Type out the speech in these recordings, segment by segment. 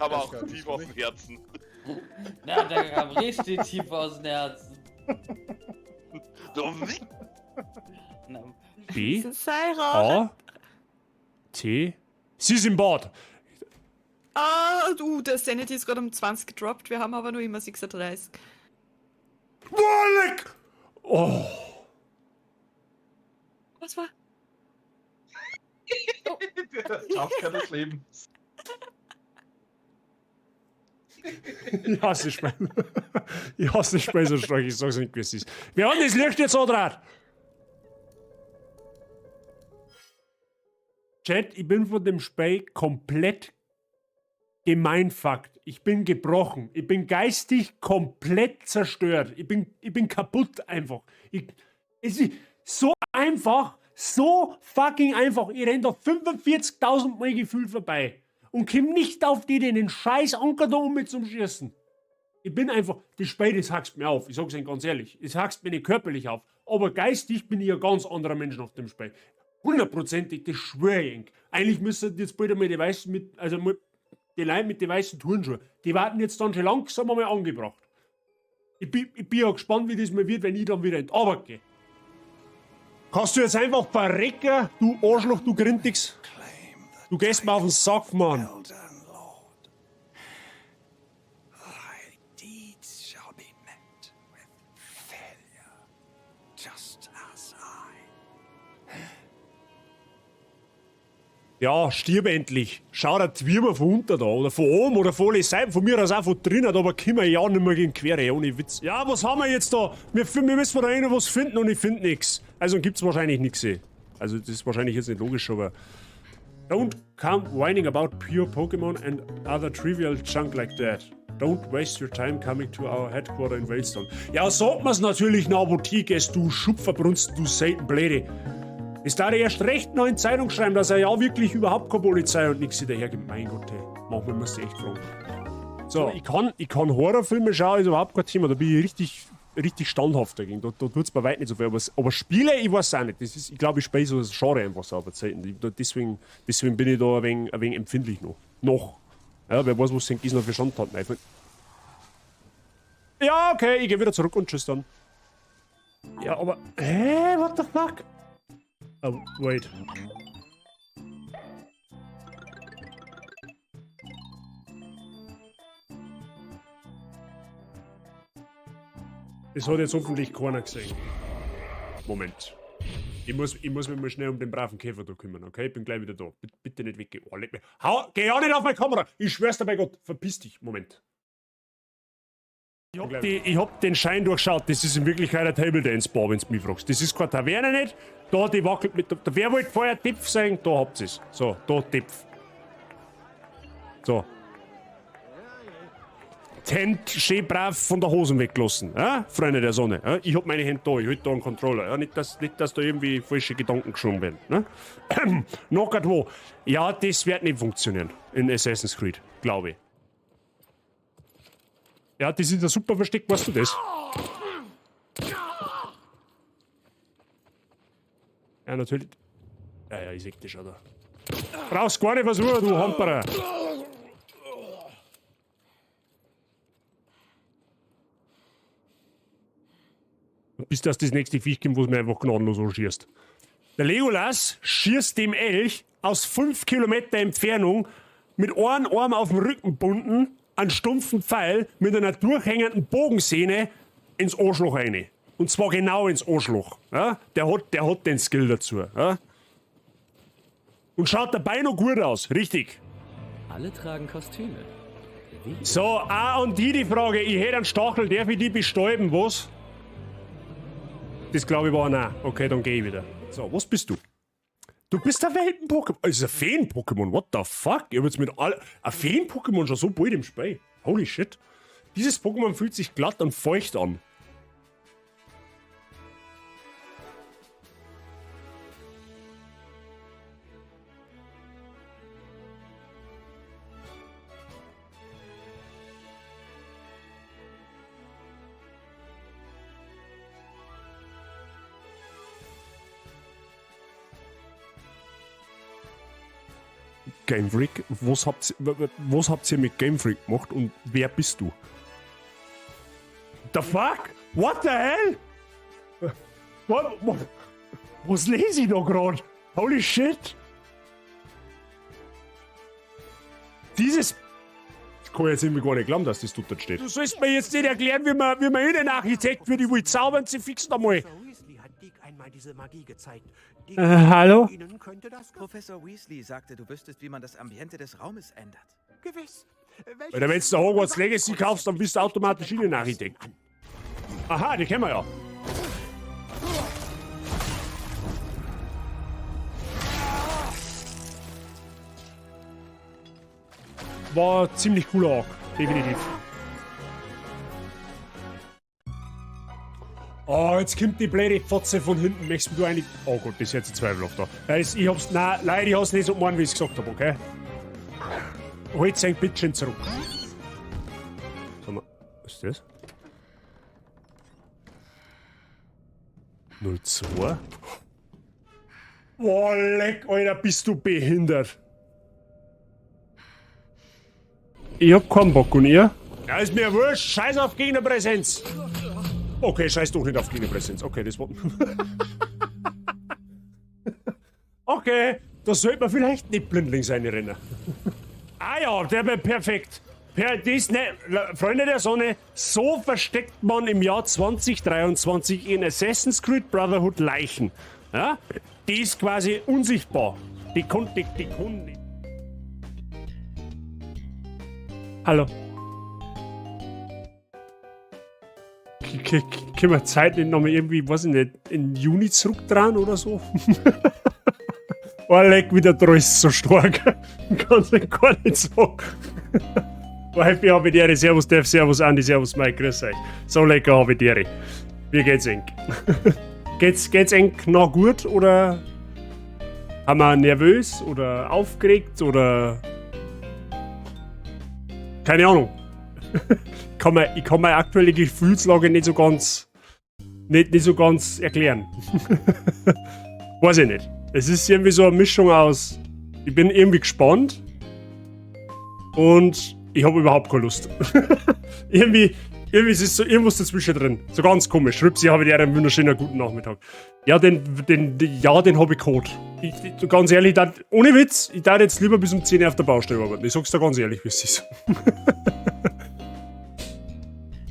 Aber auch tief aus dem Herzen. Ja, der kam richtig tief aus dem Herzen. So, wie? Na, B, Seilraucher. A, T. Sie ist im Bad. Ah, der Sanity ist gerade um 20 gedroppt. Wir haben aber nur immer 36. Wallek! Oh. Was war? Der Schafker des Lebens. Ich hasse Spiel. Ich hasse Spiel so stark, ich sag's nicht, wie es ist. Wir haben das Licht jetzt andraht. Chat, ich bin von dem Spiel komplett gemeinfuckt. Ich bin gebrochen. Ich bin geistig komplett zerstört. Ich bin kaputt einfach. Es ist so einfach, so fucking einfach. Ich renn da 45.000 Mal gefühlt vorbei. Und komm nicht auf die, den scheiß Anker da um mit zum Schießen. Ich bin einfach, das Spiel, das hackst mir auf. Ich sag's Ihnen ganz ehrlich. Es hackst mir nicht körperlich auf. Aber geistig bin ich ein ganz anderer Mensch nach dem Spiel. 100%ig, das schwöre ich Ihnen. Eigentlich müssen jetzt bald einmal die Weißen mit, also die Leute mit den weißen Turnschuhen, die warten jetzt dann schon langsam einmal angebracht. Ich bin ja gespannt, wie das mal wird, wenn ich dann wieder in die Arbeit gehe. Kannst du jetzt einfach verrecken, du Arschloch, du Grintix? Du gehst mir auf den Sack, Mann. Well done, Lord. Thy deeds shall be met with failure, just as I. Ja, stirb endlich. Schau der Zwirmer von unten da, oder von oben, oder von alle Seiten, von mir aus auch von drinnen, aber können wir ja nicht mehr gegen Quere, ohne Witz. Ja, was haben wir jetzt da? Wir müssen da noch was finden und ich finde nichts. Also gibt's wahrscheinlich nichts. Also das ist wahrscheinlich jetzt nicht logisch, aber... Don't come whining about pure Pokémon and other trivial junk like that. Don't waste your time coming to our headquarter in Wailstone. Ja, sagt man's natürlich in der Apotheke, du Schupferbrunst, du Seitenbläde. Es darf erst recht noch in Zeitung schreiben, dass er ja wirklich überhaupt keine Polizei und nichts hinterhergibt. Mein Gott, hey. Manchmal musst du echt fragen. So, ich kann Horrorfilme schauen, ist überhaupt kein Thema. Da bin ich richtig standhaft dagegen. Da tut's bei weitem nicht so viel. Aber Spiele, ich weiß auch nicht. Das ist, ich glaube, ich spiele so das Genre einfach so auf Zeiten. Deswegen bin ich da ein wenig empfindlich noch. Ja, wer weiß, was St. Gisner für Stand hat. Ja, okay, ich gehe wieder zurück und tschüss dann. Ja, aber... Hä? What the fuck? Oh, wait. Das hat jetzt hoffentlich keiner gesehen. Moment. Ich muss mich mal schnell um den braven Käfer da kümmern, okay? Ich bin gleich wieder da. Bitte nicht weggehen. Oh, leg mich. Geh ja nicht auf meine Kamera! Ich schwör's dir bei Gott. Verpiss dich. Moment. Ich hab den Schein durchschaut. Das ist in Wirklichkeit ein Table Dance Bar, wenn du mich fragst. Das ist keine Taverne nicht. Da, die wackelt mit. Wer wollte vorher Tipf sein? Da habt ihr's. So, da Tipf. So. Die Hände schön brav von der Hosen weglassen, Freunde der Sonne. Ich hab meine Hände da, ich halte da einen Controller. Ja? Nicht, dass da irgendwie falsche Gedanken geschoben werden. Ne? Noch wo. Ja, das wird nicht funktionieren in Assassin's Creed, glaube ich. Ja, das ist ein super Versteck, weißt du das? Ja, natürlich. Ja, ich seh dich schon da. Brauchst gar nicht versuchen, du Hamperer. Bis das nächste Viech kommt, wo es mir einfach gnadenlos anschießt. Der Legolas schießt dem Elch aus 5 Kilometer Entfernung mit einem Arm auf dem Rücken gebunden, einen stumpfen Pfeil mit einer durchhängenden Bogensehne ins Arschloch rein. Und zwar genau ins Arschloch. Ja? Der hat den Skill dazu. Ja? Und schaut dabei noch gut aus, richtig. Alle tragen Kostüme. Wie? So, und die Frage, ich hätte einen Stachel, darf ich die bestäuben, was? Das glaube ich war nein. Okay, dann gehe ich wieder. So, was bist du? Du bist ein Welpen-Pokémon. Das ist ein Feen-Pokémon. What the fuck? Ich hab jetzt mit ein Feen-Pokémon schon so bald im Spiel. Holy shit. Dieses Pokémon fühlt sich glatt und feucht an. Game Freak? Was habt ihr mit Game Freak gemacht und wer bist du? The fuck? What the hell? Was lese ich da gerade? Holy shit! Dieses... Ich kann jetzt irgendwie gar nicht glauben, dass das dort steht. Du sollst mir jetzt nicht erklären, wie man Innenarchitekt wird. Ich will zaubern, sie fixen einmal. Weasley hat Dick einmal diese Magie gezeigt. Dick, hallo? Ihnen könnte das Professor Weasley sagte, du wüsstest, wie man das Ambiente des Raumes ändert. gewiss. Weil wenn du Hogwarts Legacy kaufst, dann bist du automatisch Innenarchitekt. Aha, die kennen wir ja. War ziemlich cooler Arc, definitiv. Oh, jetzt kommt die blöde Fotze von hinten. Möchtest du eigentlich... Oh Gott, das ist jetzt ein zweifelhaft da. Ich hab's... Nein, leider, ich hab's nicht so gemacht, wie ich es gesagt habe, okay? Halt sein Bittchen zurück. Sag mal, was ist das? 02? Oh, leck, Alter, bist du behindert. Ich hab keinen Bock, und ihr? Ja, ist mir wurscht. Scheiß auf Gegnerpräsenz. Okay, scheiß doch nicht auf Gegnerpräsenz. Okay, das war... Okay, da sollte man vielleicht nicht blindlings reinrennen. Ah ja, der wäre perfekt. Freunde der Sonne, so versteckt man im Jahr 2023 in Assassin's Creed Brotherhood Leichen. Ja? Die ist quasi unsichtbar. Die konnte. Hallo. Können wir Zeit nicht nochmal irgendwie, weiß ich nicht, in Juni zurück dran oder so? Oh, leck, wie der Troll ist so stark. Kannst du gar nicht sagen. Oh, happy Habitiere, servus Dev, servus Andi, servus Mike, grüß euch. So lecker Habitiere. Wie geht's eng? geht's eng noch gut oder haben wir nervös oder aufgeregt oder keine Ahnung. Ich kann meine aktuelle Gefühlslage nicht so ganz erklären. Weiß ich nicht. Es ist irgendwie so eine Mischung aus, ich bin irgendwie gespannt und ich habe überhaupt keine Lust. irgendwie ist es so irgendwas dazwischen drin. So ganz komisch. Rübsi, habe ich dir einen wunderschönen guten Nachmittag. Ja, den habe ich geholt. Ganz ehrlich, ohne Witz, ich darf jetzt lieber bis um 10 Uhr auf der Baustelle arbeiten. Ich sag's dir ganz ehrlich, wie es ist.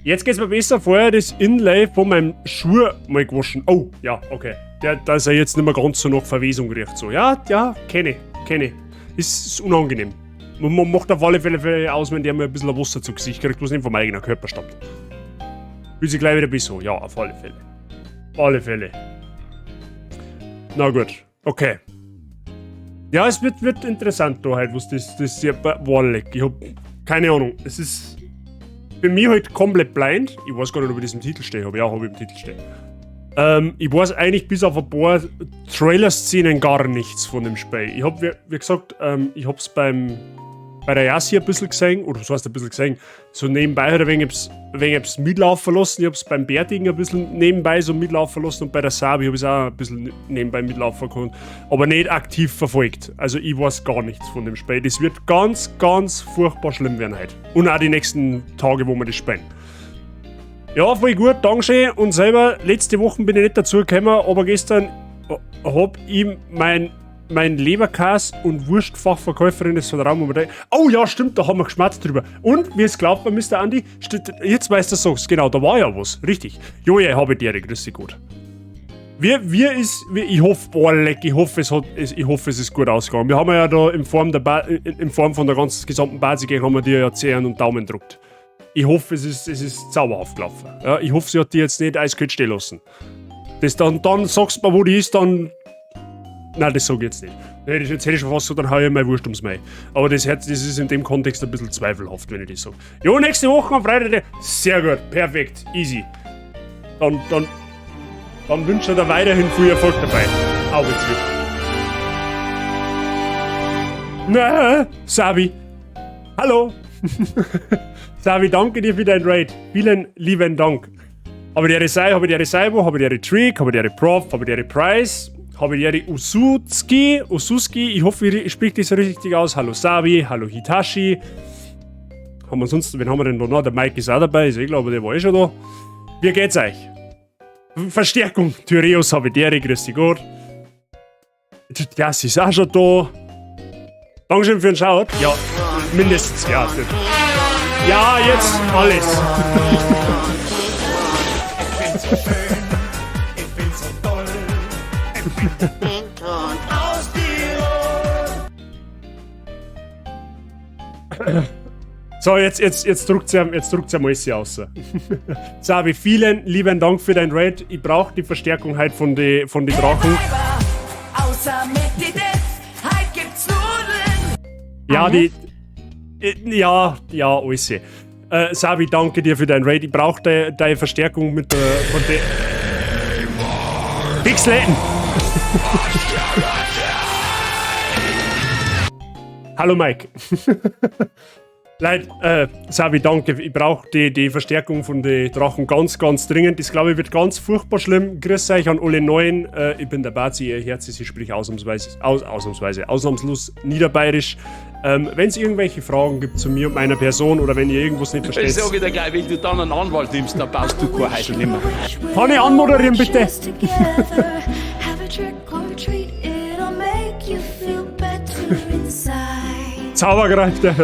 Jetzt geht's mir besser. Vorher das Inlay von meinem Schuh mal gewaschen. Oh, ja, okay. Da ist er jetzt nicht mehr ganz so nach Verwesung riecht. So, ja, kenne ich. Ist unangenehm. Man macht auf alle Fälle aus, wenn der mal ein bisschen Wasser zu Gesicht kriegt, was nicht vom eigenen Körper stammt. Fühlt sich gleich wieder besser. Ja, auf alle Fälle. Auf alle Fälle. Na gut, okay. Ja, es wird interessant da halt, was das hier Warleck. Ich hab keine Ahnung. Es ist für mich halt komplett blind. Ich weiß gar nicht, ob ich das im Titel stehe. Habe ich im Titel stehen. Ich weiß eigentlich bis auf ein paar Trailer-Szenen gar nichts von dem Spiel. Ich hab, wie gesagt, ich hab's bei der Yassi ein bisschen gesehen, oder was heißt ein bisschen gesehen, so nebenbei halt ein wenig mitlaufen lassen. Ich hab's beim Bärtigen ein bisschen nebenbei so mitlaufen lassen und bei der Sabi habe ich auch ein bisschen nebenbei mitlaufen können, aber nicht aktiv verfolgt. Also ich weiß gar nichts von dem Spiel. Das wird ganz, ganz furchtbar schlimm werden heute. Und auch die nächsten Tage, wo wir das spielen. Ja, voll gut, Dankeschön. Und selber, letzte Woche bin ich nicht dazu gekommen, aber gestern hab ich mein Leberkäse und Wurstfachverkäuferin des Vertrauens. Oh ja, stimmt, da haben wir geschmatzt drüber. Und, wie es glaubt bei Mr. Andi, jetzt weißt du sagst, genau, da war ja was, richtig. Joje, habe ich dir, grüß dich gut. Ich hoffe, es ist gut ausgegangen. Wir haben ja da in Form von der ganzen gesamten Basis haben wir dir ja Zehen und Daumen gedruckt. Ich hoffe, es ist zauberhaft gelaufen. Ja, ich hoffe, sie hat die jetzt nicht eiskalt stehen lassen. Das dann sagst du mir, wo die ist, dann... Nein, das sag ich jetzt nicht. Jetzt hätte ich schon fast so, dann hau ich meine Wurst ums Mai. Aber das ist in dem Kontext ein bisschen zweifelhaft, wenn ich das sage. Jo, nächste Woche am Freitag. Sehr gut, perfekt, easy. Dann wünsche ich dir weiterhin viel Erfolg dabei. Auf jetzt wieder. Na, Sabi. Hallo. Sabi, danke dir für dein Raid. Vielen lieben Dank. Habe ich dir Saibo, habe ich dir Trick, habe ich dir Prof, habe ich dir Price, Habideri Ususki, ich hoffe, ich spreche das richtig aus. Hallo Sabi, hallo Hitachi. Haben wir sonst, wen haben wir denn da noch? Der Mike ist auch dabei, ich glaube, der war schon da. Wie geht's euch? Verstärkung, Tyreus Habideri, grüß dich Gott. Ja, sie ist auch schon da. Dankeschön für den Shout. Ja, mindestens, ja. Ja, jetzt alles. Ich bin so schön, ich bin so toll. Aus Tirol. So, jetzt drückt sie am alles aus. Sabi, vielen lieben Dank für dein Raid. Ich brauche die Verstärkung halt von die Drachen. Außer mit die Death, halt gibt's Nudeln. Ja, alles. Sabi, danke dir für dein Raid. Ich brauche deine Verstärkung mit von der Pixelaten. Hallo Mike. Leid, Sabi, danke. Ich brauche die Verstärkung von den Drachen ganz, ganz dringend. Das, glaube ich, wird ganz furchtbar schlimm. Grüß euch an alle Neuen. Ich bin der Bazi, ihr Herz ist, ich sprich ausnahmslos niederbayerisch. Wenn es irgendwelche Fragen gibt zu mir und meiner Person oder wenn ihr irgendwas nicht versteht. Ich sage dir gleich, wenn du dann einen Anwalt nimmst, dann baust du kein Heidel nicht mehr. Kann ich anmoderieren, bitte? Zauberkräfte.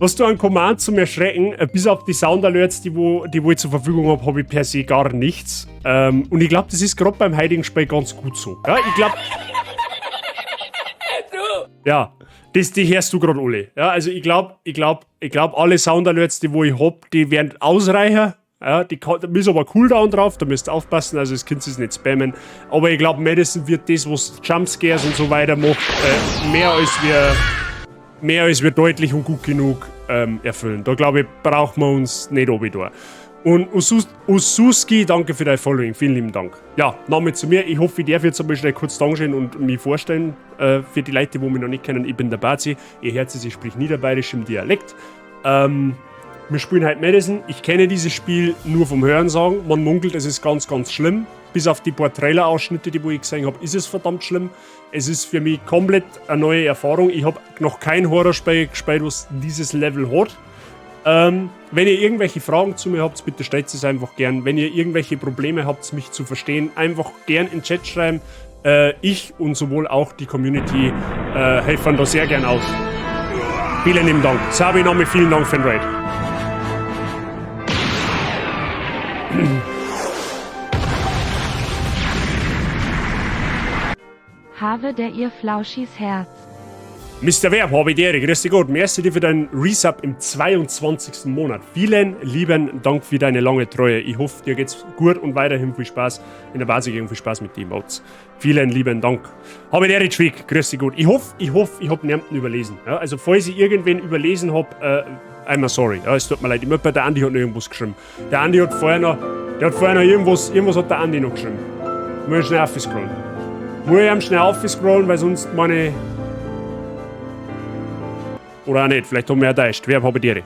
Hast du einen Command zum Erschrecken? Bis auf die Sound-Alerts, die ich zur Verfügung habe, habe ich per se gar nichts. Und ich glaube, das ist gerade beim heutigen Spiel ganz gut so. Ja, ich glaube... Ja, die hörst du gerade alle. Ja, also ich glaube, alle Sound-Alerts, die ich habe, die werden ausreichen. Ja, da ist aber Cooldown drauf, da müsst ihr aufpassen, also das könnt ihr nicht spammen. Aber ich glaube, Madison wird das, was Jumpscares und so weiter macht, mehr als wir deutlich und gut genug erfüllen. Da glaube ich, brauchen wir uns nicht oben. Und Ususki, danke für dein Following, vielen lieben Dank. Ja, Name zu mir, ich hoffe, ich darf jetzt einmal schnell kurz Dankeschön und mich vorstellen, für die Leute, die mich noch nicht kennen. Ich bin der Bazi, ihr Herz ist, ich sprich niederbayerisch im Dialekt. Wir spielen halt Madison. Ich kenne dieses Spiel nur vom Hörensagen. Man munkelt, es ist ganz, ganz schlimm. Bis auf die paar Trailer-Ausschnitte, die ich gesehen habe, ist es verdammt schlimm. Es ist für mich komplett eine neue Erfahrung. Ich habe noch kein Horrorspiel gespielt, was dieses Level hat. Wenn ihr irgendwelche Fragen zu mir habt, bitte stellt es einfach gern. Wenn ihr irgendwelche Probleme habt, mich zu verstehen, einfach gern in den Chat schreiben. Ich und sowohl auch die Community helfen da sehr gern aus. Vielen lieben Dank. Sabi, nochmal vielen Dank für den Raid. Habe der ihr Flauschis Herz. Mr. Werb, habe ich dir, grüß dich Gott. Merci dir für deinen Resub im 22. Monat. Vielen lieben Dank für deine lange Treue. Ich hoffe, dir geht's gut und weiterhin viel Spaß in der Basis, viel Spaß mit den Emotes. Vielen lieben Dank. Habe ich dir, Schwieg, grüß dich Gott. Ich hoffe, ich habe niemanden überlesen. Ja, also, falls ich irgendwen überlesen habe, I'm sorry. Ja, es tut mir leid. Ich möchte, der Andi hat noch irgendwas geschrieben. Der Andi hat vorher noch irgendwas hat der Andi noch geschrieben. Muss ich schnell aufscrollen. Muss ich ihm schnell aufscrollen, weil sonst meine... Oder auch nicht, vielleicht haben wir ja täuscht. Wer habe ich dir?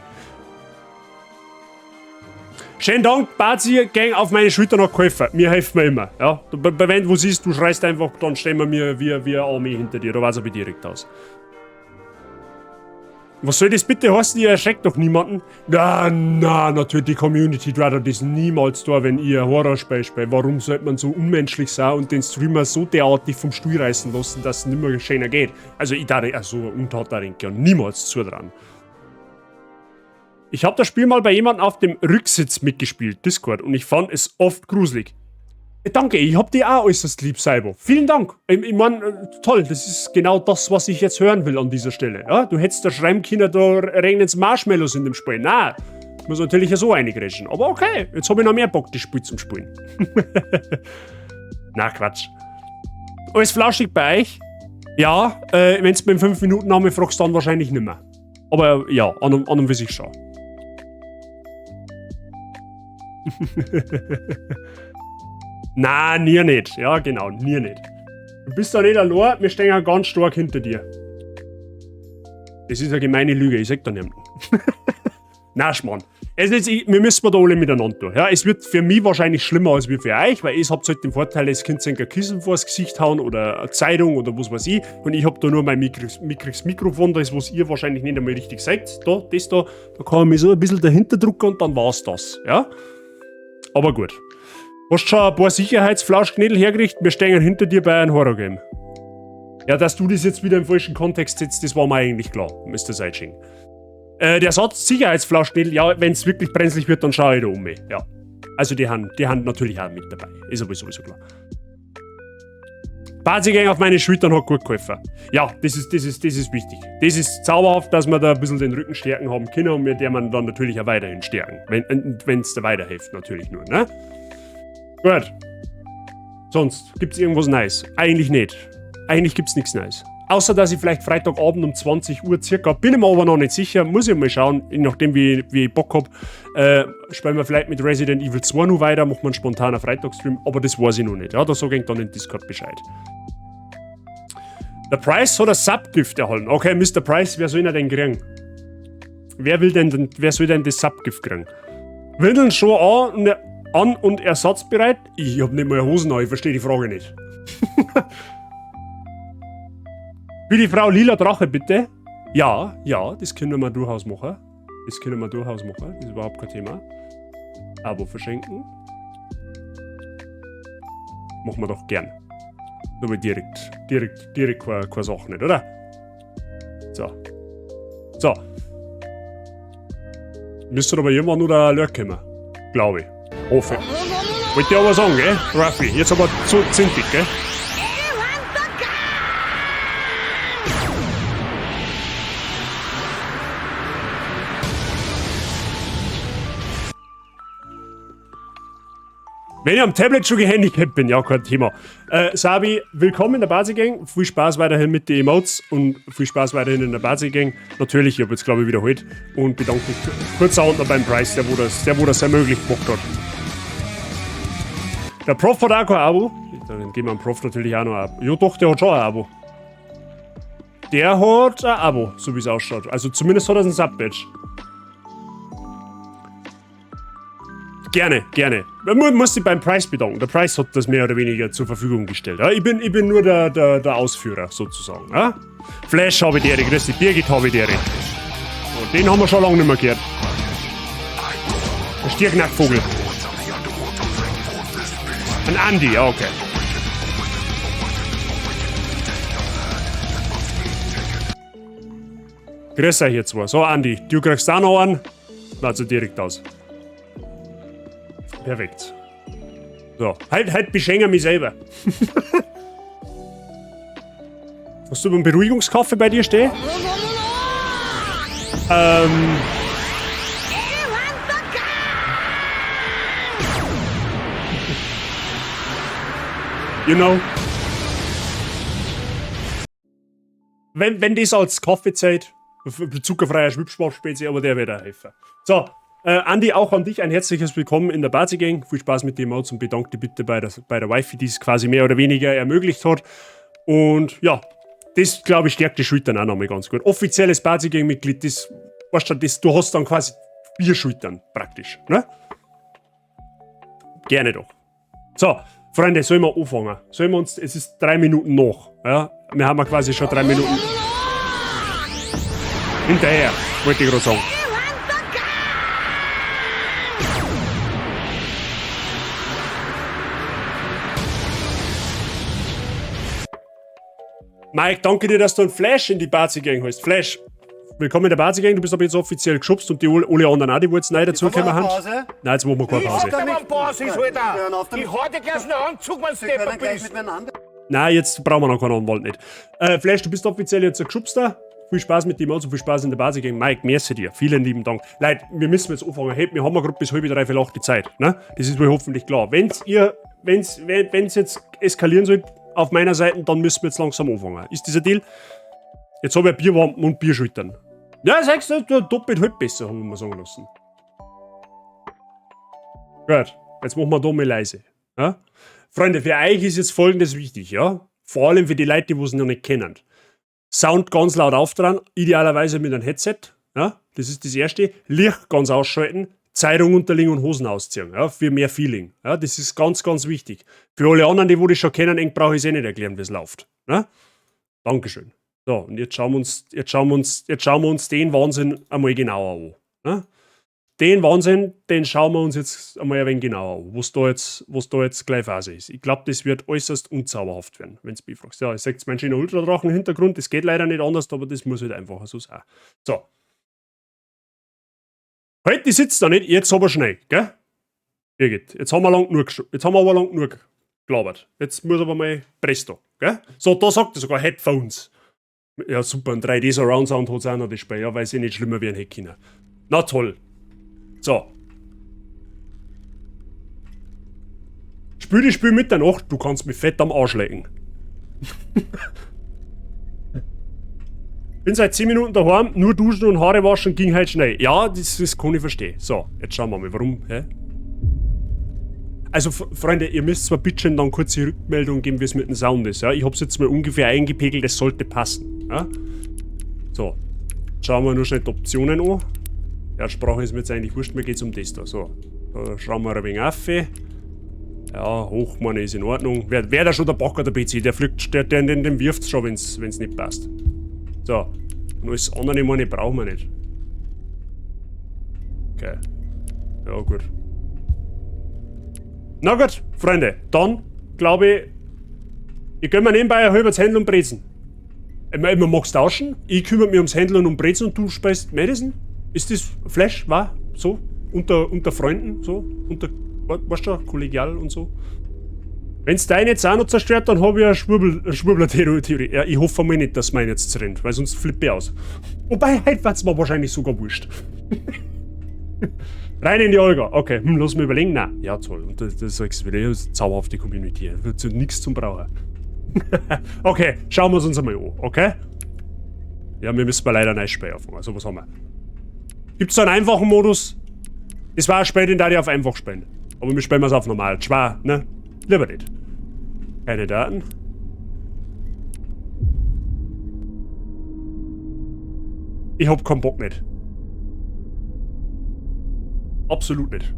Schönen Dank, Bazi, gang auf meine Schulter noch geholfen. Mir helfen wir immer. Ja? Wenn du siehst, du schreist einfach, dann stehen wir mir wie eine Armee hinter dir. Da weiß er direkt aus. Was soll das bitte heißen? Ihr erschreckt doch niemanden? Na, natürlich, die Community würde das niemals tun, wenn ihr Horrorspiel spielt. Warum sollte man so unmenschlich sein und den Streamer so derartig vom Stuhl reißen lassen, dass es nicht mehr schöner geht? Also, ich dachte, da denke ich niemals zu dran. Ich habe das Spiel mal bei jemandem auf dem Rücksitz mitgespielt, Discord, und ich fand es oft gruselig. Danke, ich hab dir auch äußerst lieb, Saibo. Vielen Dank. Ich meine, toll, das ist genau das, was ich jetzt hören will an dieser Stelle. Ja, du hättest da schreiben können, da regnen's Marshmallows in dem Spiel. Nein, muss natürlich ja so eingrätschen. Aber okay, jetzt habe ich noch mehr Bock, das Spiel zum Spielen. Na, Quatsch. Alles flauschig bei euch? Ja, wenn du mir in 5 Minuten nach mir fragst, dann wahrscheinlich nicht mehr. Aber ja, an und für sich schon. Nein, nie nicht. Ja, genau, nie nicht. Du bist da nicht allein, wir stehen ja ganz stark hinter dir. Das ist eine gemeine Lüge, ich sag da niemanden. Na, Schmarrn. wir müssen da alle miteinander durch. Ja? Es wird für mich wahrscheinlich schlimmer als für euch, weil ihr habt halt den Vorteil, es könnt ihr ein Kissen vors Gesicht hauen oder eine Zeitung oder was weiß ich. Und ich hab da nur mein mickriges Mikrofon, das was ihr wahrscheinlich nicht einmal richtig seht. Da kann man mich so ein bisschen dahinter drücken und dann war's das. Ja? Aber gut. Hast schon ein paar Sicherheitsflauschknädel hergerichtet? Wir stehen hinter dir bei einem Horror-Game. Ja, dass du das jetzt wieder im falschen Kontext setzt, das war mir eigentlich klar, Mr. Seitsching. Der Satz Sicherheitsflauschknädel, ja, wenn es wirklich brenzlig wird, dann schaue ich da um mich. Ja. Also die haben natürlich auch mit dabei. Ist aber sowieso klar. Basegänger auf meine Schultern hat gut geholfen. Ja, das ist wichtig. Das ist zauberhaft, dass wir da ein bisschen den Rücken stärken haben können und wir den dann natürlich auch weiterhin stärken. Wenn es da weiterhilft, natürlich nur, ne? Gut. Sonst, gibt's irgendwas Neues? Eigentlich nicht. Eigentlich gibt's nichts Neues. Außer, dass ich vielleicht Freitagabend um 20 Uhr circa, bin ich mir aber noch nicht sicher, muss ich mal schauen, je nachdem wie ich Bock hab, spielen wir vielleicht mit Resident Evil 2 noch weiter, machen wir einen spontanen Freitagsstream, aber das weiß ich noch nicht. Ja, da sage ich dann in Discord Bescheid. Der Price hat ein Subgift erhalten. Okay, Mr. Price, wer soll ihn denn kriegen? Wer soll denn das Subgift kriegen? Windeln schon an und ersatzbereit? Ich hab nicht mal Hosen an, ich verstehe die Frage nicht. Wie die Frau Lila Drache, bitte? Ja, das können wir durchaus machen. Das ist überhaupt kein Thema. Abo verschenken. Machen wir doch gern. Aber direkt keine Sache nicht, oder? So. Müsste aber irgendwann nur der Lurk kommen. Glaube ich. Hoffe. Wollte ich aber sagen, gell? Ruffy, jetzt aber so zintig, gell? Wenn ich am Tablet schon gehandicapt bin, ja, kein Thema. Sabi, willkommen in der Basi-Gang. Viel Spaß weiterhin mit den Emotes und viel Spaß weiterhin in der Basi-Gang. Natürlich, ich habe jetzt, glaube ich, wiederholt. Und bedanke mich kurz auch noch beim Preis, der wo das ermöglicht gemacht hat. Der Prof hat auch kein Abo. Dann geben wir dem Prof natürlich auch noch ein Abo. Ja, doch, der hat schon ein Abo. Der hat ein Abo, so wie es ausschaut. Also zumindest hat er ein Sub-Badge. Gerne. Man muss sich beim Price bedanken. Der Price hat das mehr oder weniger zur Verfügung gestellt. Ja? Ich bin nur der Ausführer, sozusagen. Ja? Flash habe ich dir, grüß dich, Birgit habe ich dir. Und den haben wir schon lange nicht mehr gehört. Der Stierknackvogel. Ein Andi, ja, okay. Grüß euch jetzt mal. So, Andi, du kriegst auch noch einen. Also direkt aus. Perfekt. So, halt beschenke mich selber. Hast du einen Beruhigungskaffee bei dir stehen? You know. Wenn das als Kaffee zählt, zuckerfreier Schwipschwapp-Spezi, aber der wird auch helfen. So. Andi, auch an dich ein herzliches Willkommen in der Basi-Gang. Viel Spaß mit den Emotes und bedanke dich bitte bei der Wifi, die es quasi mehr oder weniger ermöglicht hat. Und ja, das, glaube ich, stärkt die Schultern auch nochmal ganz gut. Offizielles Basi-Gang-Mitglied, du hast dann quasi 4 Schultern praktisch. Ne? Gerne doch. So, Freunde, sollen wir anfangen? Es ist 3 Minuten noch. Ja? Wir haben quasi schon 3 Minuten hinterher, wollte ich gerade sagen. Mike, danke dir, dass du einen Flash in die Basi-Gang hast. Flash, willkommen in der Basi-Gang. Du bist aber jetzt offiziell geschubst und alle anderen auch, die jetzt neu dazugekommen haben. Nein, jetzt machen wir keine Pause. Ich hau dir gleich einen Anzug, wenn du bist. Nein, jetzt brauchen wir noch keinen Anwalt nicht. Flash, du bist offiziell jetzt ein Geschubster. Viel Spaß mit dem und viel Spaß in der Basi-Gang. Mike, merci dir. Vielen lieben Dank. Leute, wir müssen jetzt anfangen. Hey, wir haben gerade bis halb 3:08 die Zeit. Ne? Das ist wohl hoffentlich klar. Wenn's jetzt eskalieren soll, auf meiner Seite, dann müssen wir jetzt langsam anfangen. Ist dieser Deal? Jetzt habe ich Bierwampen und Bierschultern. Ja, sagst du, doppelt halb besser, haben wir mal sagen lassen. Gut, jetzt machen wir da mal leise. Ja? Freunde, für euch ist jetzt Folgendes wichtig, ja? Vor allem für die Leute, die es noch nicht kennen. Sound ganz laut auftragen, idealerweise mit einem Headset. Ja? Das ist das Erste. Licht ganz ausschalten. Zeitung unterlegen und Hosen ausziehen. Ja, für mehr Feeling. Ja, das ist ganz, ganz wichtig. Für alle anderen, die das schon kennen, brauche ich es eh nicht erklären, wie es läuft. Ja? Dankeschön. So, und jetzt schauen wir uns den Wahnsinn einmal genauer an. Ja? Den Wahnsinn, den schauen wir uns jetzt einmal ein wenig genauer an, was da jetzt gleich Phase ist. Ich glaube, das wird äußerst unzauberhaft werden, wenn du mich fragst. Ja, ihr seht meinen schönen Ultradrachen im Hintergrund, das geht leider nicht anders, aber das muss halt einfach so sein. So. Halt, die sitzt da nicht, jetzt aber schnell, gell? Birgit, jetzt haben wir aber lang genug gelabert. Jetzt muss aber mal presto, gell? So, da sagt er sogar Headphones. Ja, super, ein 3D Surround Sound hat es auch noch das Spiel, ja, weil es nicht schlimmer wie ein Heckiner. Na toll. So. Spiel das Spiel mit der Nacht, du kannst mich fett am Arsch lecken. Bin seit 10 Minuten daheim, nur duschen und Haare waschen ging halt schnell. Ja, das kann ich verstehen. So, jetzt schauen wir mal, warum, hä? Also, Freunde, ihr müsst zwar bitte dann kurze Rückmeldung geben, wie es mit dem Sound ist, ja? Ich hab's jetzt mal ungefähr eingepegelt, es sollte passen, ja? So, schauen wir nur schnell die Optionen an. Ja, Sprache ist mir jetzt eigentlich wurscht, mir geht's um das da. So, da schrauben wir ein wenig auf. Ja, Hochmann ist in Ordnung. Wer da schon der Backer der PC? Der fliegt, den wirft's schon, wenn's nicht passt. So, und alles andere, meine, brauchen wir nicht. Okay. Ja, gut. Na gut, Freunde, dann glaube ich gönn mir nebenbei ein halbes Händel und Brezen. Man mag's tauschen, ich kümmere mich ums Händel und um Brezen und du spielst Madison? Ist das Flash, war so? Unter Freunden, so? Weißt du, kollegial und so? Wenn's deine jetzt auch noch zerstört, dann habe ich eine Schwurbler-Theorie. Ja, ich hoffe mal nicht, dass mein jetzt rennt, weil sonst flippe ich aus. Wobei, heute wird's mir wahrscheinlich sogar wurscht. Rein in die Olga. Okay, lass mich überlegen. Nein. Ja, toll. Und das sagst du wieder, das ist eine zauberhafte Community. Da wird nichts zum Brauchen. Okay, schauen wir es uns einmal an, okay? Ja, wir müssen leider neu spielen anfangen. Also, was haben wir? Gibt's da einen einfachen Modus? Das war ein Spiel, den darf ich auf einfach spielen. Aber wir spielen es auf normal. Schwer, ne? Lieber nicht. Keine Daten. Ich hab keinen Bock nicht. Absolut nicht.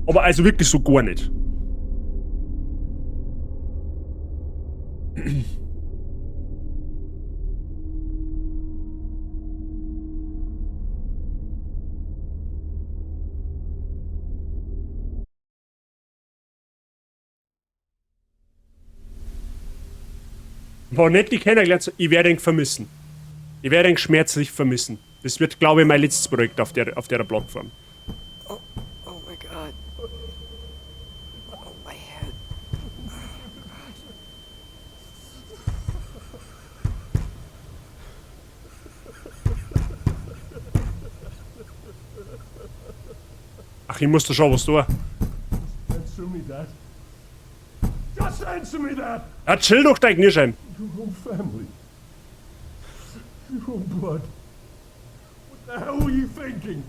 Aber also wirklich so gar nicht. War nicht die kennengelernt, ich werde ihn vermissen. Ich werde ihn schmerzlich vermissen. Das wird, glaube ich, mein letztes Projekt auf der Plattform. Oh my God. Oh my head. Ach, ich muss da schon was tun. Answer me that. Just answer me that! Ja, chill doch dein Knirschein. Your own family. Your own blood. What the hell were you thinking?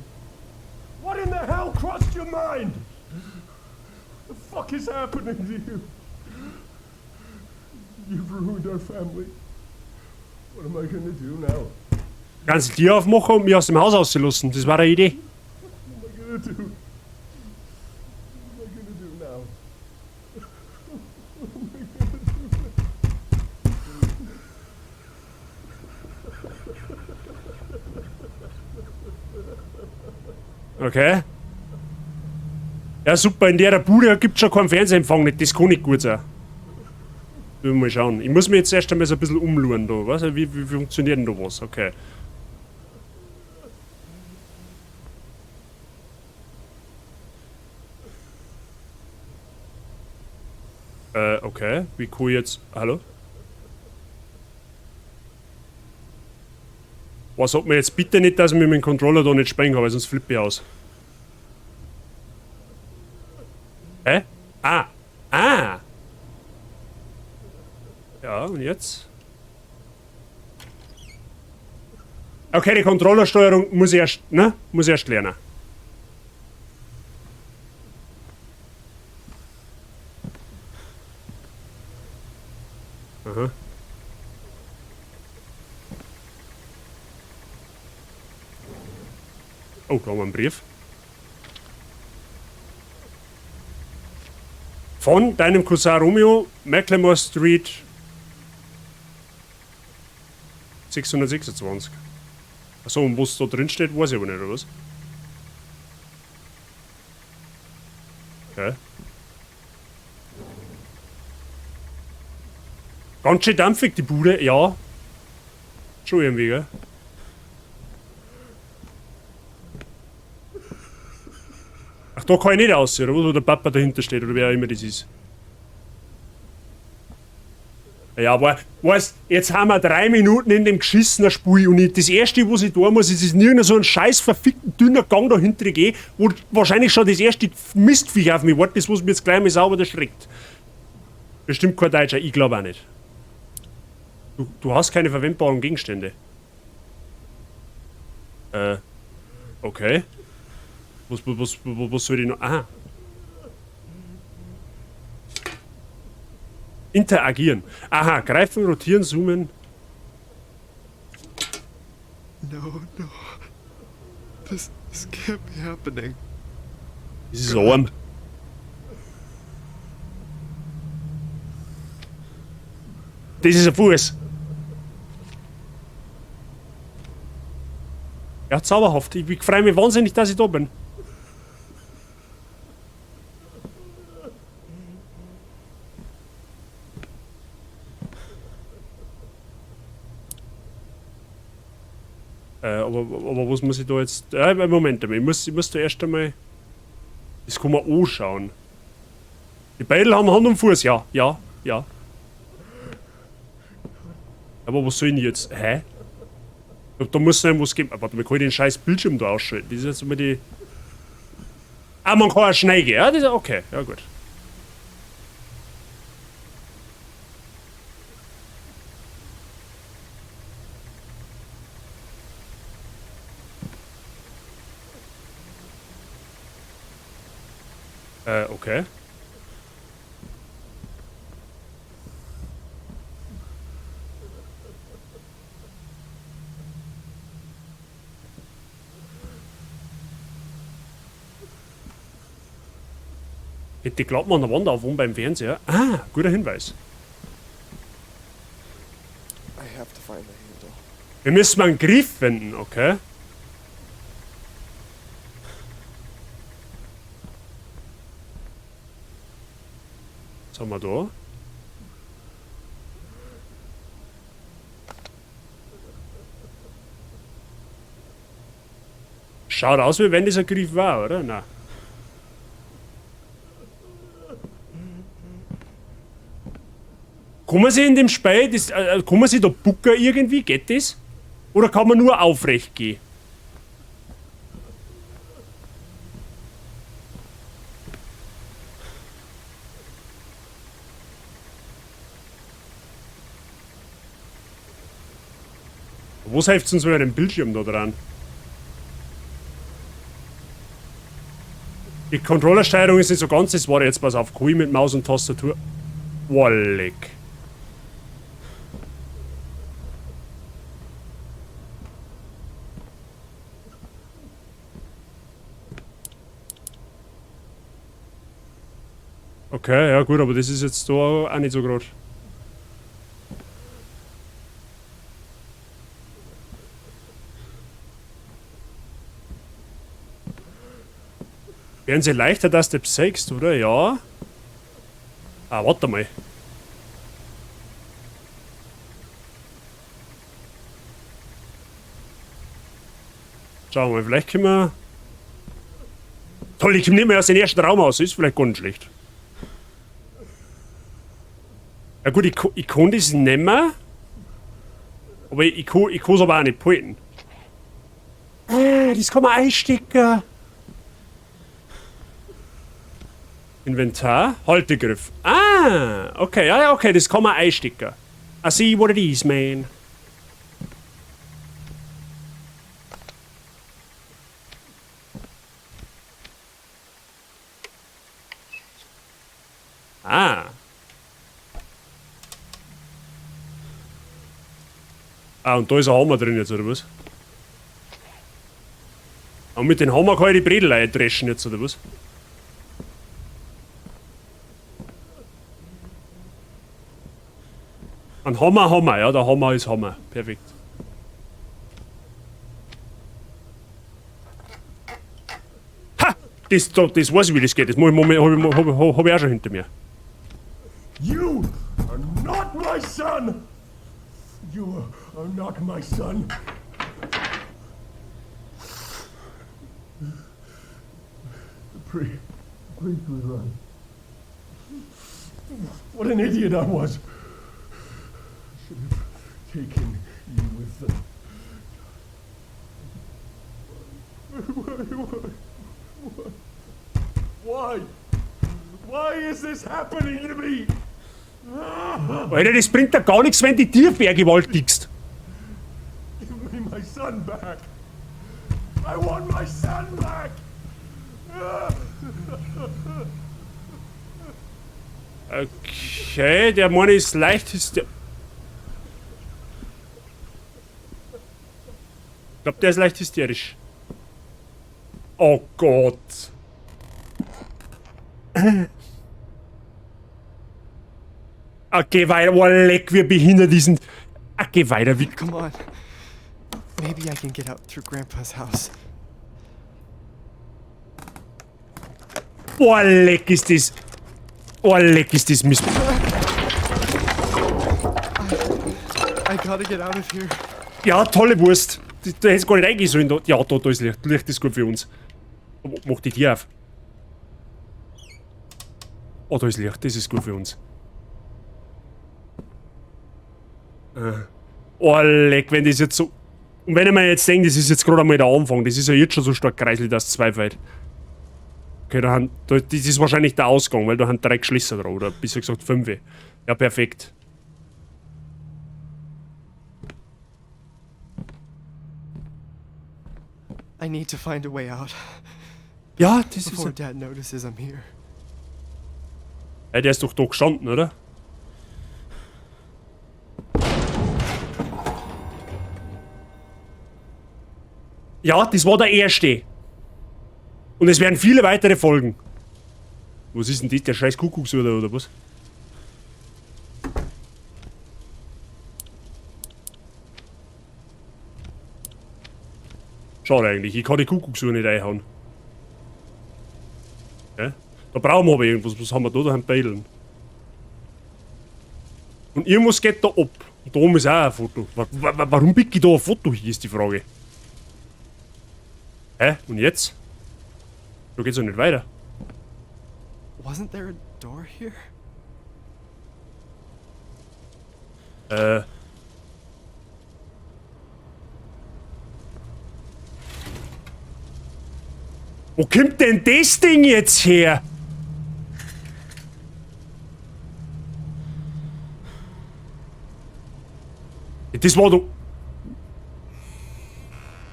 What in the hell crossed your mind? What the fuck is happening to you? You've ruined our family. What am I gonna do now? Kannst du die aufmachen und mich aus dem Haus auszulassen? Das war eine Idee. What am I gonna do? What am I gonna do now? Okay. Ja, super, in der Bude gibt es schon keinen Fernsehempfang nicht. Das kann nicht gut sein. Mal schauen. Ich muss mir jetzt erst einmal so ein bisschen umluren da. Was? Wie funktioniert denn da was? Okay. Okay. Wie kann ich jetzt... Hallo? Was sagt mir jetzt bitte nicht, dass ich mit dem Controller da nicht springen kann, weil sonst flippe ich aus. Hä? Ah! Ah! Ja, und jetzt? Okay, die Controllersteuerung muss ich erst, ne? Muss ich erst lernen. Aha. Oh, da haben wir einen Brief. Von deinem Cousin Romeo, Macklemore Street 626. Achso, und was da drin steht, weiß ich aber nicht, oder was? Okay. Ganz schön dampfig, die Bude, ja. Schon irgendwie, gell? Ach, da kann ich nicht aussehen, oder? Wo der Papa dahinter steht, oder wer auch immer das ist. Ja, aber, weißt, jetzt haben wir 3 Minuten in dem geschissenen Spiel und das erste, was ich tun muss, ist nirgends so ein scheiß verfickten dünner Gang dahinter gehen, wo wahrscheinlich schon das erste Mistviech auf mich wartet, das was mir jetzt gleich mal sauber erschreckt. Bestimmt kein Deutscher, ich glaube auch nicht. Du hast keine verwendbaren Gegenstände. Okay. Was soll ich noch? Aha. Interagieren. Aha, greifen, rotieren, zoomen. No. This can't be happening. Das ist arm. Das ist ein Fuß. Ja, zauberhaft. Ich freue mich wahnsinnig, dass ich da bin. Aber was muss ich da jetzt... Moment, ich muss da erst einmal... Das kann man anschauen. Die Beidel haben Hand und Fuß, ja. Aber was soll ich denn jetzt? Hä? Da muss es irgendwas geben. Warte mal, kann ich den scheiß Bildschirm da ausschalten? Das ist jetzt immer die... Ah, man kann auch schnell gehen. Ja, das ist okay. Ja, gut. Okay. Geht die Klappen an der Wand auf, beim Fernseher? Ah, guter Hinweis. I have to find the handle. Wir müssen mal einen Griff finden, okay? Was haben wir da? Schaut aus, wie wenn das ein Griff war, oder? Nein. Kann man sich in dem Spiel, kann man sich da bucken irgendwie? Geht das? Oder kann man nur aufrecht gehen? Was hilft uns mit dem Bildschirm da dran? Die Controllersteuerung ist nicht so ganz, das war jetzt, pass auf, Kui mit Maus und Tastatur. Wallig. Okay, ja gut, aber das ist jetzt da auch nicht so groß. Werden sie leichter, dass du sagst, oder? Ja. Ah, warte mal. Schauen wir mal, vielleicht können wir... Toll, ich komme nicht mehr aus dem ersten Raum aus, ist vielleicht gar nicht schlecht. Ja gut, ich kann das nicht mehr. Aber ich kann es aber auch nicht behalten. Das kann man einstecken. Inventar, Haltegriff. Ah, okay, ja, okay, das kann man einstecken. I see what it is, man. Ah. Ah, und da ist ein Hammer drin jetzt, oder was? Und mit dem Hammer kann ich die Bredel eindreschen jetzt, oder was? Ein Hammer, ja, der Hammer ist Hammer. Perfekt. Ha! Das weiß ich, wie das geht. Das hab ich auch schon hinter mir. You are not my son! You are not my son. Please run. What an idiot I was. Should have taken you with them. Why? Why is this happening to me? Alter, das bringt dir gar nichts, wenn die Tiere vergewaltigst. Give me my son back. I want my son back. Okay, der Mann ist leicht hysterisch. Ich glaube, der ist leicht hysterisch. Oh Gott. Okay, weiter. Oh, leck, wir behindert diesen. Okay, weiter. Wie. Come on. Maybe I can get out through Grandpa's house. Oh, leck ist das. Oh, leck ist das Mist. I gotta get out of here. Ja, tolle Wurst. Da hättest gar nicht reingehen sollen. Da. Ja, da ist Licht. Licht ist gut für uns. Mach die Tür auf. Oh, da ist Licht. Das ist gut für uns. Oh, leck, wenn das jetzt so. Und wenn ich mir jetzt denke, das ist jetzt gerade einmal der Anfang. Das ist ja jetzt schon so stark kreiselig, dass es zwei fällt. Okay, das ist wahrscheinlich der Ausgang, weil da haben 3 Geschlüsse drauf. Oder besser gesagt 5. Ja, perfekt. I need to find a way out. Ja, das ist. Before Dad notices I'm here. Ja, der ist doch da gestanden, oder? Ja, das war der erste. Und es werden viele weitere folgen. Was ist denn das? Der scheiß Kuckucksuhr oder was? Schade eigentlich, ich kann die Kuckucksuhr nicht reinhauen. Ja? Da brauchen wir aber irgendwas. Was haben wir da? Da haben Beideln. Und irgendwas geht da ab. Und da oben ist auch ein Foto. Warum pick ich da ein Foto hier, ist die Frage. Hä? Und jetzt? Da geht's doch nicht weiter. Wasn't there a door here? Wo kommt denn das Ding jetzt her? Das war doch.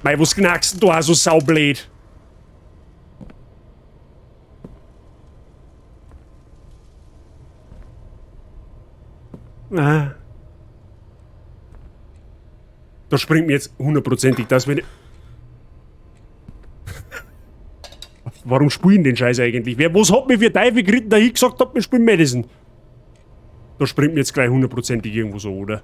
Mei, was knackst du auch so saublöd? Ah. Da springt mir jetzt hundertprozentig das, wenn ich. Warum spielen den Scheiß eigentlich? Was hat mir für Teufel geritten, da ich gesagt hab, wir spielen Madison? Da springt mir jetzt gleich hundertprozentig irgendwo so, oder?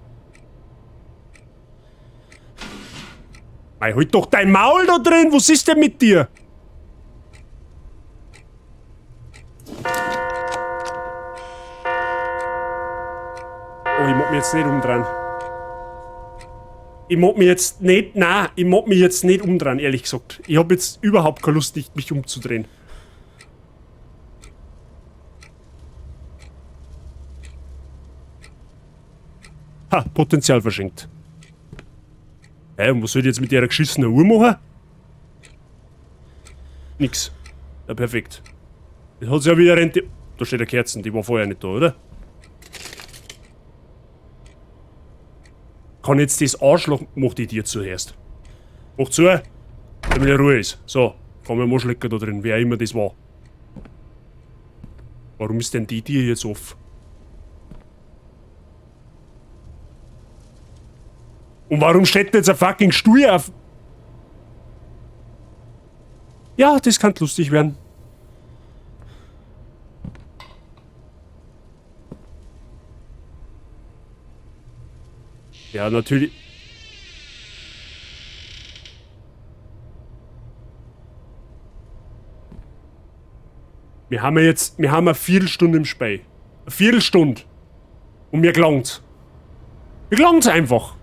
Mei, halt doch dein Maul da drin! Was ist denn mit dir? Oh, ich mag mich jetzt nicht umdrehen. Ich mag mich jetzt nicht. Nein, ich mag mich jetzt nicht umdrehen, ehrlich gesagt. Ich habe jetzt überhaupt keine Lust, nicht mich umzudrehen. Ha, Potenzial verschenkt. Und was soll ich jetzt mit ihrer geschissenen Uhr machen? Nix. Ja, perfekt. Jetzt hat sie ja wieder Rente. Da steht eine Kerzen, die war vorher nicht da, oder? Kann jetzt das Arschloch. Mach die Tür zuerst. Mach zu, damit er Ruhe ist. So, kann man mal schlecken da drin, wer immer das war. Warum ist denn die Tür jetzt offen? Und warum steht jetzt ein fucking Stuhl auf? Ja, das kann lustig werden. Ja, natürlich. Wir haben eine Viertelstunde im Spiel. Eine Viertelstunde. Und mir gelangt's. Mir gelangt's einfach.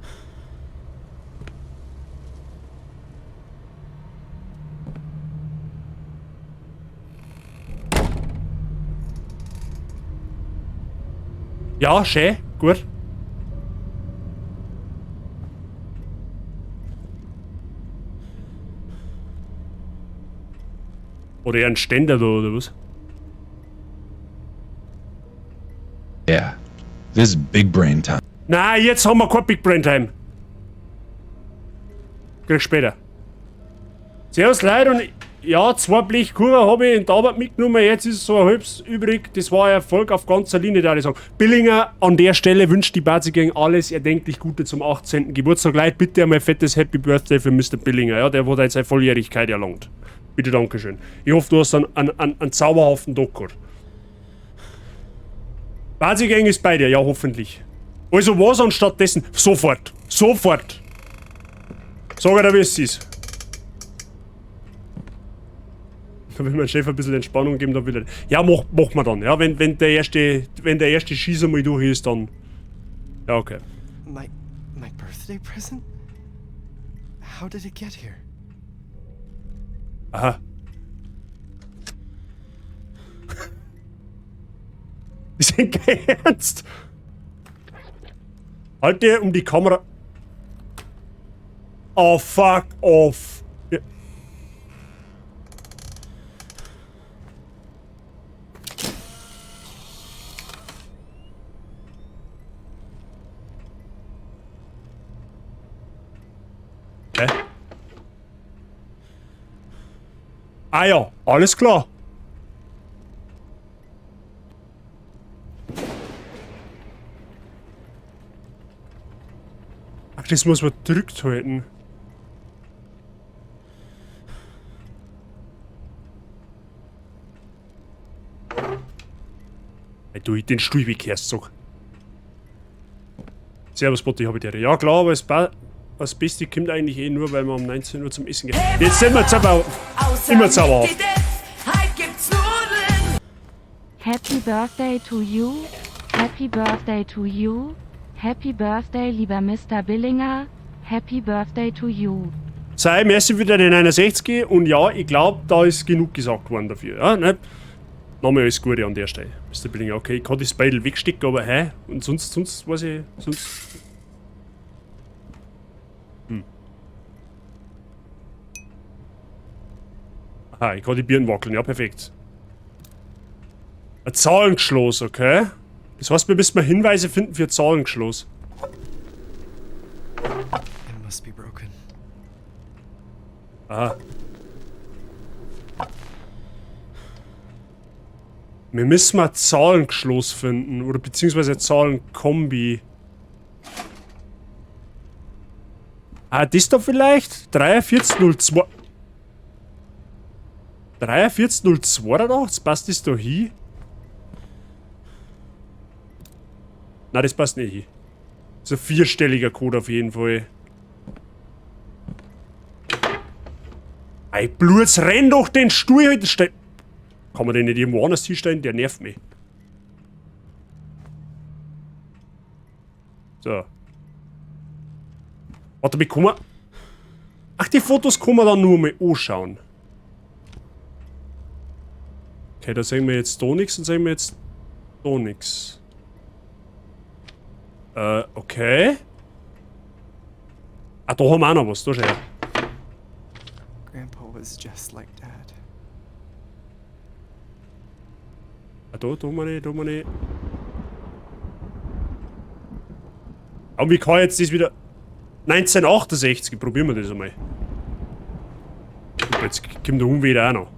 Ja, schön, gut. Oder eher ein Ständer da, oder was? Yeah. This is big brain time. Na, jetzt haben wir kein Big Brain Time. Krieg später. Servus Leute und ja, 2 Blechkuchen habe ich in die Arbeit mitgenommen, jetzt ist so ein halbes übrig. Das war ein Erfolg auf ganzer Linie, da ich sagen. Billinger, an der Stelle wünscht die Bazi Gang alles erdenklich Gute zum 18. Geburtstag. Leute, bitte einmal fettes Happy Birthday für Mr. Billinger, ja, der wurde jetzt seine Volljährigkeit erlangt. Bitte, dankeschön. Ich hoffe, du hast einen zauberhaften Tag gehabt. Bazi Gang ist bei dir, ja, hoffentlich. Also was anstatt dessen? Sofort. Sofort. Sag dir, wie es ist. Da will mein Chef ein bisschen Entspannung geben, dann will er. Ja, mach mal dann. Ja, wenn der erste Schießer mal durch ist, dann. Ja, okay. My birthday present? How did it get here? Aha. Ist denn kein Ernst? Halt dir um die Kamera. Oh, fuck off. Ja. Hä? Ah ja, alles klar. Ach, das muss man gedrückt halten. Hey, du, den Stuhl wegkehrst doch. Servus, Botti, hab ich dir. Ja, klar, aber das Beste kommt eigentlich eh nur, weil wir um 19 Uhr zum Essen gehen. Jetzt sind wir immer zauberhaft. Happy Birthday to you. Happy Birthday to you. Happy Birthday, lieber Mr. Billinger. Happy Birthday to you. Sei, merci für deine 69 und ja, ich glaube, da ist genug gesagt worden dafür. Ja, ne? Nochmal alles Gute an der Stelle, Mr. Billinger. Okay, ich kann das Beidel wegstecken, aber hä? Und sonst weiß ich, sonst... Aha, ich kann die Birnen wackeln, ja, perfekt. Ein Zahlengeschloss, okay? Das heißt, wir müssen mal Hinweise finden für Zahlengeschloss. It must be broken. Aha. Wir müssen mal Zahlengeschloss finden, oder beziehungsweise Zahlenkombi. Ah, das da vielleicht? 4302. 4302, passt das da hin? Nein, das passt nicht hin. Das ist ein 4-stelliger Code auf jeden Fall. Ey, Bluts, renn doch den Stuhl heute. Kann man den nicht irgendwo anders hinstellen? Der nervt mich. So. Warte, wie kann man... Ach, die Fotos kann man dann nur mal anschauen. Okay, da sehen wir jetzt da nichts und sehen wir jetzt da nichts. Okay. Ah, da haben wir auch noch was, da schau her. Grandpa was just like Dad. Ah, da haben wir nicht. Aber wie kann jetzt das wieder... 1968, probieren wir das einmal. Super, jetzt kommt der Unwetter auch noch.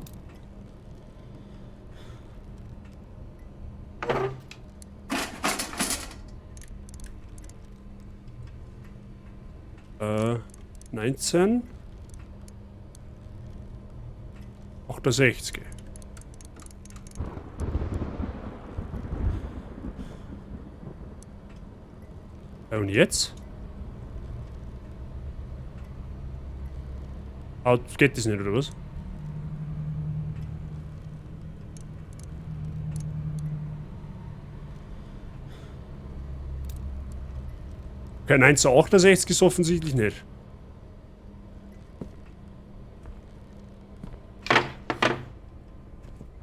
Äh, 19... 68. Ja, und jetzt? Ah, geht das nicht, oder was? Okay, 1968 ist offensichtlich nicht.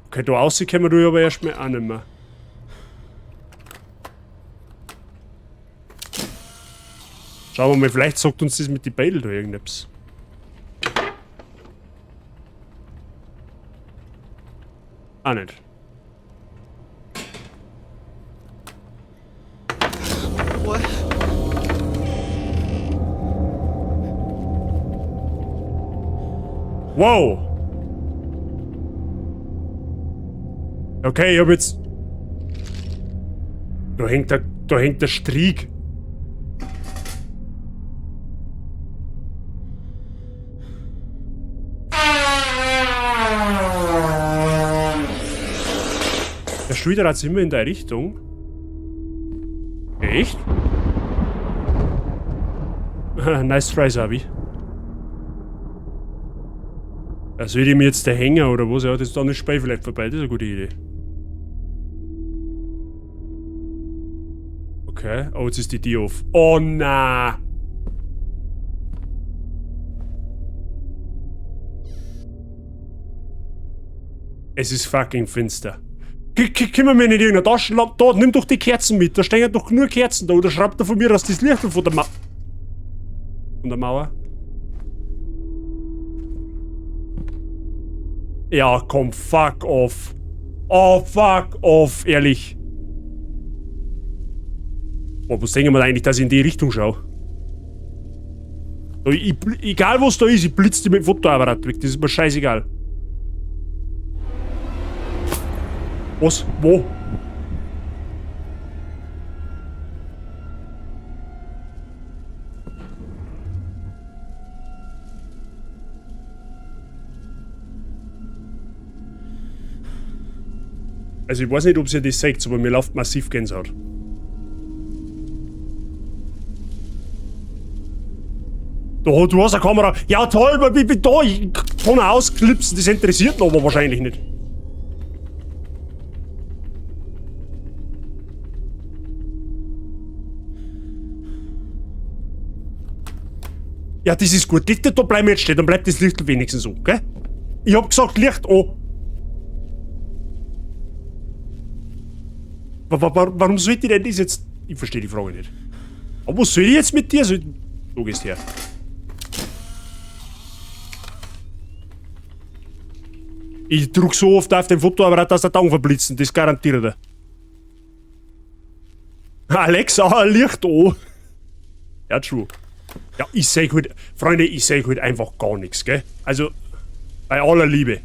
Okay, da aussehen können wir aber erstmal auch nicht mehr. Schauen wir mal, vielleicht sagt uns das mit den Beidel da irgendetwas. Auch nicht. Wow! Okay, ich hab jetzt... Da hängt der Strieg. Der Schweder hat's immer in der Richtung. Echt? Nice try, Sabi. Also will ich mir jetzt der Hänger oder was? Ja, das ist dann das Spiel vielleicht vorbei. Das ist eine gute Idee. Okay. Oh, jetzt ist die Tür auf. Oh, na. Es ist fucking finster. Können wir nicht in irgendeiner Taschenlampe? Da, nimm doch die Kerzen mit. Da stehen doch nur Kerzen da. Oder schreibt er von mir, dass das Licht von der Mauer. Ja, komm, fuck off. Oh, fuck off, ehrlich. Boah, was denken wir eigentlich, dass ich in die Richtung schaue? Egal was da ist, ich blitze die mit dem Fotoapparat weg. Das ist mir scheißegal. Was? Wo? Also ich weiß nicht, ob ihr das seht, aber mir läuft massiv Gänsehaut. Du hast eine Kamera. Ja toll, aber ich bin da. Ich kann ausklipsen, das interessiert ihn aber wahrscheinlich nicht. Ja, das ist gut. Da bleiben wir jetzt stehen, dann bleibt das Licht wenigstens so, gell? Ich hab gesagt, Licht an. Warum sollte ich denn das jetzt... Ich verstehe die Frage nicht. Aber was soll ich jetzt mit dir? Du gehst her. Ich drück so oft auf den Fotoapparat, dass der Daumen verblitzen. Das garantiert er. Alexa, Licht an. Ja, true. Ja, ich sag halt... Freunde, ich sag halt einfach gar nichts, gell? Also, bei aller Liebe.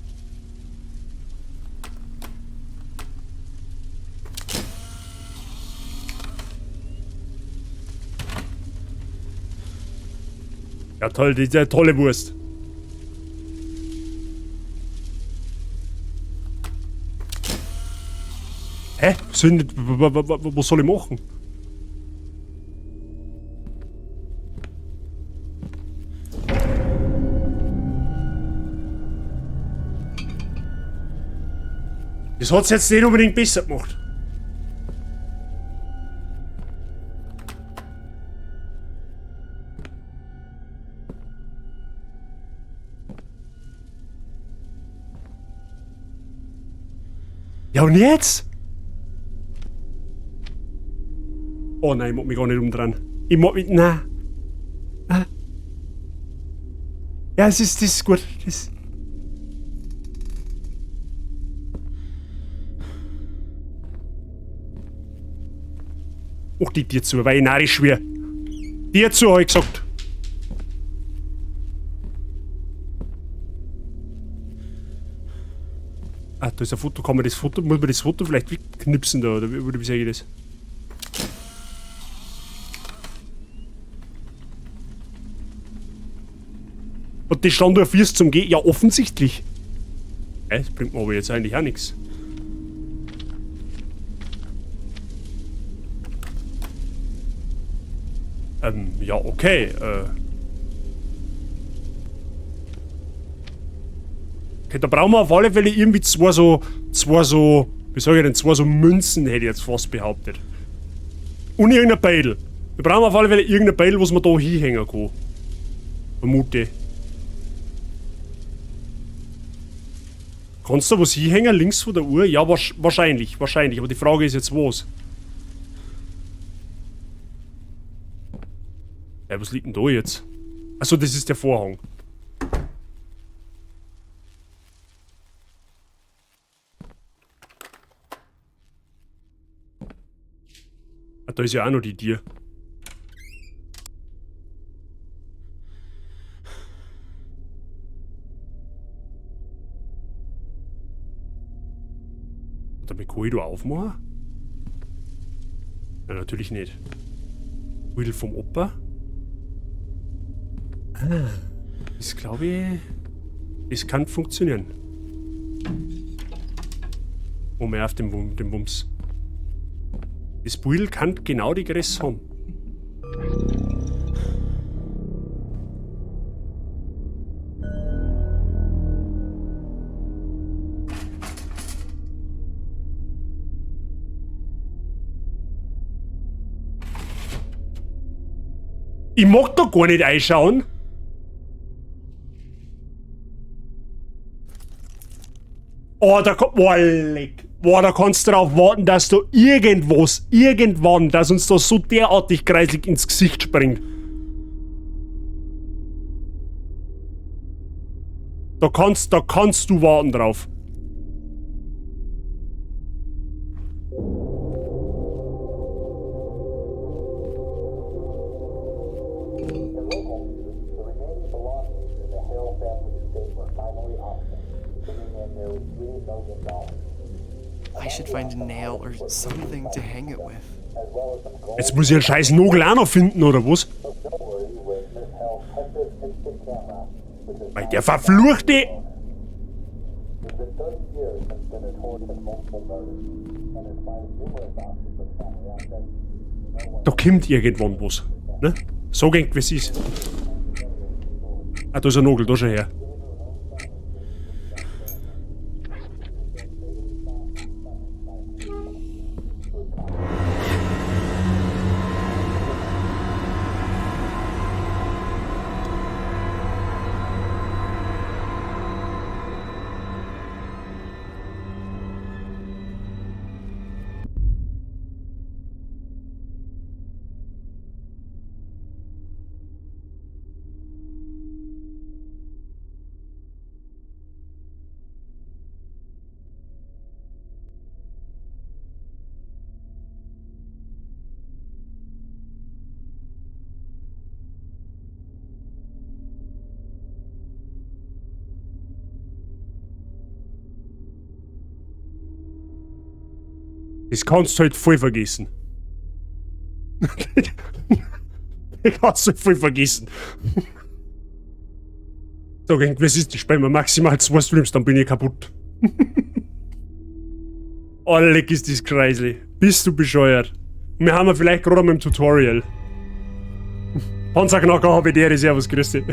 Ja toll, das ist eine tolle Wurst. Hä? Was soll ich machen? Das hat's jetzt nicht unbedingt besser gemacht. Ja und jetzt? Oh nein, ich mag mich gar nicht umdrehen. Ich mag mich... Nein. Ja, das ist gut. Das... Mach die Tür zu, weil ich narrisch wäre. Tür zu, hab ich gesagt. Ah, da ist ein Foto. Kann man das Foto... Muss man das Foto vielleicht wegknipsen da? Oder wie sage ich das? Und die stand auf 4 zum Gehen. Ja, offensichtlich. Das bringt mir aber jetzt eigentlich auch nichts. Ja, okay. Okay, da brauchen wir auf alle Fälle irgendwie zwei so, wie sag ich denn, zwei so Münzen, hätte ich jetzt fast behauptet. Und irgendein Beidel. Wir brauchen auf alle Fälle irgendein Beidel, was man da hinhängen kann. Vermute. Kannst du was hinhängen, links von der Uhr? Ja, wahrscheinlich. Aber die Frage ist jetzt was. Ja, was liegt denn da jetzt? Achso, das ist der Vorhang. Ah, da ist ja auch noch die Tür. Damit kann ich da aufmachen? Ja, natürlich nicht. Riedel vom Opa. Ah, das glaube ich... Das kann funktionieren. Oh, mehr auf dem Wumms. Das Buidel kann genau die Größe haben. Ich mag da gar nicht einschauen. Oh, da kannst du darauf warten, dass da irgendwann, dass uns das so derartig kreislig ins Gesicht springt. Da kannst du warten drauf. I should find a nail or something to hang it with. Jetzt muss ich einen scheiß Nagel auch noch finden, oder was? Weil der verfluchte... Da kommt irgendwann was, ne? So geht wie es ist. Ah, da ist ein Nagel, da schon her. Das kannst du halt voll vergessen. Das kannst du halt voll vergessen. So, was ist, ich spiele mir maximal 2 Streams, dann bin ich kaputt. Oh, leck ist das kreislich. Bist du bescheuert? Wir haben ja vielleicht gerade mal im Tutorial. Panzerknacker HBD, servus, grüß dich.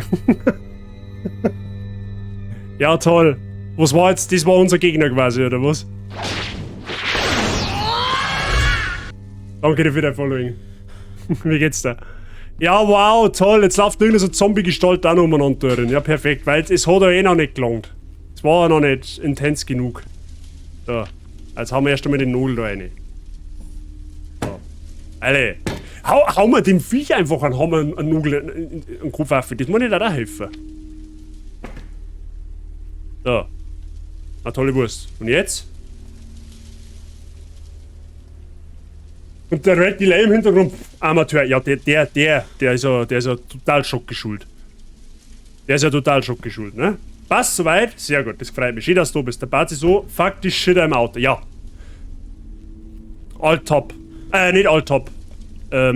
Ja, toll. Was war jetzt? Das war unser Gegner quasi, oder was? Danke dir für dein Following. Wie geht's da? Ja, wow, toll. Jetzt läuft irgendeine so Zombie-Gestalt auch noch umeinander drin. Ja, perfekt, weil es hat ja eh noch nicht gelangt. Es war ja noch nicht intens genug. So. Jetzt haben wir erst einmal den Nagel da rein. So. Alter. Hau mal dem Viech einfach an, hau mal einen Nagel an Kopfwaffe. Das muss nicht auch helfen. So. Eine tolle Wurst. Und jetzt? Und der Red Delay im Hintergrund, Amateur, ja, der ist ja total schockgeschult. Der ist ja total schockgeschult, ne? Passt soweit? Sehr gut, das freut mich. Schön, dass du bist. Der Bazi so, faktisch shit im Auto, ja. Alt top. Nicht alt top. Ja,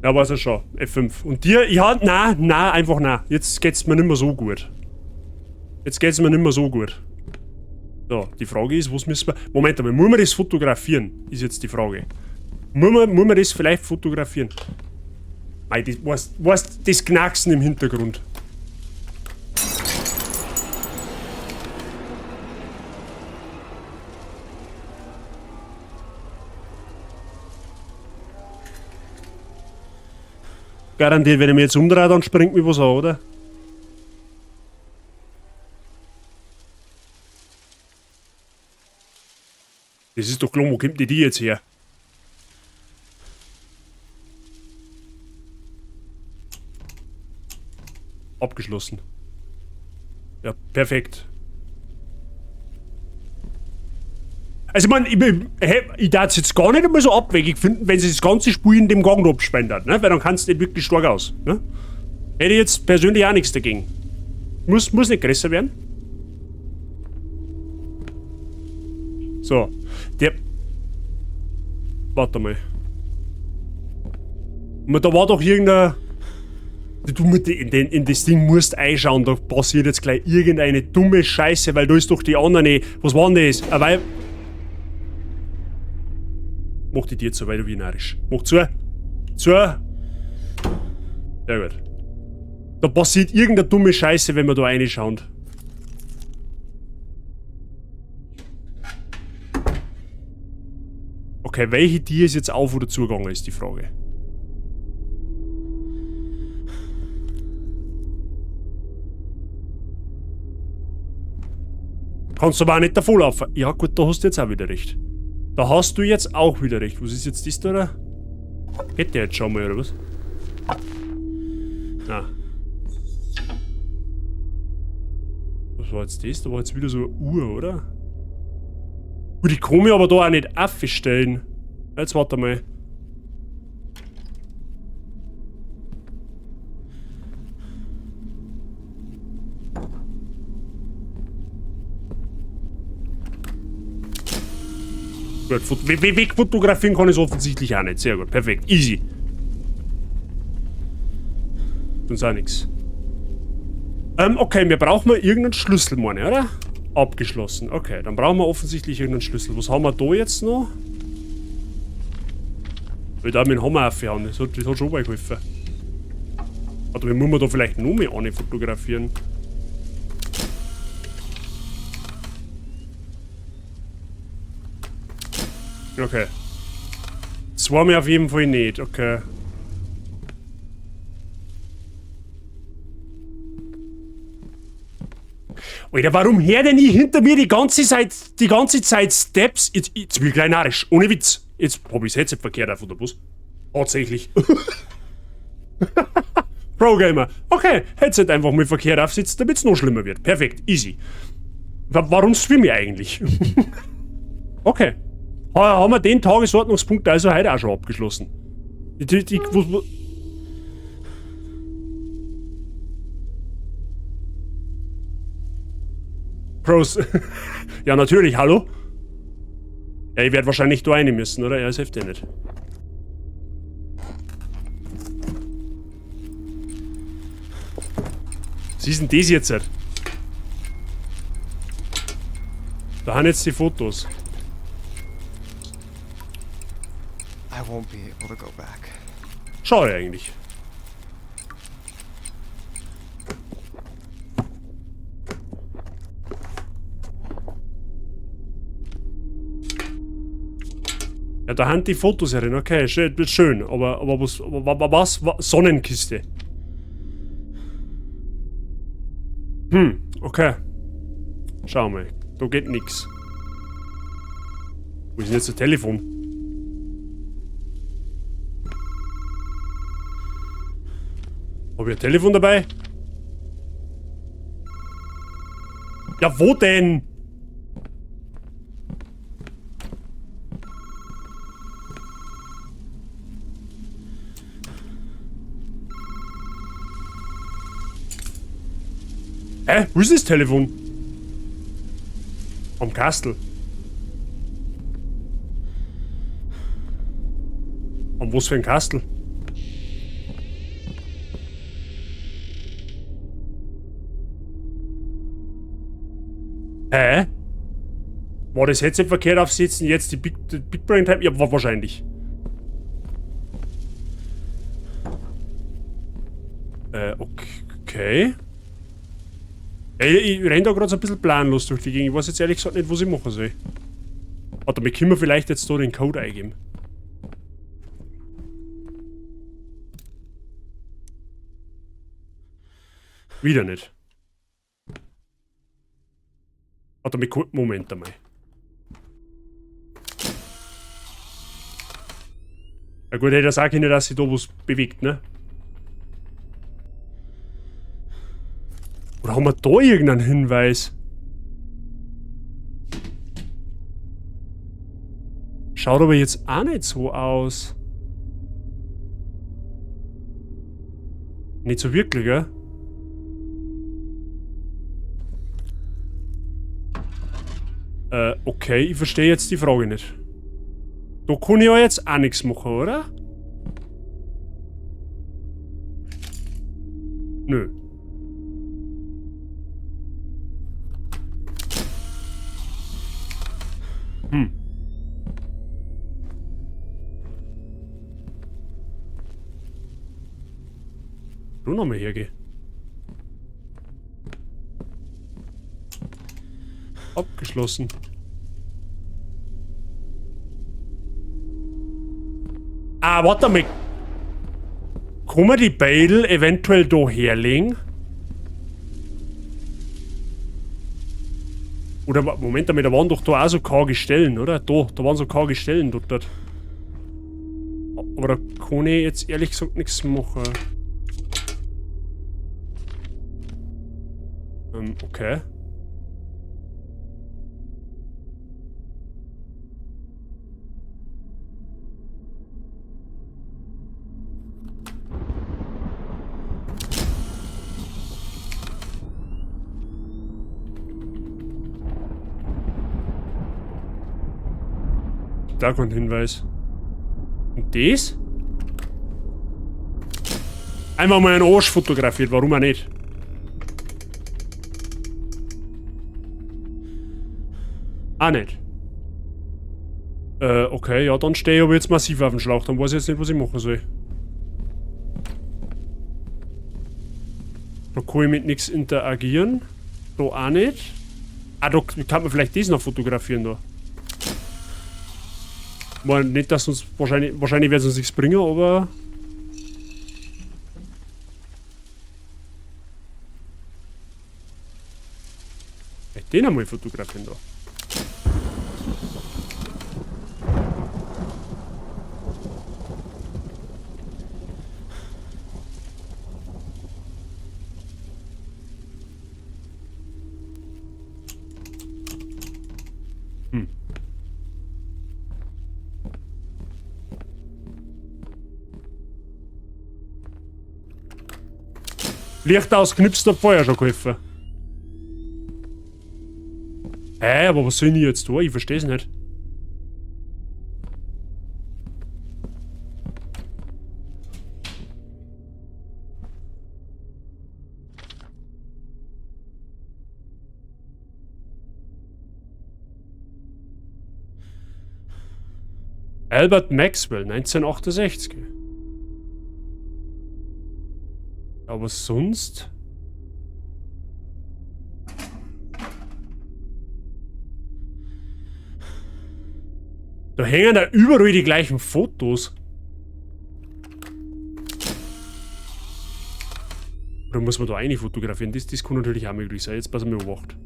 weiß ich schon. F5. Und dir, ja, na, einfach na. Jetzt geht's mir nicht mehr so gut. So, die Frage ist, was müssen wir... Moment, aber muss man das fotografieren? Ist jetzt die Frage. Muss man das vielleicht fotografieren? Mei, das, weißt, das Knacksen im Hintergrund. Garantiert, wenn ich mich jetzt umdrehe, dann springt mich was an, oder? Das ist doch klar, wo kommt die jetzt her? Abgeschlossen. Ja, perfekt. Also ich meine, ich darf es jetzt gar nicht einmal so abwegig finden, wenn sie das ganze Spiel in dem Gang abspendet, ne? Weil dann kannst du nicht wirklich stark aus. Ne? Hätte ich jetzt persönlich auch nichts dagegen. Muss nicht größer werden. So. Der. Warte mal. Da war doch irgendein. Du in das Ding musst einschauen, da passiert jetzt gleich irgendeine dumme Scheiße, weil da ist doch die andere. Was war denn das? Weil. Mach die Tür zu, weil du wie narrisch. Mach zu. Zu. Sehr gut. Da passiert irgendeine dumme Scheiße, wenn man da reinschaut. Okay, welche Tür ist jetzt auf oder zugegangen, ist die Frage. Kannst du aber auch nicht davon laufen. Ja gut, da hast du jetzt auch wieder recht. Da hast du jetzt auch wieder recht. Was ist jetzt das da? Oder? Geht der jetzt schon mal, oder was? Ah. Was war jetzt das? Da war jetzt wieder so eine Uhr, oder? Gut, ich kann mich aber da auch nicht aufstellen. Jetzt warte mal. Gut, wegfotografieren kann ich es offensichtlich auch nicht. Sehr gut, perfekt, easy. Sonst auch nichts. Okay, wir brauchen mal irgendeinen Schlüssel, meine, oder? Abgeschlossen. Okay, dann brauchen wir offensichtlich irgendeinen Schlüssel. Was haben wir da jetzt noch? Ich darf mit dem Hammer aufhören. Das hat schon mal geholfen. Warte, wie muss man da vielleicht noch mehr eine fotografieren? Okay. Das war mir auf jeden Fall nicht. Okay. Alter, warum her denn ich hinter mir die ganze Zeit Steps? Jetzt bin ich gleich narrisch. Ohne Witz. Jetzt hab ich das Headset verkehrt auf, oder was? Tatsächlich. Pro-Gamer. Okay, Headset einfach mal verkehrt aufsetzt, damit es noch schlimmer wird. Perfekt, easy. Warum streame ich eigentlich? Okay. Haben wir den Tagesordnungspunkt also heute auch schon abgeschlossen. Pros. Ja, natürlich, hallo? Ja, ich werde wahrscheinlich da rein müssen, oder? Ja, das hilft ja nicht. Was ist denn das jetzt? Da haben jetzt die Fotos. I won't be able to go back. Schade eigentlich. Ja, da haben die Fotos herin, okay, schön, aber was? Sonnenkiste. Okay. Schau mal, da geht nix. Wo ist denn jetzt das Telefon? Habe ich ein Telefon dabei? Ja, wo denn? Hä? Wo ist das Telefon? Am Kastel. Am was für ein Kastel? Hä? War das Headset verkehrt aufsetzen, jetzt die Big Brain Type? Ja, war wahrscheinlich. Okay. Ich renn da gerade so ein bisschen planlos durch die Gegend. Ich weiß jetzt ehrlich gesagt nicht, was ich machen soll. Warte, wir können vielleicht jetzt da den Code eingeben. Wieder nicht. Warte mal, Moment einmal. Ja gut, hätte ich auch können, dass sich da was bewegt, ne? Oder haben wir da irgendeinen Hinweis? Schaut aber jetzt auch nicht so aus. Nicht so wirklich, gell? Okay, ich verstehe jetzt die Frage nicht. Da kann ich ja jetzt auch nichts machen, oder? Nö. Du nochmal hergehen. Abgeschlossen. Ah, warte mal. Kann man die Beidel eventuell da herlegen? Oder, Moment einmal, da waren doch da auch so karge Stellen, oder? Da waren so karge Stellen dort. Aber da kann ich jetzt ehrlich gesagt nichts machen. Okay. Da kommt ein Hinweis. Und das? Einmal mal einen Arsch fotografiert, warum auch nicht? Auch nicht. Okay, ja, dann stehe ich aber jetzt massiv auf dem Schlauch. Dann weiß ich jetzt nicht, was ich machen soll. Da kann ich mit nichts interagieren. Da auch nicht. Ah, da kann man vielleicht das noch fotografieren, da. Mal nicht, dass uns... Wahrscheinlich wird es uns nichts bringen, aber... Den einmal fotografieren, da. Licht ausknipst, hat vorher schon geholfen. Aber was soll ich jetzt tun? Ich verstehe es nicht. Albert Maxwell, 1968. Aber sonst... Da hängen da überall die gleichen Fotos. Oder muss man da eine fotografieren? Das kann natürlich auch möglich sein. Jetzt pass mal beobacht.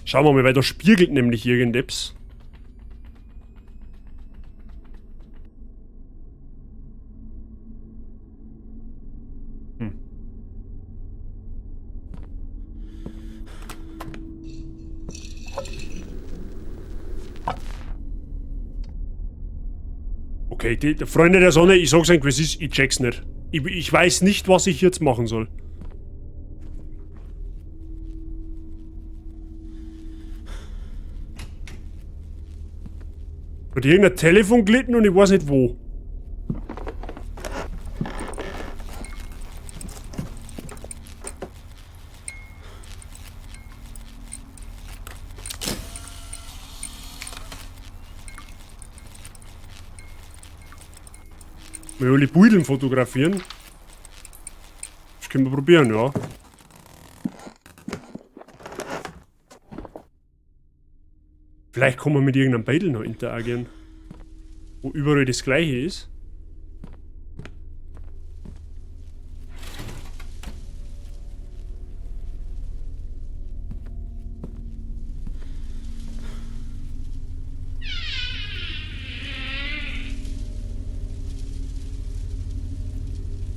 Schauen wir mal, weil da spiegelt nämlich irgendetwas. Okay, die Freunde der Sonne, ich sag's euch, was ist, ich check's nicht. Ich weiß nicht, was ich jetzt machen soll. Hat irgendein Telefon gelitten und ich weiß nicht wo. Wir alle Beuteln fotografieren. Das können wir probieren, ja. Vielleicht kann man mit irgendeinem Beutel noch interagieren. Wo überall das gleiche ist.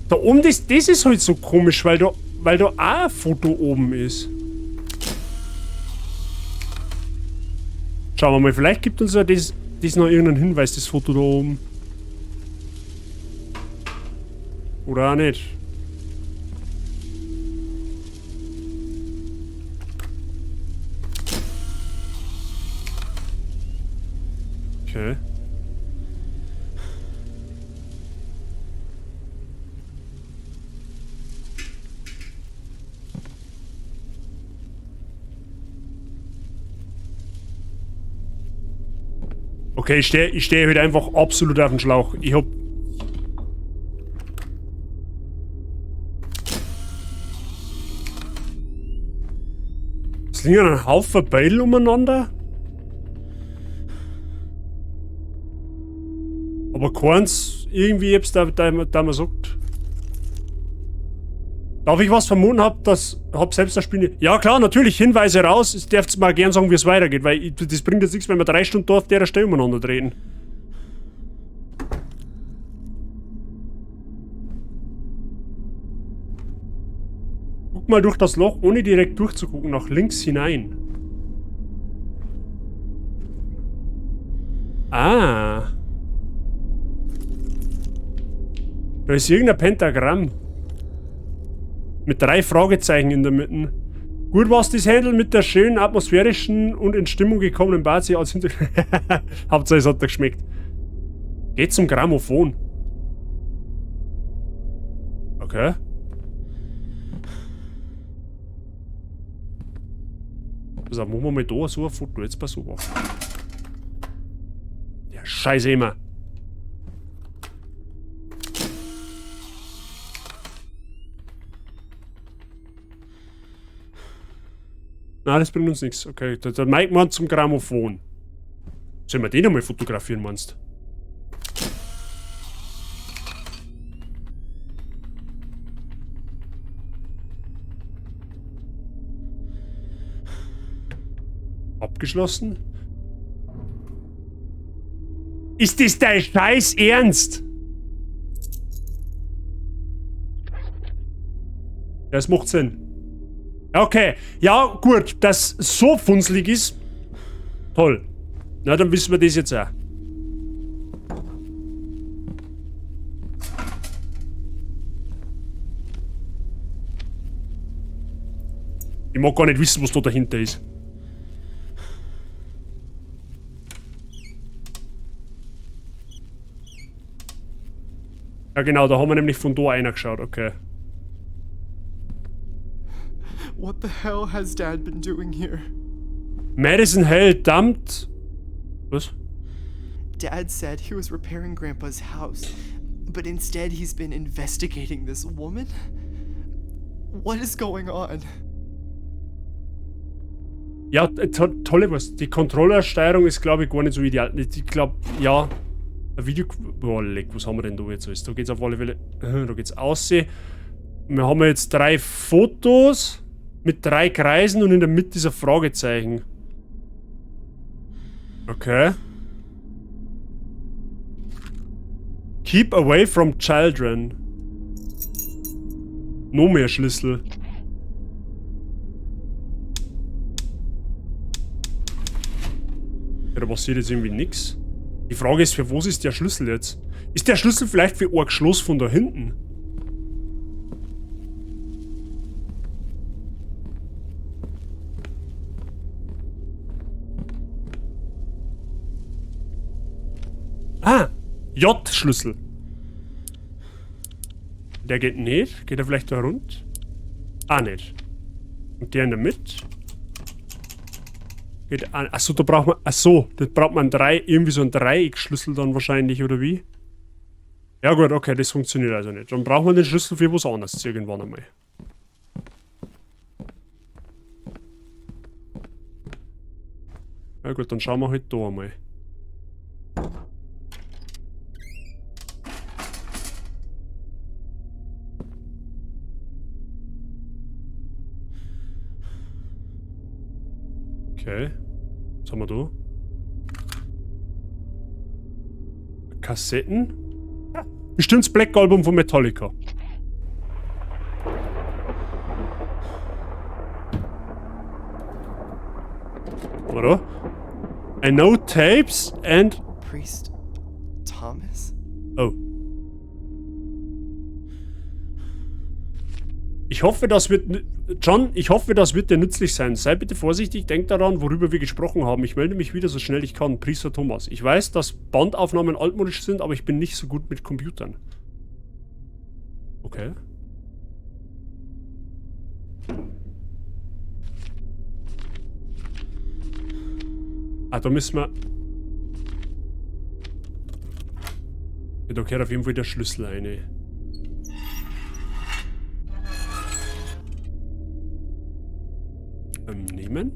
Da oben, das ist halt so komisch, weil da auch ein Foto oben ist. Schauen wir mal, vielleicht gibt uns ja das noch irgendeinen Hinweis, das Foto da oben. Oder auch nicht. Okay. Okay, ich stehe halt einfach absolut auf dem Schlauch. Ich hab... Es liegen ein Haufen Beile umeinander. Aber keins irgendwie jetzt, da man sagt. Darf ich was vermuten? Hab selbst das Spiel nicht. Ja klar, natürlich, Hinweise raus. Ihr dürft mal gern sagen, wie es weitergeht, weil das bringt jetzt nichts, wenn wir 3 Stunden da auf der Stelle umeinander drehen. Guck mal durch das Loch, ohne direkt durchzugucken, nach links hinein. Ah. Da ist irgendein Pentagramm. Mit 3 Fragezeichen in der Mitte. Gut war's das Handel mit der schönen, atmosphärischen und in Stimmung gekommenen Bazi als Hintergrund. Hauptsache es hat dir geschmeckt. Geht zum Grammophon. Okay. Pass auf, machen wir mal da so ein Foto. Jetzt pass auf. Ja, scheiße immer. Nein, das bringt uns nichts. Okay, der Mike meint zum Grammophon. Sollen wir den einmal fotografieren, meinst du? Abgeschlossen? Ist das dein Scheiß Ernst? Ja, es macht Sinn. Okay, ja gut, dass so funzlig ist. Toll. Na, dann wissen wir das jetzt auch. Ich mag gar nicht wissen, was da dahinter ist. Ja genau, da haben wir nämlich von da reingeschaut, okay. What the hell has Dad been doing here? Madison Hell dumped... Was? Dad said he was repairing Grandpa's house, but instead he's been investigating this woman? What is going on? Ja, tolle was. Die Controllersteuerung ist, glaube ich, gar nicht so ideal. Ich glaube, ja... Ein Video... Boah, leck, was haben wir denn da jetzt alles? Da geht's auf alle Fälle... Da geht's aussehen. Wir haben jetzt 3 Fotos... Mit 3 Kreisen und in der Mitte dieser Fragezeichen. Okay. Keep away from children. Noch mehr Schlüssel. Ja, da passiert jetzt irgendwie nichts. Die Frage ist, für was ist der Schlüssel jetzt? Ist der Schlüssel vielleicht für ein Schloss von da hinten? Ah! J-Schlüssel. Der geht nicht. Geht er vielleicht da rund? Ah, nicht. Und der in der Mitte? Geht an. Achso, da braucht man. Achso, da braucht man irgendwie so ein Dreieckschlüssel dann wahrscheinlich, oder wie? Ja gut, okay, das funktioniert also nicht. Dann brauchen wir den Schlüssel für was anderes irgendwann einmal. Ja gut, dann schauen wir halt da einmal. Okay. Was haben wir da? Kassetten? Ja, bestimmt das Black Album von Metallica. oder? I know tapes and... Priest Thomas? Oh. Ich hoffe, das wird... John, ich hoffe, das wird dir nützlich sein. Sei bitte vorsichtig, denk daran, worüber wir gesprochen haben. Ich melde mich wieder so schnell ich kann. Priester Thomas. Ich weiß, dass Bandaufnahmen altmodisch sind, aber ich bin nicht so gut mit Computern. Okay. Ah, da müssen wir... Ja, da gehört auf jeden Fall der Schlüssel rein. Nehmen.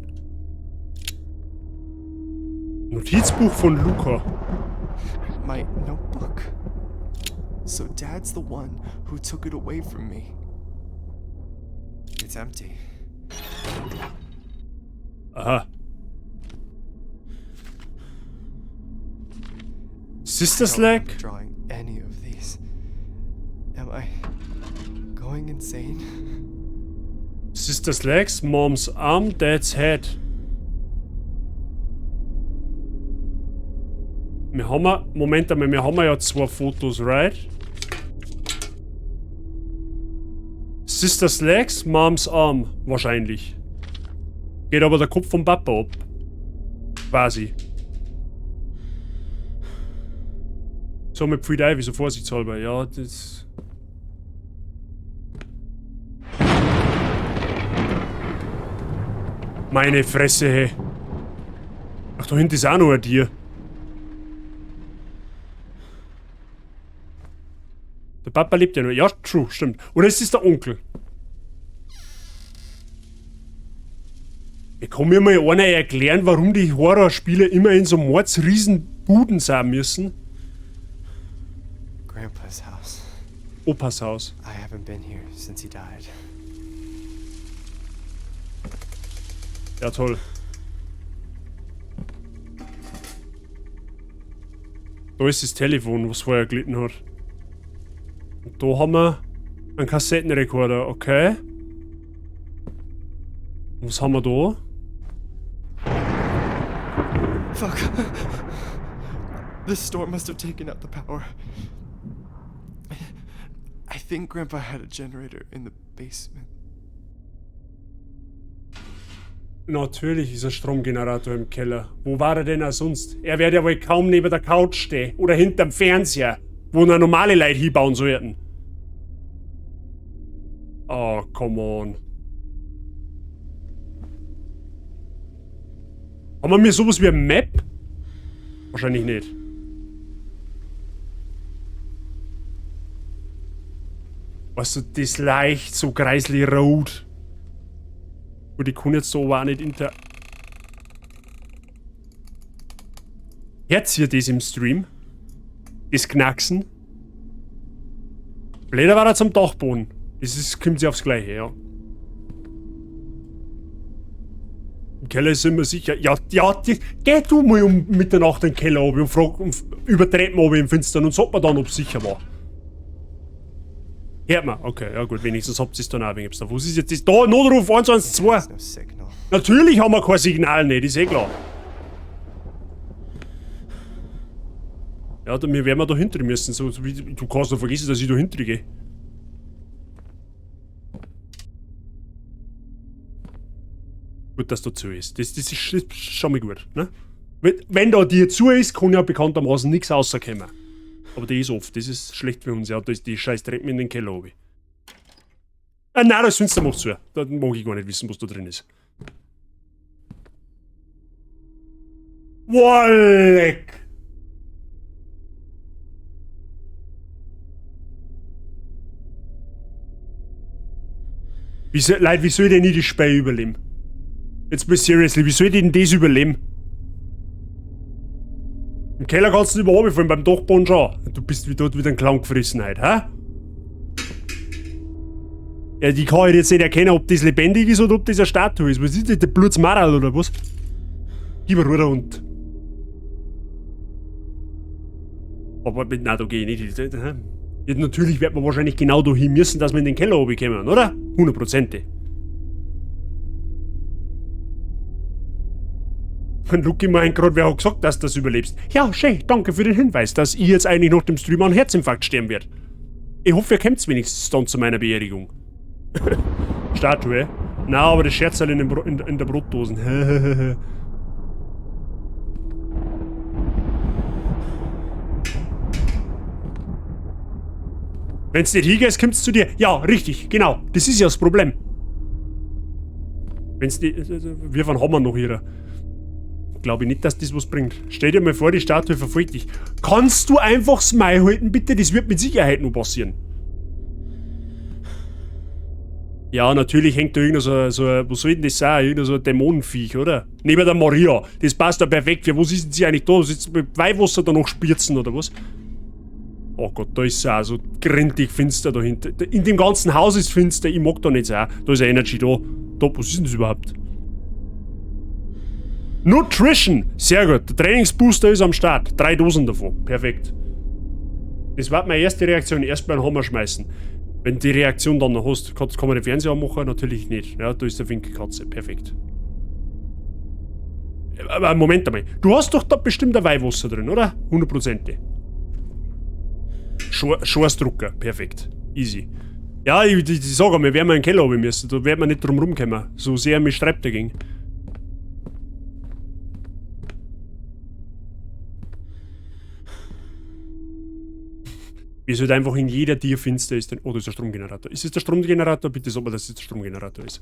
Notizbuch von Luca. My notebook. So Dad's the one who took it away from me. It's empty. Aha. Sister's leg? Drawing any of these. Am I going insane? Sister's legs, mom's arm, dad's head. Wir haben, Moment einmal, wir haben ja zwei Fotos, right? Sister's legs, mom's arm, wahrscheinlich. Geht aber der Kopf vom Papa ab. Quasi. So mit Free Divey, so vorsichtshalber, ja, das... Meine Fresse, hey. Ach, da hinten ist auch noch ein Tier. Der Papa lebt ja noch. Ja, true, stimmt. Oder ist es der Onkel? Ich kann mir mal einer erklären, warum die Horrorspiele immer in so mordsriesen Buden sein müssen. Grandpa's house. Opas Haus. I haven't been here since he died. Ja, toll. Da ist das Telefon, was vorher gelitten hat. Und da haben wir einen Kassettenrekorder, okay. Was haben wir da? Fuck. This storm must have taken out the power. I think Grandpa had a generator in the basement. Natürlich ist ein Stromgenerator im Keller. Wo war er denn auch sonst? Er wird ja wohl kaum neben der Couch stehen. Oder hinterm Fernseher. Wo noch normale Leute hinbauen sollten. Oh, come on. Haben wir sowas wie eine Map? Wahrscheinlich nicht. Weißt du, das leicht so kreisli rot. Und ich kann jetzt so aber auch nicht inter... Jetzt hier das im Stream. Das Knacksen. Bläder war er zum Dachboden. Das ist, kommt sich aufs Gleiche, ja. Im Keller ist immer sicher. Ja, geh du mal um Mitternacht in den Keller runter und frag über Treppen runter im Finstern und sag mir dann, ob es sicher war. Hört man. Okay, ja gut, wenigstens habt ihr es dann auch wegen. Was ist jetzt das? Da, Notruf 112. Natürlich haben wir kein Signal, nicht, ist eh klar. Ja, wir werden da hinter müssen. So wie, du kannst doch vergessen, dass ich da hinter gehe. Gut, dass da zu ist. Das ist schon mal gut, ne? Wenn da die zu ist, kann ja bekanntermaßen nichts rauskommen. Aber die ist oft. Das ist schlecht für uns. Ja, da ist die scheiß Treppen in den Keller oben. Nein, das Fenster macht zu. Da mag ich gar nicht wissen, was da drin ist. Wolleck! Leute, wie soll ich denn nicht die Spei überleben? Jetzt mal seriously, wie soll ich denn das überleben? Im Keller kannst du nicht mehr runterfallen, beim Dachboden schon. Du bist wie dort wieder ein Clown gefressen heute, hä? Ja, die kann ich jetzt nicht erkennen, ob das lebendig ist oder ob das eine Statue ist. Was ist das, der Blutsmaral oder was? Gib Ruder und... Aber nein, da gehe ich nicht. Ja, natürlich wird man wahrscheinlich genau dahin müssen, dass wir in den Keller runterkommen, oder? 100%. Und Lucky meint gerade, wer hat gesagt, dass du das überlebst? Ja, schön, danke für den Hinweis, dass ich jetzt eigentlich nach dem Stream an Herzinfarkt sterben werde. Ich hoffe, ihr kommt wenigstens dann zu meiner Beerdigung. Statue? Na, aber das Scherzerl in der Brotdosen. Wenn's nicht hingehst, kommt's zu dir. Ja, richtig, genau. Das ist ja das Problem. Wenn's nicht... Wie viel haben wir noch hier? Glaube ich nicht, dass das was bringt. Stell dir mal vor, die Statue verfolgt dich. Kannst du einfach Smile halten, bitte? Das wird mit Sicherheit noch passieren. Ja, natürlich hängt da irgendein was soll denn das sein? Irgendein so ein Dämonenviech, oder? Neben der Maria. Das passt da perfekt. Für was ist denn sie eigentlich da? Sitzt mit Weihwasser da noch spürzen, oder was? Oh Gott, da ist es auch so grindig finster dahinter. In dem ganzen Haus ist finster. Ich mag da nicht so. Da ist eine Energy da. Was ist denn das überhaupt? Nutrition! Sehr gut. Der Trainingsbooster ist am Start. 3 Dosen davon. Perfekt. Das war meine erste Reaktion. Erstmal einen Hammer schmeißen. Wenn du die Reaktion dann noch hast, kann man den Fernseher anmachen? Natürlich nicht. Ja, da ist der Winkelkatze. Perfekt. Aber Moment einmal. Du hast doch da bestimmt ein Weihwasser drin, oder? 100%. Schorsdrucker. Perfekt. Easy. Ja, ich sage einmal, wir werden mal in den Keller haben müssen. Da werden wir nicht drum rumkommen. So sehr mich streibt dagegen. Wie es halt einfach in jeder Tür finster ist. Oh, das ist der Stromgenerator. Ist es der Stromgenerator? Bitte sag mal, dass es der Stromgenerator ist.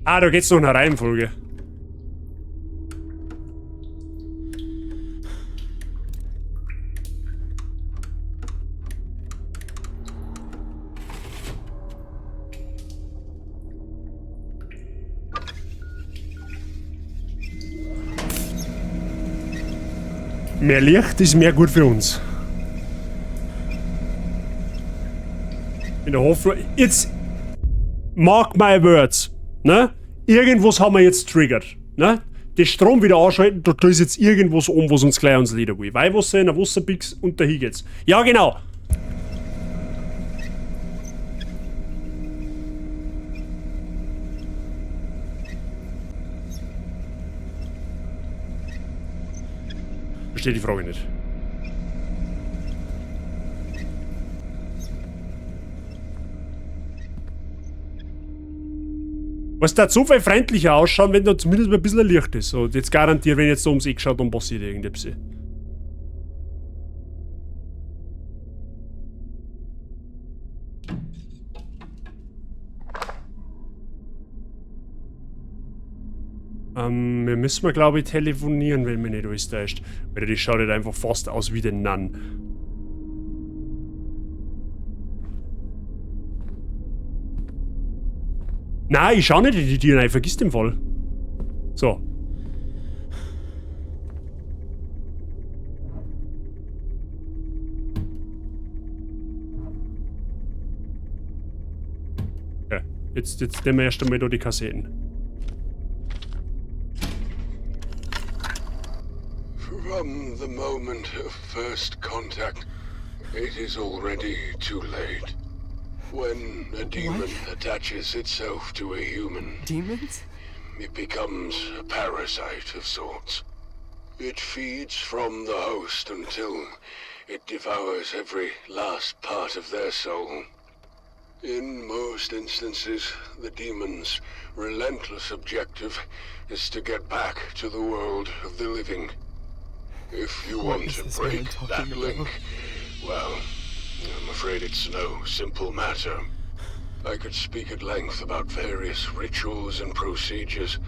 Ah, da geht's noch eine Reihenfolge. Mehr Licht ist mehr gut für uns. In der Hoffnung. Jetzt. Mark my words. Ne? Irgendwas haben wir jetzt triggert. Ne? Den Strom wieder anschalten, da ist jetzt irgendwas oben, was uns gleich ans Leder will. Weihwasser in der Wasserpix und dahin geht's. Ja, genau. Verstehe die Frage nicht. Was da so viel freundlicher ausschauen, wenn da zumindest mal ein bisschen Licht ist. Und jetzt garantiert, wenn jetzt da ums Eck schaut, dann passiert irgendetwas. Wir müssen glaube ich telefonieren, wenn mir nicht alles täuscht. Weil das schaut halt einfach fast aus wie den Nun. Nein, ich schau nicht in die Tür rein, vergiss den Fall. So. Okay, jetzt nehmen wir erst einmal da die Kassetten. From the moment of first contact, it is already too late. When a demon attaches itself to a human, Demons? It becomes a parasite of sorts. It feeds from the host until it devours every last part of their soul. In most instances, the demon's relentless objective is to get back to the world of the living. If you want to break that link, well, I'm afraid it's no simple matter. I could speak at length about various rituals and procedures,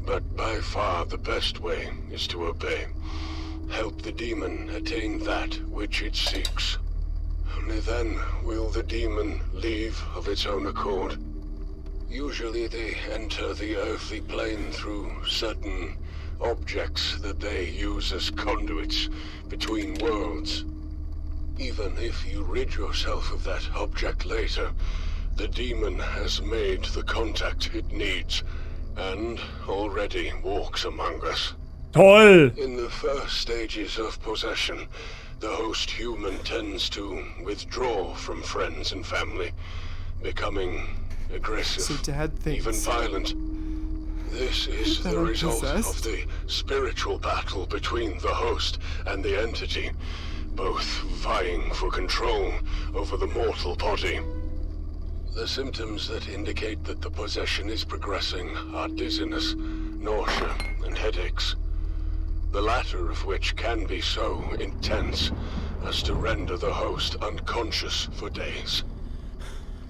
but by far the best way is to obey. Help the demon attain that which it seeks. Only then will the demon leave of its own accord. Usually they enter the earthly plane through certain objects that they use as conduits between worlds. Even if you rid yourself of that object later, the demon has made the contact it needs, and already walks among us. Toll! In the first stages of possession, the host human tends to withdraw from friends and family, becoming aggressive, So Dad thinks even violent. This is that the I'm result possessed? of the spiritual battle between the host and the entity, both vying for control over the mortal body. The symptoms that indicate that the possession is progressing are dizziness, nausea, and headaches. The latter of which can be so intense as to render the host unconscious for days.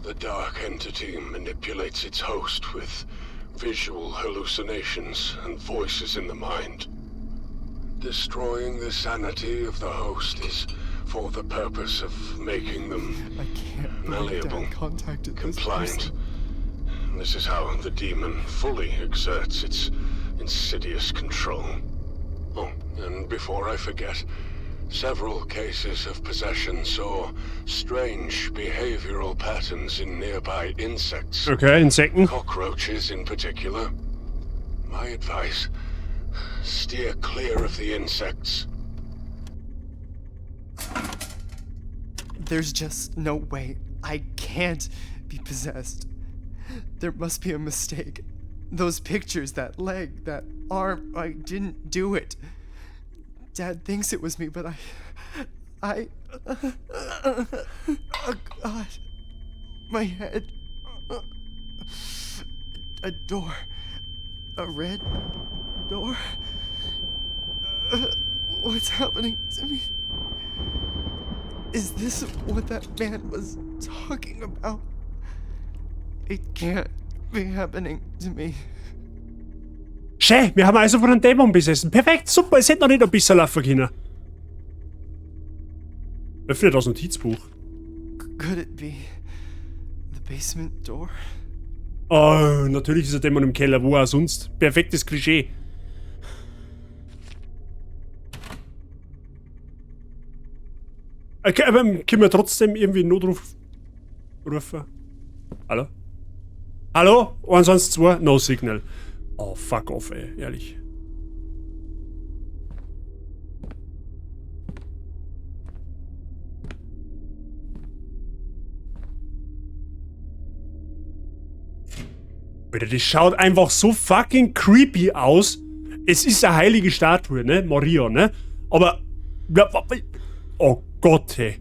The dark entity manipulates its host with visual hallucinations and voices in the mind. Destroying the sanity of the host is for the purpose of making them malleable, compliant. This is how the demon fully exerts its insidious control. Oh, and before I forget, several cases of possession saw strange behavioral patterns in nearby insects. Okay, Insekten. Cockroaches in particular. My advice, steer clear of the insects. There's just no way. I can't be possessed. There must be a mistake. Those pictures, that leg, that arm, I didn't do it. Dad thinks it was me, but oh God. My head. A door. A red door. What's happening to me? Is this what that man was talking about? It can't be happening to me. Schön, wir haben also von einem Dämon besessen. Perfekt, super, es hätte noch nicht ein bisschen laufen können. Öffne das Notizbuch. Could it be the basement door? Oh, natürlich ist der Dämon im Keller, wo auch sonst. Perfektes Klischee. Okay, aber können wir trotzdem irgendwie einen Notruf rufen? Hallo? Hallo? 112? No signal. Oh, fuck off, ey, ehrlich. Alter, das schaut einfach so fucking creepy aus. Es ist eine heilige Statue, ne? Maria, ne? Aber... Oh Gott, hey.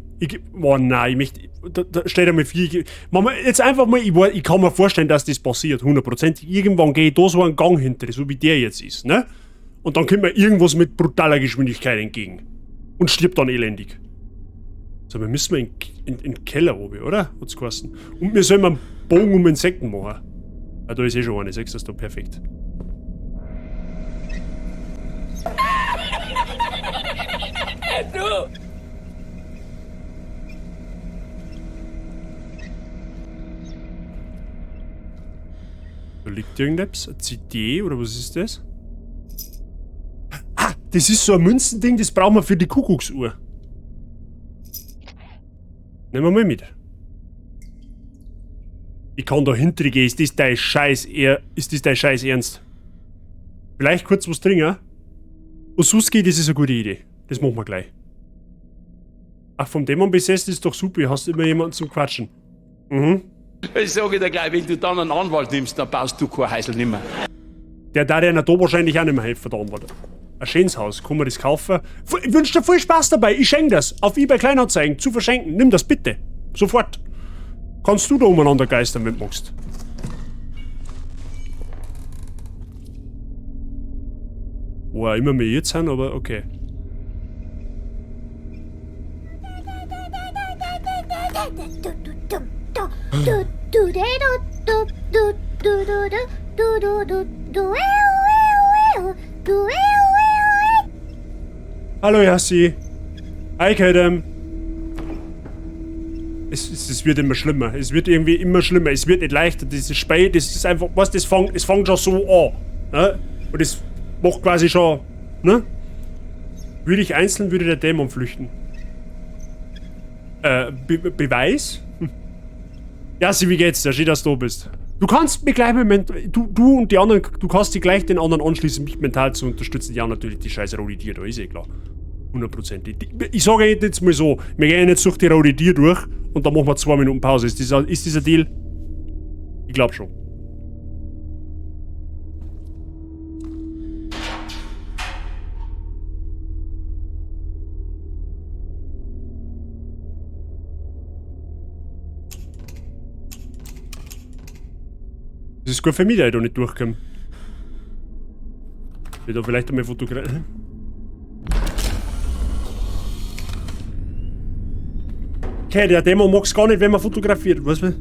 Oh nein, ich möchte... Da steht einmal viel... Jetzt einfach mal... Ich kann mir vorstellen, dass das passiert, 100%. Irgendwann gehe ich da so einen Gang hinter, so wie der jetzt ist, ne? Und dann kommt mir irgendwas mit brutaler Geschwindigkeit entgegen. Und stirbt dann elendig. So, wir müssen in den Keller oben, oder? Hat's geheißen. Und wir sollen einen Bogen um Insekten machen. Ah, da ist eh schon eine, sechs, das ist da perfekt. Du! Da liegt irgendetwas, eine CD oder was ist das? Ah, das ist so ein Münzending, das brauchen wir für die Kuckucksuhr. Nehmen wir mal mit. Ich kann da hinten gehen, ist das dein Scheiß Ernst? Vielleicht kurz was trinken? Was sonst geht, das ist eine gute Idee. Das machen wir gleich. Ach, vom Dämon besessen ist doch super, hast immer jemanden zum Quatschen. Mhm. Ich sage dir gleich, wenn du dann einen Anwalt nimmst, dann baust du kein Häusl nimmer. Der darf dir da wahrscheinlich auch nicht mehr helfen, der Anwalt. Ein schönes Haus, kann man das kaufen? Ich wünsche dir viel Spaß dabei, ich schenke das. Auf eBay Kleinanzeigen, zu verschenken. Nimm das bitte. Sofort. Kannst du da umeinander geistern, wenn du magst. Wo auch immer wir jetzt sind, aber okay. Hallo Yassi. Hi Kadam. Es wird immer schlimmer. Es wird irgendwie immer schlimmer. Es wird nicht leichter. Dieses Spiel, das ist einfach, was, es fängt schon so an. Ne? Und das macht quasi schon, ne? Würde ich einzeln, würde der Dämon flüchten. Beweis? Jassi, wie geht's dir? Schön, dass du da bist. Du kannst mich gleich du und die anderen, du kannst dich gleich den anderen anschließen, mich mental zu unterstützen. Die haben natürlich die scheiß rote Tier, da ist eh klar. 100%. Ich sage jetzt mal so, wir gehen jetzt durch die rote Tier durch und dann machen wir 2 Minuten Pause. Ist dieser Deal? Ich glaube schon. Das ist gut für mich, dass ich da nicht durchkomme. Ich will da vielleicht einmal fotografieren. Okay, der Dämon mag es gar nicht, wenn man fotografiert. Was will?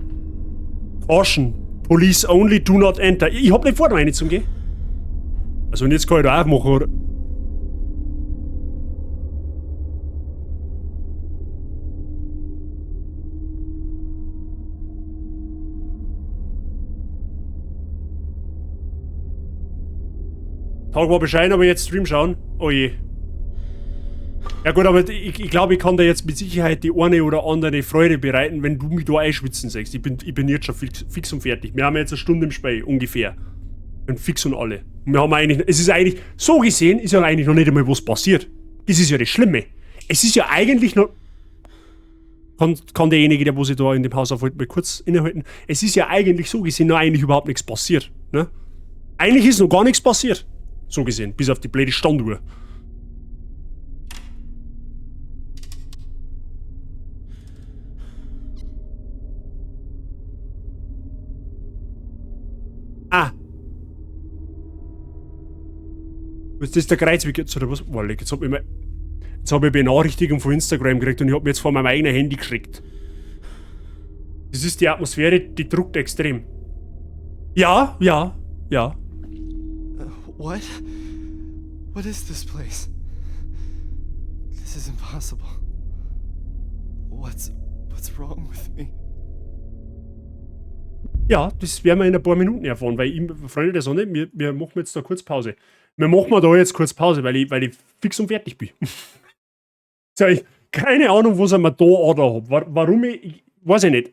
Caution. Police only, do not enter. Ich hab nicht vor, da rein zu gehen. Also, und jetzt kann ich da auch machen, oder? Tag war bescheiden, aber jetzt Stream schauen. Oh je. Ja gut, aber ich glaube, ich kann dir jetzt mit Sicherheit die eine oder andere Freude bereiten, wenn du mich da einschwitzen sagst. Ich bin jetzt schon fix und fertig. Wir haben jetzt 1 Stunde im Spiel, ungefähr. Und fix und alle. Und wir haben eigentlich, es ist eigentlich, so gesehen, ist ja eigentlich noch nicht einmal was passiert. Das ist ja das Schlimme. Es ist ja eigentlich noch... Kann derjenige, der wo sich da in dem Haus aufhält, mal kurz innehalten. Es ist ja eigentlich so gesehen noch eigentlich überhaupt nichts passiert. Ne? Eigentlich ist noch gar nichts passiert. So gesehen, bis auf die blöde Standuhr. Ah. Was ist der Kreuzweg jetzt oder was? Boah, jetzt hab ich eine Benachrichtigung von Instagram gekriegt und ich hab mir jetzt vor meinem eigenen Handy geschreckt. Das ist die Atmosphäre, die druckt extrem. Ja. What? What is this place? This is impossible. What's wrong with me? Ja, das werden wir in ein paar Minuten erfahren, weil ich, Freunde der Sonne, wir machen jetzt da kurz Pause. Wir machen da jetzt kurz Pause, weil ich fix und fertig bin. So, keine Ahnung, was ich mir da oder habe. Warum ich weiß ich nicht.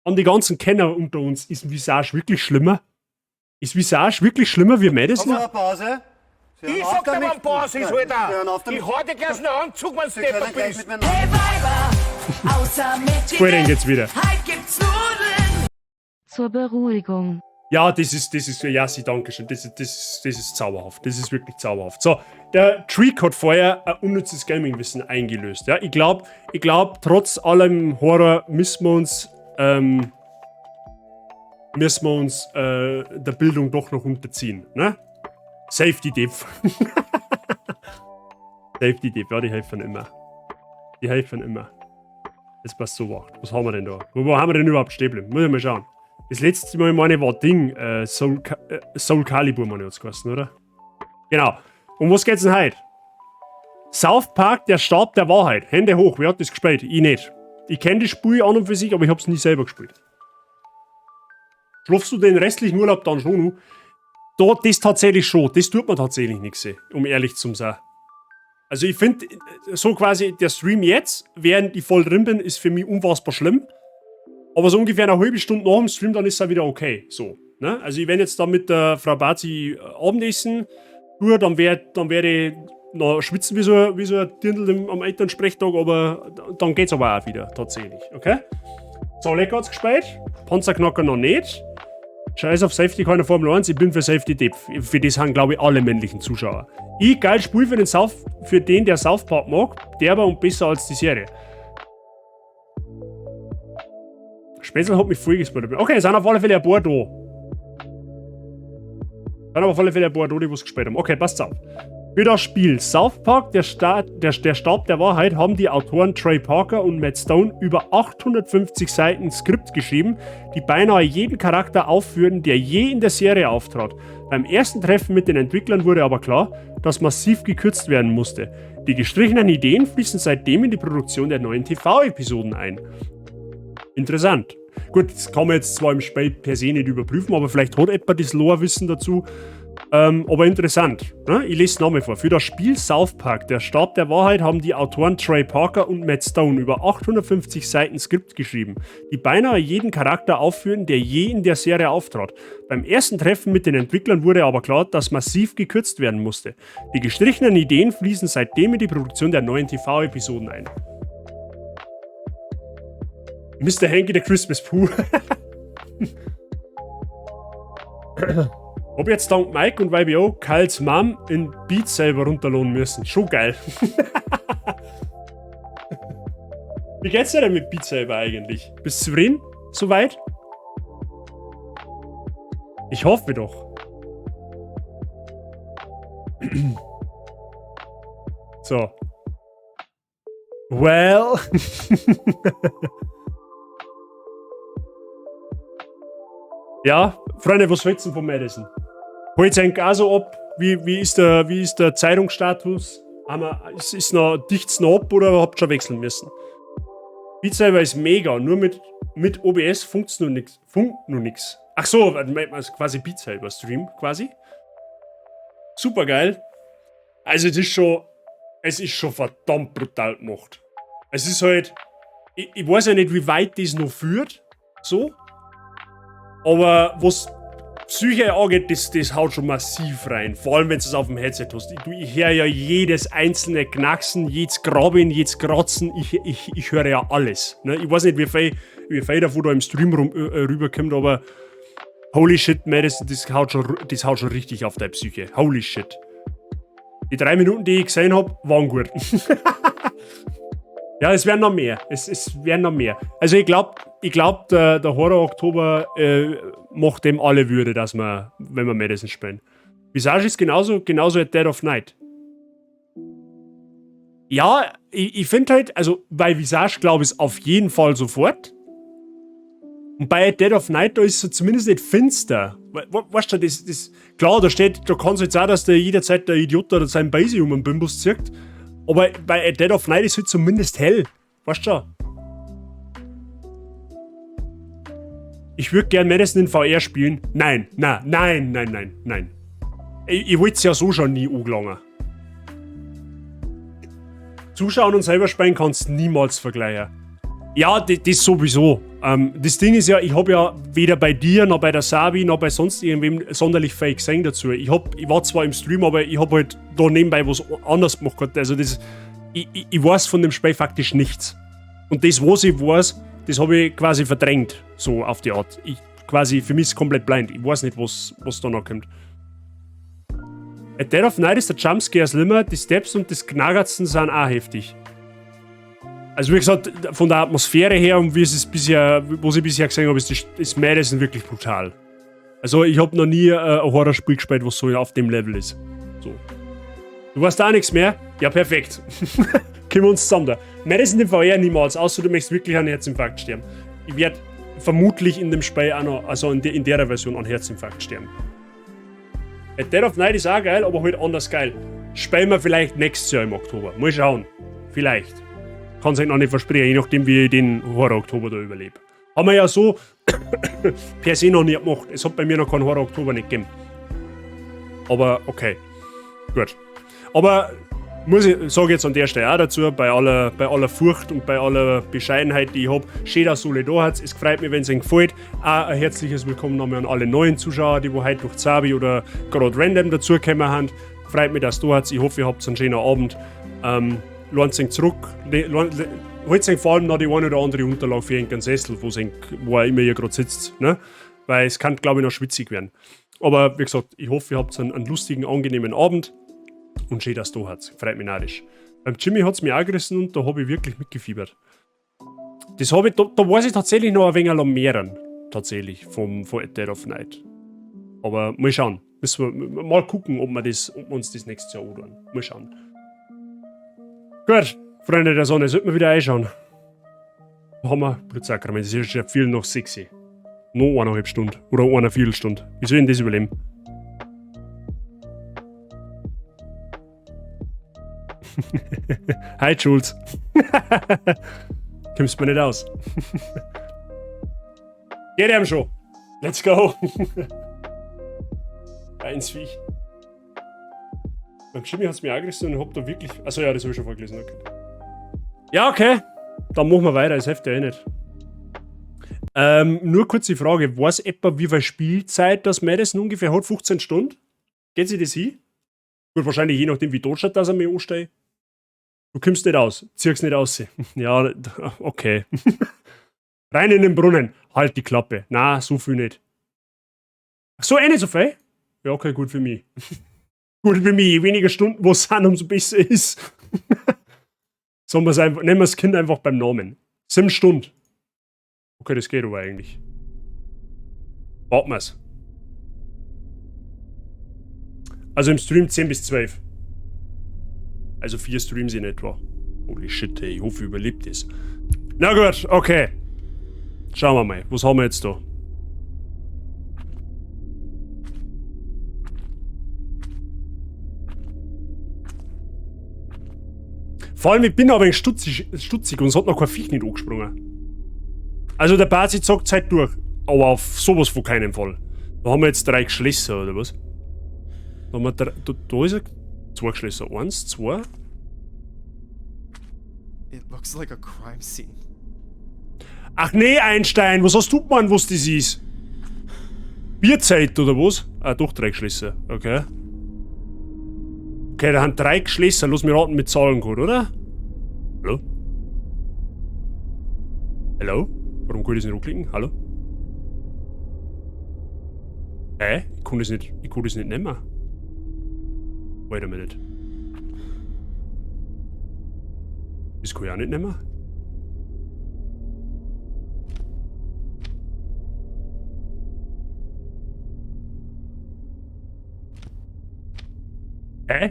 An die ganzen Kenner unter uns ist Visage wirklich schlimmer. Ist Visage wirklich schlimmer wie Madison? Pause? Ich sag dir, wann Pause ist, Alter! Ich hau dir gleich einen Anzug, wenn du Stepper bist! Hey Weiber, außer mit Vorhin geht's wieder. Halt gibt's Nudeln! Zur Beruhigung. Ja, das ist, ja, danke schön. Das ist zauberhaft. Das ist wirklich zauberhaft. So, der Treek hat vorher ein unnützes Gaming-Wissen eingelöst. Ja, ich glaub, trotz allem Horror müssen wir uns der Bildung doch noch unterziehen, ne? Safety-Tipp. Safety-Tipp, ja, die helfen immer. Jetzt passt so wacht. Was haben wir denn da? Wo haben wir denn überhaupt stehen bleiben? Muss ich mal schauen. Das letzte Mal, meine war Ding, Soul Calibur, meine ich, hat's geheißen, oder? Genau. Um was geht's denn heute? South Park, der Stab der Wahrheit. Hände hoch, wer hat das gespielt? Ich nicht. Ich kenne das Spiel an und für sich, aber ich hab's nie selber gespielt. Schlafst du den restlichen Urlaub dann schon noch? Da, das tatsächlich schon. Das tut mir tatsächlich nichts, um ehrlich zu sein. Also ich finde, so quasi der Stream jetzt, während ich voll drin bin, ist für mich unfassbar schlimm. Aber so ungefähr eine halbe Stunde nach dem Stream, dann ist es auch wieder okay. So, ne? Also ich wenn jetzt da mit der Frau Bazi Abendessen tue, dann werd ich noch schwitzen wie so ein Dirndl am Elternsprechtag, aber dann geht's aber auch wieder, tatsächlich. Okay? So, lecker hat's gespielt. Panzerknacker noch nicht. Scheiß auf Safety, keine Formel 1, ich bin für Safety Depp. Für das haben, glaube ich, alle männlichen Zuschauer. Geil Spiel für den, der South Park mag, derber und besser als die Serie. Spätzle hat mich voll gespielt. Okay, es sind auf alle Fälle ein paar da. Die was gespielt haben. Okay, passt auf. Für das Spiel South Park, der Stab der Wahrheit, haben die Autoren Trey Parker und Matt Stone über 850 Seiten Skript geschrieben, die beinahe jeden Charakter aufführen, der je in der Serie auftrat. Beim ersten Treffen mit den Entwicklern wurde aber klar, dass massiv gekürzt werden musste. Die gestrichenen Ideen fließen seitdem in die Produktion der neuen TV-Episoden ein. Interessant. Gut, das kann man jetzt zwar im Spiel per se nicht überprüfen, aber vielleicht hat jemand das Lore-Wissen dazu. Aber interessant. Ne? Ich lese es nochmal vor. Für das Spiel South Park, der Stab der Wahrheit, haben die Autoren Trey Parker und Matt Stone über 850 Seiten Skript geschrieben, die beinahe jeden Charakter aufführen, der je in der Serie auftrat. Beim ersten Treffen mit den Entwicklern wurde aber klar, dass massiv gekürzt werden musste. Die gestrichenen Ideen fließen seitdem in die Produktion der neuen TV-Episoden ein. Mr. Hanky, der Christmas Pooh. Hab jetzt dank Mike und YBO Kyles Mom in Beat selber runterladen müssen. Schon geil. Wie geht's dir denn mit Beat selber eigentlich? Bist du zufrieden? Soweit? Ich hoffe doch. So. Well. Ja, Freunde, was hältst du von Madison? Holt es eigentlich auch so ab? Wie ist der Zeitungsstatus? Ist noch dicht's noch ab oder habt ihr schon wechseln müssen? Beat Saber ist mega, nur mit OBS funkt noch nix. Ach so, also quasi Beat Saber Stream quasi. Super geil. Also es ist schon verdammt brutal gemacht. Es ist halt, ich weiß ja nicht, wie weit das noch führt, so. Aber was Psyche angeht, das haut schon massiv rein. Vor allem, wenn du es auf dem Headset hast. Ich höre ja jedes einzelne Knacksen, jedes Graben, jedes Kratzen. Ich höre ja alles. Ne? Ich weiß nicht, wie viel davon da im Stream rüberkommt, aber holy shit, Madison, das haut schon richtig auf deine Psyche. Holy shit. Die 3 Minuten, die ich gesehen habe, waren gut. Ja, es werden noch mehr. Es werden noch mehr. Also ich glaube, der Horror-Oktober macht dem alle Würde, dass wir, wenn wir Madison spielen. Visage ist genauso at Dead of Night. Ja, ich finde halt, also bei Visage glaube ich es auf jeden Fall sofort. Und bei Dead of Night, da ist es zumindest nicht finster. Weißt du, das klar, da kann es jetzt auch, dass der jederzeit der Idiot da seinen Base um den Bimbus zirkt. Aber bei Dead of Night ist es halt zumindest hell. Weißt du? Ich würde gern Madison in VR spielen. Nein. Ich wollte es ja so schon nie angelangen. Zuschauen und selber spielen kannst du niemals vergleichen. Ja, das sowieso. Das Ding ist ja, ich habe ja weder bei dir, noch bei der Sabi, noch bei sonst irgendwem sonderlich viel gesehen dazu. Ich war zwar im Stream, aber ich habe halt da nebenbei was anderes gemacht. Also ich weiß von dem Spiel faktisch nichts. Und das, was ich weiß, das habe ich quasi verdrängt, so auf die Art. Für mich ist es komplett blind. Ich weiß nicht, was da noch kommt. At Dead of Night ist der Jumpscare schlimmer, die Steps und das Knargertsen sind auch heftig. Also wie gesagt, von der Atmosphäre her und was ich bisher gesehen habe, ist Madison wirklich brutal. Also ich habe noch nie ein Horrorspiel gespielt, was so auf dem Level ist. So. Du weißt auch nichts mehr? Ja, perfekt. Können wir uns zusammen da. Madison im VR niemals, außer du möchtest wirklich an Herzinfarkt sterben. Ich werde vermutlich in dem Spiel auch noch, also in der Version an Herzinfarkt sterben. Dead of Night ist auch geil, aber halt anders geil. Spielen wir vielleicht nächstes Jahr im Oktober. Mal schauen. Vielleicht. Kann sich noch nicht versprechen, je nachdem wie ich den Horror-Oktober da überlebe. Haben wir ja so per se noch nie gemacht. Es hat bei mir noch keinen Horror-Oktober nicht gegeben. Aber okay. Gut. Aber sage jetzt an der Stelle auch dazu, bei aller Furcht und bei aller Bescheidenheit, die ich habe, schön, dass ihr alle da habt. Es freut mich, wenn es euch gefällt. Auch ein herzliches Willkommen nochmal an alle neuen Zuschauer, die heute durch Zabi oder gerade random dazugekommen haben. Freut mich, dass ihr da habt. Ich hoffe, ihr habt einen schönen Abend. Lohnt sich zurück. Holt sich vor allem noch die eine oder andere Unterlage für irgendeinen Sessel, wo er immer hier gerade sitzt. Ne? Weil es kann, glaube ich, noch schwitzig werden. Aber wie gesagt, ich hoffe, ihr habt einen lustigen, angenehmen Abend. Und schön, dass du hast. Freut mich narrisch. Beim Jimmy hat es mich auch gerissen und da habe ich wirklich mitgefiebert. Das habe ich, da weiß ich tatsächlich noch ein wenig mehr. Tatsächlich, von Dead of Night. Aber mal schauen. Müssen wir mal gucken, ob wir uns das nächstes Jahr anschauen. Mal schauen. Gut, Freunde der Sonne, sollten wir wieder einschauen. Da haben wir Blutsakrament, das ist ja viel noch sexy. Noch 1,5 Stunden oder 1 Viertelstunde. Wie soll ich denn das überleben? Hi, Jules. Kommst mir nicht aus. Geht ihm schon. Let's go. Eins wie ich. Beim Jimmy hat es mir angerissen und hab da wirklich. Achso, ja, das habe ich schon vorgelesen. Okay. Ja, okay. Dann machen wir weiter, das hilft ja eh nicht. Nur kurze Frage. Weiß etwa, wie viel Spielzeit das Madison ungefähr hat? 15 Stunden? Geht sich das hin? Gut, wahrscheinlich je nachdem, wie tot steht, dass er mich ansteht. Du kommst nicht aus. Zieh's nicht aus. Ja, okay. Rein in den Brunnen. Halt die Klappe. Na, so viel nicht. Ach so, nicht so viel? Ja, okay, gut für mich. Gut für mich. Je weniger Stunden wo es sind, umso besser ist. Sollen wir es einfach, nennen wir das Kind einfach beim Namen. 7 Stunden. Okay, das geht aber eigentlich. Warten wir's. Also im Stream 10 bis 12. Also 4 Streams in etwa. Holy shit, ey. Ich hoffe, überlebt es. Na gut, okay. Schauen wir mal. Was haben wir jetzt da? Vor allem, ich bin aber ein stutzig und es hat noch kein Viech nicht angesprungen. Also der Basis sagt Zeit durch. Aber auf sowas von keinen Fall. Da haben wir jetzt 3 Geschlösser, oder was? Da haben wir 3, da ist er. 2 Geschlösser. 1, 2. It looks like a crime scene. Ach nee, Einstein, was hast du gemeint, was das ist? Bierzeit, oder was? Ah, doch 3 Geschlösser. Okay. Okay, da haben 3 Geschlösser. Lass mich raten mit Zahlencode, oder? Hallo? Hallo? Warum kann ich das nicht anklicken? Hallo? Ich kann das nicht nehmen. Wait a minute. Das kann ich auch nicht nehmen.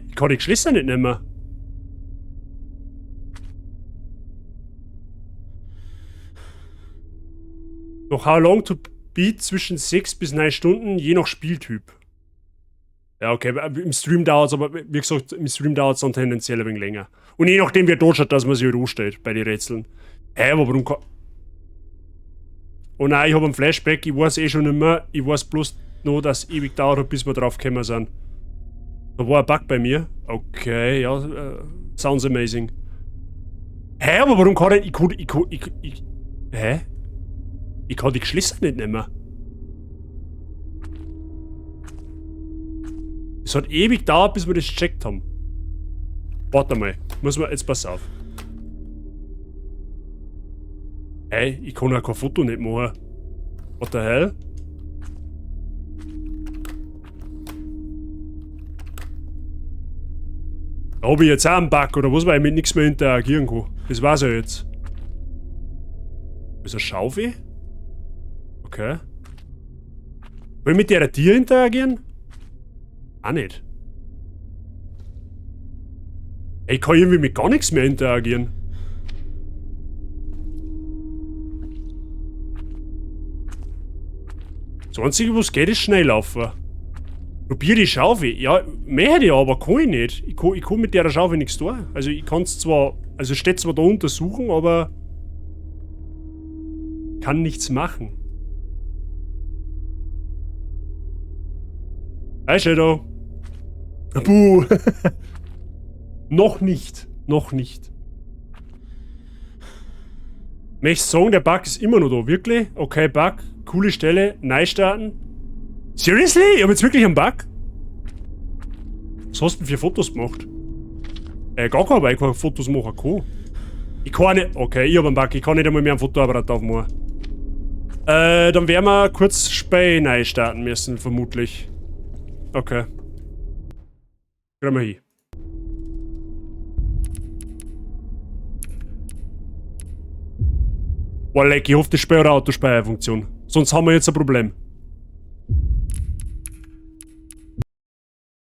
Ich kann die Geschlösser nicht nehmen. Noch how long to beat zwischen 6 bis 9 Stunden, je nach Spieltyp. Ja, okay, im Stream dauert es, aber wie gesagt, im Stream dauert es dann tendenziell ein wenig länger. Und je nachdem, wer dort schaut, dass man sich halt anstellt bei den Rätseln. Aber warum kann. Oh nein, ich habe einen Flashback, ich weiß eh schon nicht mehr. Ich weiß bloß noch, dass es ewig dauert, bis wir drauf gekommen sind. Da war ein Bug bei mir. Okay, ja, sounds amazing. Aber warum kann ich. Ich kann die Geschlösser nicht nehmen. Es hat ewig gedauert, bis wir das gecheckt haben. Warte mal, muss man jetzt pass auf. Ich kann ja kein Foto nicht machen. What the hell? Da habe ich jetzt auch einen Bug oder was, weil ich mit nichts mehr interagieren kann. Das war's ja jetzt. Ist eine Schaufel? Okay. Will ich mit der Tier interagieren? Auch nicht. Ich kann irgendwie mit gar nichts mehr interagieren. Das Einzige, was geht, ist schnell laufen. Probier die Schaufel. Ja, mehr hätte ich aber, kann ich nicht. Ich kann mit der Schaufel nichts tun. Also ich kann es zwar, also steht zwar da untersuchen, aber kann nichts machen. Hi Shadow. Buh. Noch nicht. Noch nicht. Möchtest du sagen, der Bug ist immer noch da? Wirklich? Okay, Bug. Coole Stelle. Neu starten. Seriously? Ich hab jetzt wirklich einen Bug? Was hast du denn für Fotos gemacht? Gar kein, weil ich keine Fotos machen kann. Ich kann nicht. Okay, ich hab einen Bug. Ich kann nicht einmal mehr einen Fotoapparat aufmachen. Dann werden wir kurz Spei neu starten müssen, vermutlich. Okay. Gehen wir hin. Boah, leck, ich hoffe, das Spei oder Autospeicherfunktion. Sonst haben wir jetzt ein Problem.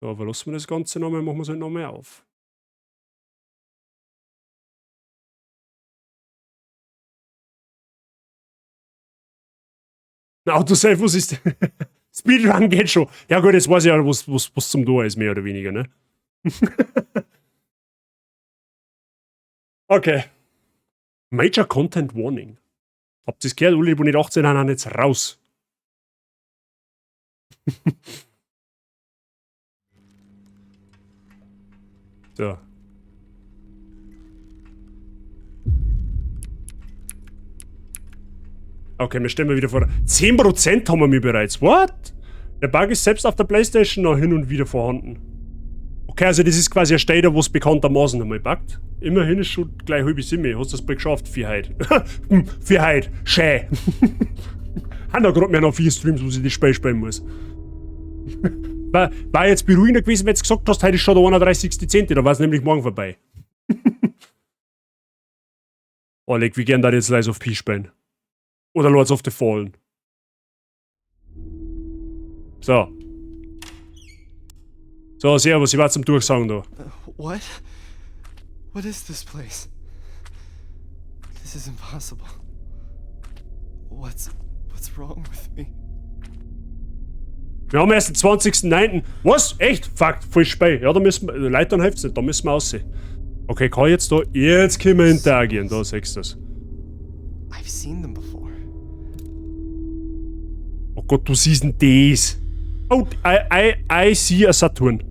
So, verlassen wir das Ganze nochmal, machen wir es halt nochmal auf. Autosave, was ist das? Speedrun geht schon. Ja gut, jetzt weiß ich ja, was zum Tor ist, mehr oder weniger, ne? Okay. Major Content Warning. Habt ihr das gehört? Alle, die nicht 18 haben, jetzt raus. So. Okay, wir stellen mal wieder vor. 10% haben wir mir bereits. What? Der Bug ist selbst auf der Playstation noch hin und wieder vorhanden. Okay, also das ist quasi ein Stater, wo es bekanntermaßen einmal buggt. Immerhin ist schon gleich halbe Simme. Hast du das bald geschafft? Für heute. Für heute. Schön. Haben da gerade mehr noch 4 Streams, wo ich das Spiel spielen muss. War jetzt beruhigender gewesen, wenn du gesagt hast, heute ist schon der 31.10. Da war es nämlich morgen vorbei. Oleg, wie gern da jetzt Lies of P spielen? Oder Lords of the Fallen? So. So, servus, ich war zum Durchsagen da. What? What is this place? This is impossible. What's wrong with me? Wir haben erst den 20.09. Was? Echt? Fuck, voll Spiel. Ja, da müssen wir. Leitern hilft's nicht, da müssen wir aussehen. Okay, kann ich jetzt da. Jetzt können wir interagieren, da siehst du das. I've seen them before. Oh Gott, du siehst ein das. Oh, I see a Saturn.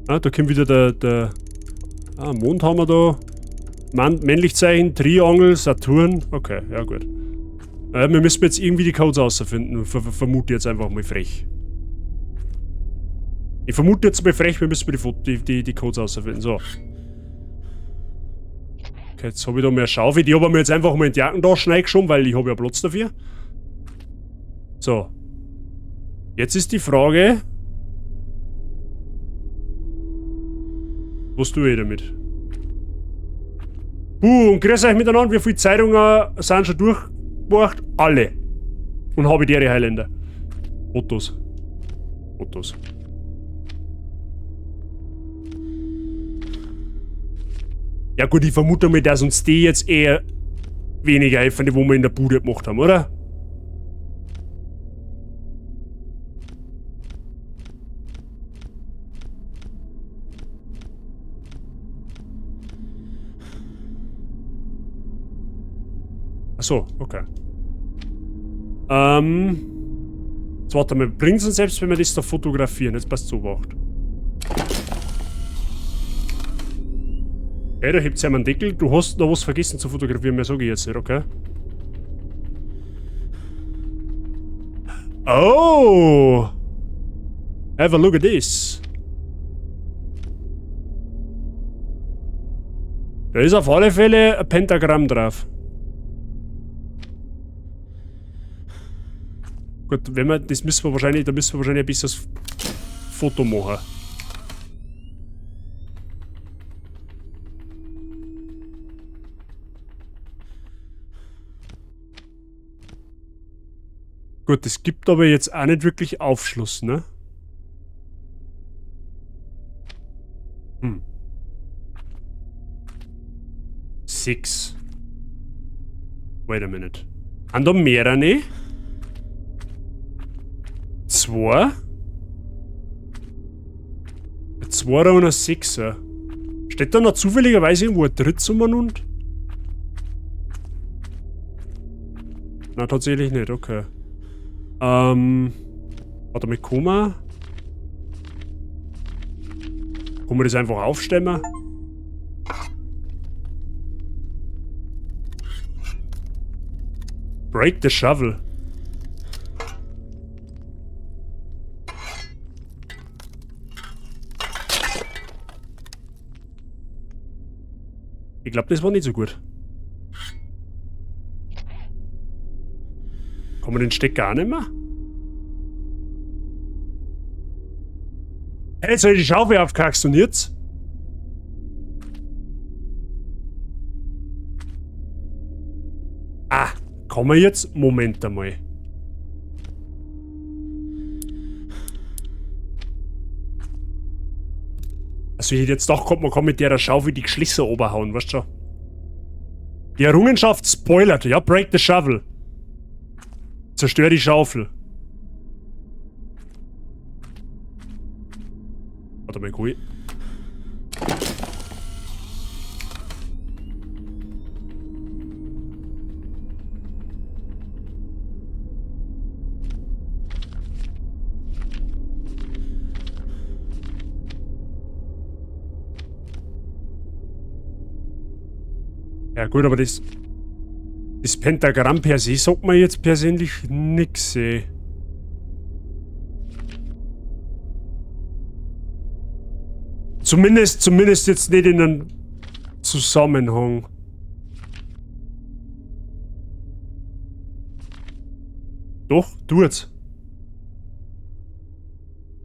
Ah, da kommt wieder der Mond haben wir da. Männlichzeichen, Triangel, Saturn. Okay, ja gut. Wir müssen jetzt irgendwie die Codes rausfinden. Vermute jetzt einfach mal frech. Ich vermute jetzt mal frech, wir müssen die Codes rausfinden. So. Okay, jetzt habe ich da mehr Schaufel. Die habe ich mir jetzt einfach mal in die Jackentasche reingeschoben, weil ich habe ja Platz dafür. So. Jetzt ist die Frage. Was tue ich damit? Und grüß euch miteinander, wie viele Zeitungen sind schon durchgebracht? Alle. Und habe ich die Highlander. Fotos. Fotos. Ja gut, ich vermute mal, dass uns die jetzt eher weniger helfen, die wo wir in der Bude gemacht haben, oder? Achso, okay. Jetzt warte mal, bringt es uns selbst, wenn wir das da fotografieren? Jetzt passt so wacht. Okay, da hebt ja einen Deckel. Du hast noch was vergessen zu fotografieren, mehr sage ich jetzt nicht, okay? Oh! Have a look at this. Da ist auf alle Fälle ein Pentagramm drauf. Gut, wenn wir, das müssen wir wahrscheinlich, da müssen wir wahrscheinlich ein bisschen das Foto machen. Gut, es gibt aber jetzt auch nicht wirklich Aufschluss, ne? Hm. 6. Wait a minute. Haben da mehrere? 2? 2 und ein 6er. Steht da noch zufälligerweise irgendwo ein drittes umeinander? Nein, tatsächlich nicht, okay. Warte mal, kann man das einfach aufstemmen? Break the shovel. Ich glaube, das war nicht so gut. Kann man den Stecker auch nicht mehr? Hey, jetzt soll ich die Schaufel aufkackst und jetzt? Ah, kann man jetzt? Moment einmal. Also ich hätte jetzt gedacht, man kann mit der Schaufel die Geschlisse oberhauen, weißt du schon? Die Errungenschaft spoilert, ja, break the shovel. Zerstör die Schaufel. Warte mal, cool. Ja gut, aber das Pentagramm per se sagt mir jetzt persönlich nix, ey. Zumindest jetzt nicht in einem Zusammenhang. Doch, tut's.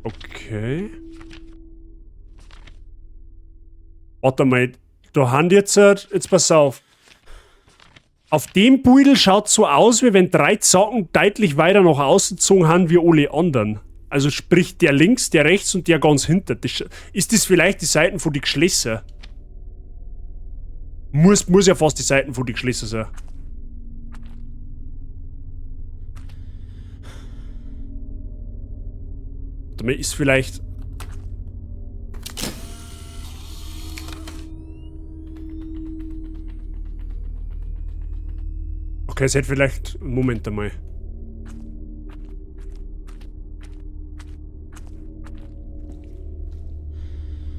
Okay. Warte mal, da haben jetzt pass auf. Auf dem Beutel schaut so aus, wie wenn 3 Zacken deutlich weiter nach außen gezogen haben wie alle anderen. Also sprich der links, der rechts und der ganz hinter. Ist das vielleicht die Seiten von den Geschlössern? Muss ja fast die Seiten von den Geschlössern sein. Damit ist vielleicht... Okay, es hätte vielleicht... Moment einmal.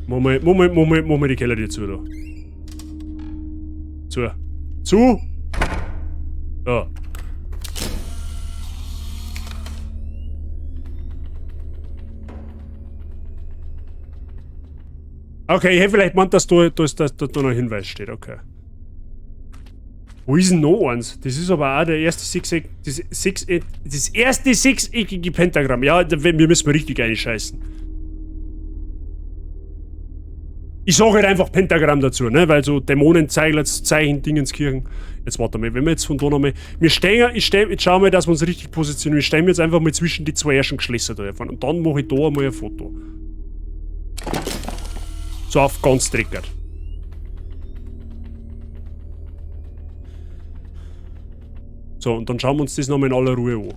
Moment, die Keller dir zu, da. Zu! Da. Okay, ich hätte vielleicht gemeint, dass da noch ein Hinweis steht, okay. Wo ist denn noch eins? Das ist aber auch der erste das erste sechseckige Pentagramm. Ja, wir müssen richtig einscheißen. Ich sage halt einfach Pentagramm dazu, ne? Weil so Dämonenzeichen, Dingenskirchen. Jetzt warte mal, wenn wir jetzt von da nochmal. Jetzt schauen wir, dass wir uns richtig positionieren. Wir stellen jetzt einfach mal zwischen die 2 ersten Geschlösser da einfach. Und dann mache ich da einmal ein Foto. So auf ganz triggert. So, und dann schauen wir uns das nochmal in aller Ruhe an.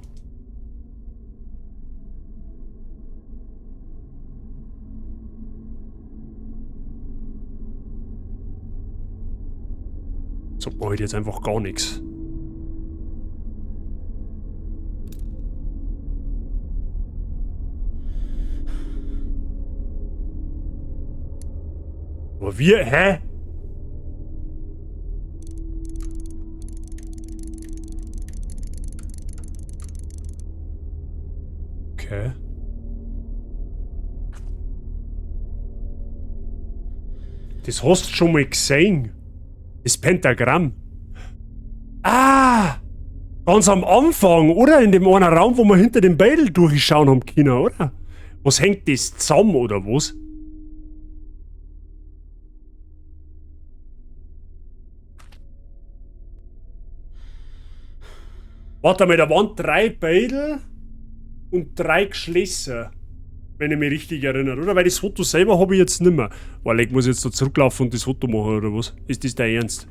So, mache ich jetzt einfach gar nichts. Aber wir, hä? Okay. Das hast du schon mal gesehen. Das Pentagramm. Ah! Ganz am Anfang, oder? In dem einen Raum, wo wir hinter dem Beidel durchschauen haben können, oder? Was hängt das zusammen, oder was? Warte mal, da waren 3 Beidel und 3 Geschlösser. Wenn ich mich richtig erinnere, oder? Weil das Foto selber habe ich jetzt nicht mehr. Weil ich muss jetzt da zurücklaufen und das Foto machen, oder was? Ist das dein Ernst?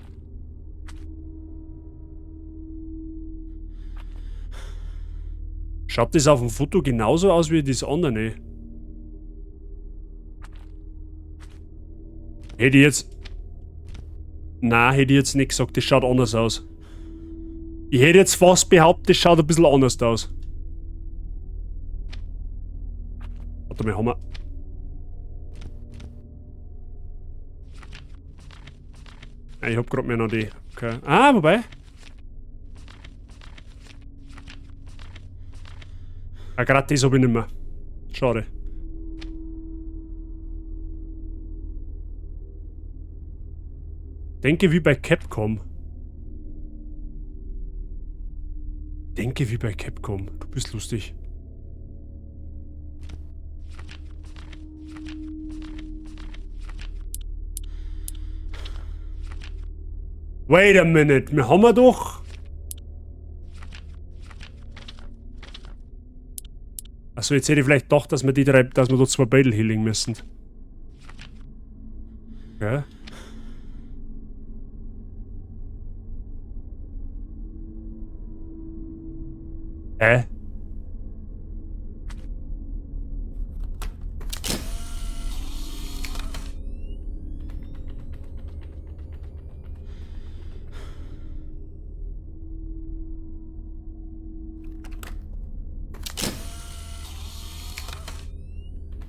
Schaut das auf dem Foto genauso aus wie das andere? Hätte ich jetzt... Nein, hätte ich jetzt nicht gesagt, das schaut anders aus. Ich hätte jetzt fast behauptet, das schaut ein bisschen anders aus. Warte mal, haben wir... Ja, ich hab grad mehr noch die... Okay. Ah, wobei... Ah, grad das hab ich nicht mehr. Schade. Denke wie bei Capcom. Denke wie bei Capcom. Du bist lustig. Wait a minute, wir haben doch... Achso, jetzt hätte ich vielleicht gedacht, dass wir da 2 Battle Healing müssen. Okay.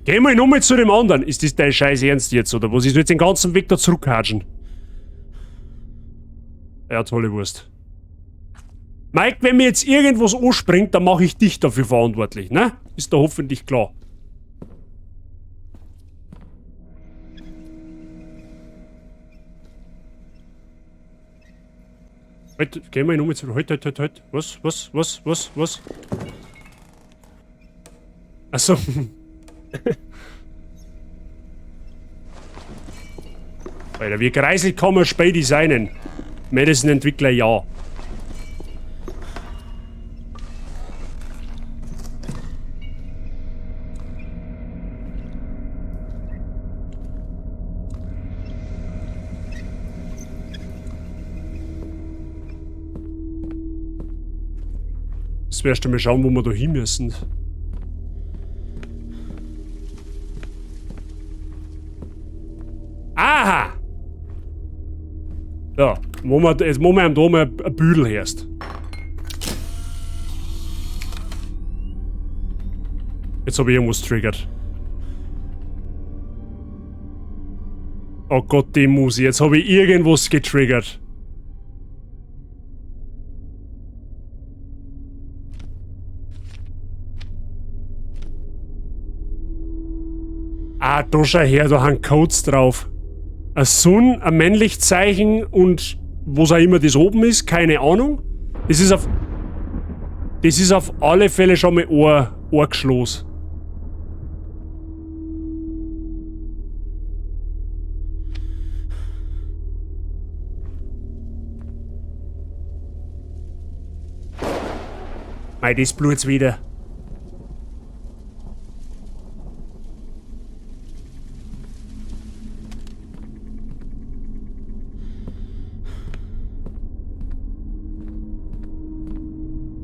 Geh mal nochmal zu dem anderen. Ist das dein Scheiß Ernst jetzt, oder was? Ich will jetzt den ganzen Weg da zurückhatschen. Ja, tolle Wurst. Mike, wenn mir jetzt irgendwas anspringt, dann mache ich dich dafür verantwortlich, ne? Ist da hoffentlich klar. Halt, gehen wir in um zu. Halt. Was? Achso. Alter, wie kreiselt kann man Spiel designen? Madison-Entwickler, ja. Jetzt wirst du mal schauen, wo wir da hin müssen. Aha! Ja, jetzt muss man da mal ein Büdel herst. Jetzt habe ich irgendwas triggert. Oh Gott, die Musi, jetzt habe ich irgendwas getriggert. Ah, da schau her, da haben Codes drauf. Ein Sun, ein Männlichzeichen und was auch immer das oben ist, keine Ahnung. Das ist auf alle Fälle schon mal Ohrgeschloss. Mei, das blut's wieder.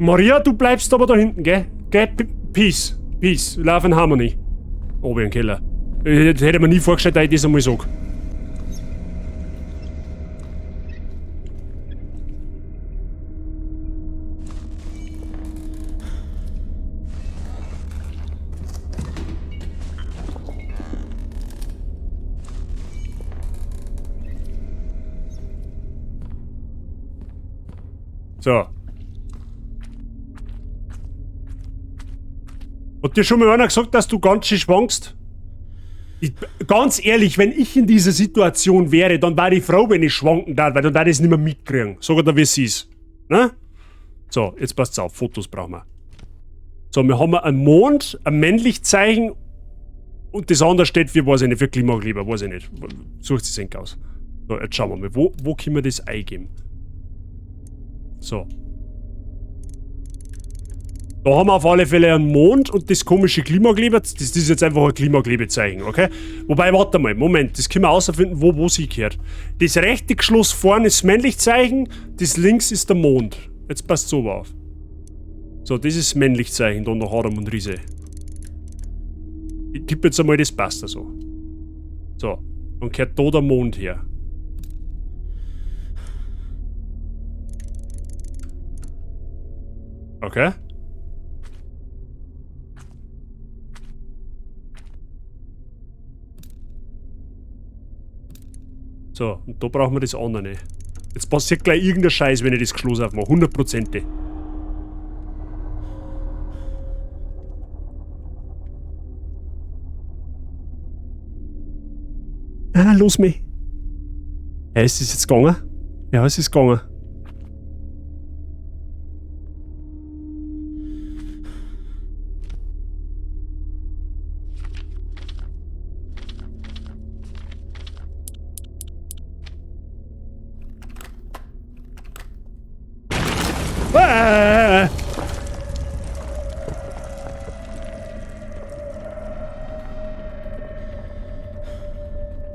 Maria, du bleibst aber da hinten, gell? Peace. Love and Harmony. Oben im Keller. Das hätte man nie vorgestellt, dass ich das einmal sage. So. Hat dir schon mal einer gesagt, dass du ganz schön schwankst? Ganz ehrlich, wenn ich in dieser Situation wäre, dann wäre ich froh, wenn ich schwanken darf, weil dann würde ich es nicht mehr mitkriegen. Sag dir, wie es ist. Ne? So, jetzt passt's auf. Fotos brauchen wir. So, wir haben einen Mond, ein Männlichzeichen und das andere steht für, weiß ich nicht, für Klimakleber, weiß ich nicht. Sucht es sich aus. So, jetzt schauen wir mal. Wo können wir das eingeben? So. Da haben wir auf alle Fälle einen Mond und das komische Klimakleber, das ist jetzt einfach ein Klimaklebezeichen, okay? Wobei, warte mal, Moment, das können wir außerfinden, wo sie gehört. Das rechte Geschloss vorne ist das Männlichzeichen, das links ist der Mond. Jetzt passt so auf. So, das ist das Männlichzeichen, da nach Adam und Riese. Ich tippe jetzt einmal, das passt da so. So, dann gehört da der Mond her. Okay? So, und da brauchen wir das andere. Jetzt passiert gleich irgendein Scheiß, wenn ich das Geschloss aufmache. 100%. Ah, los mich. Ja, ist es jetzt gegangen? Ja, es ist gegangen.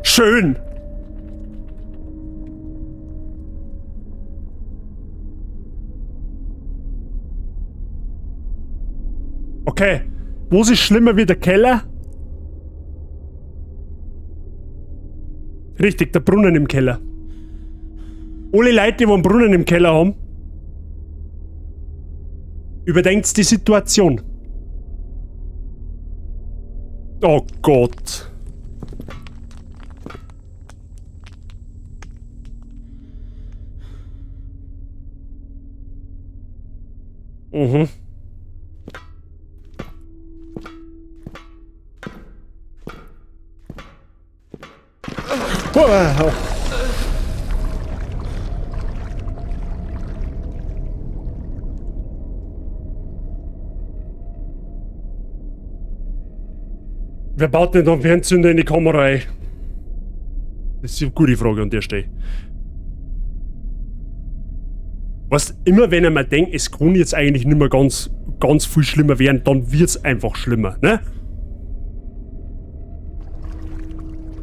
Schön! Okay, wo ist es schlimmer wie der Keller? Richtig, der Brunnen im Keller. Alle Leute, die einen Brunnen im Keller haben, überdenkt die Situation. Oh Gott. Mhm. Wow. Wer baut denn dann Fernzünder in die Kamera ein? Das ist eine gute Frage an der Stelle. Weißt, immer wenn ich mir denke, es kann jetzt eigentlich nicht mehr ganz viel schlimmer werden, dann wird es einfach schlimmer, ne?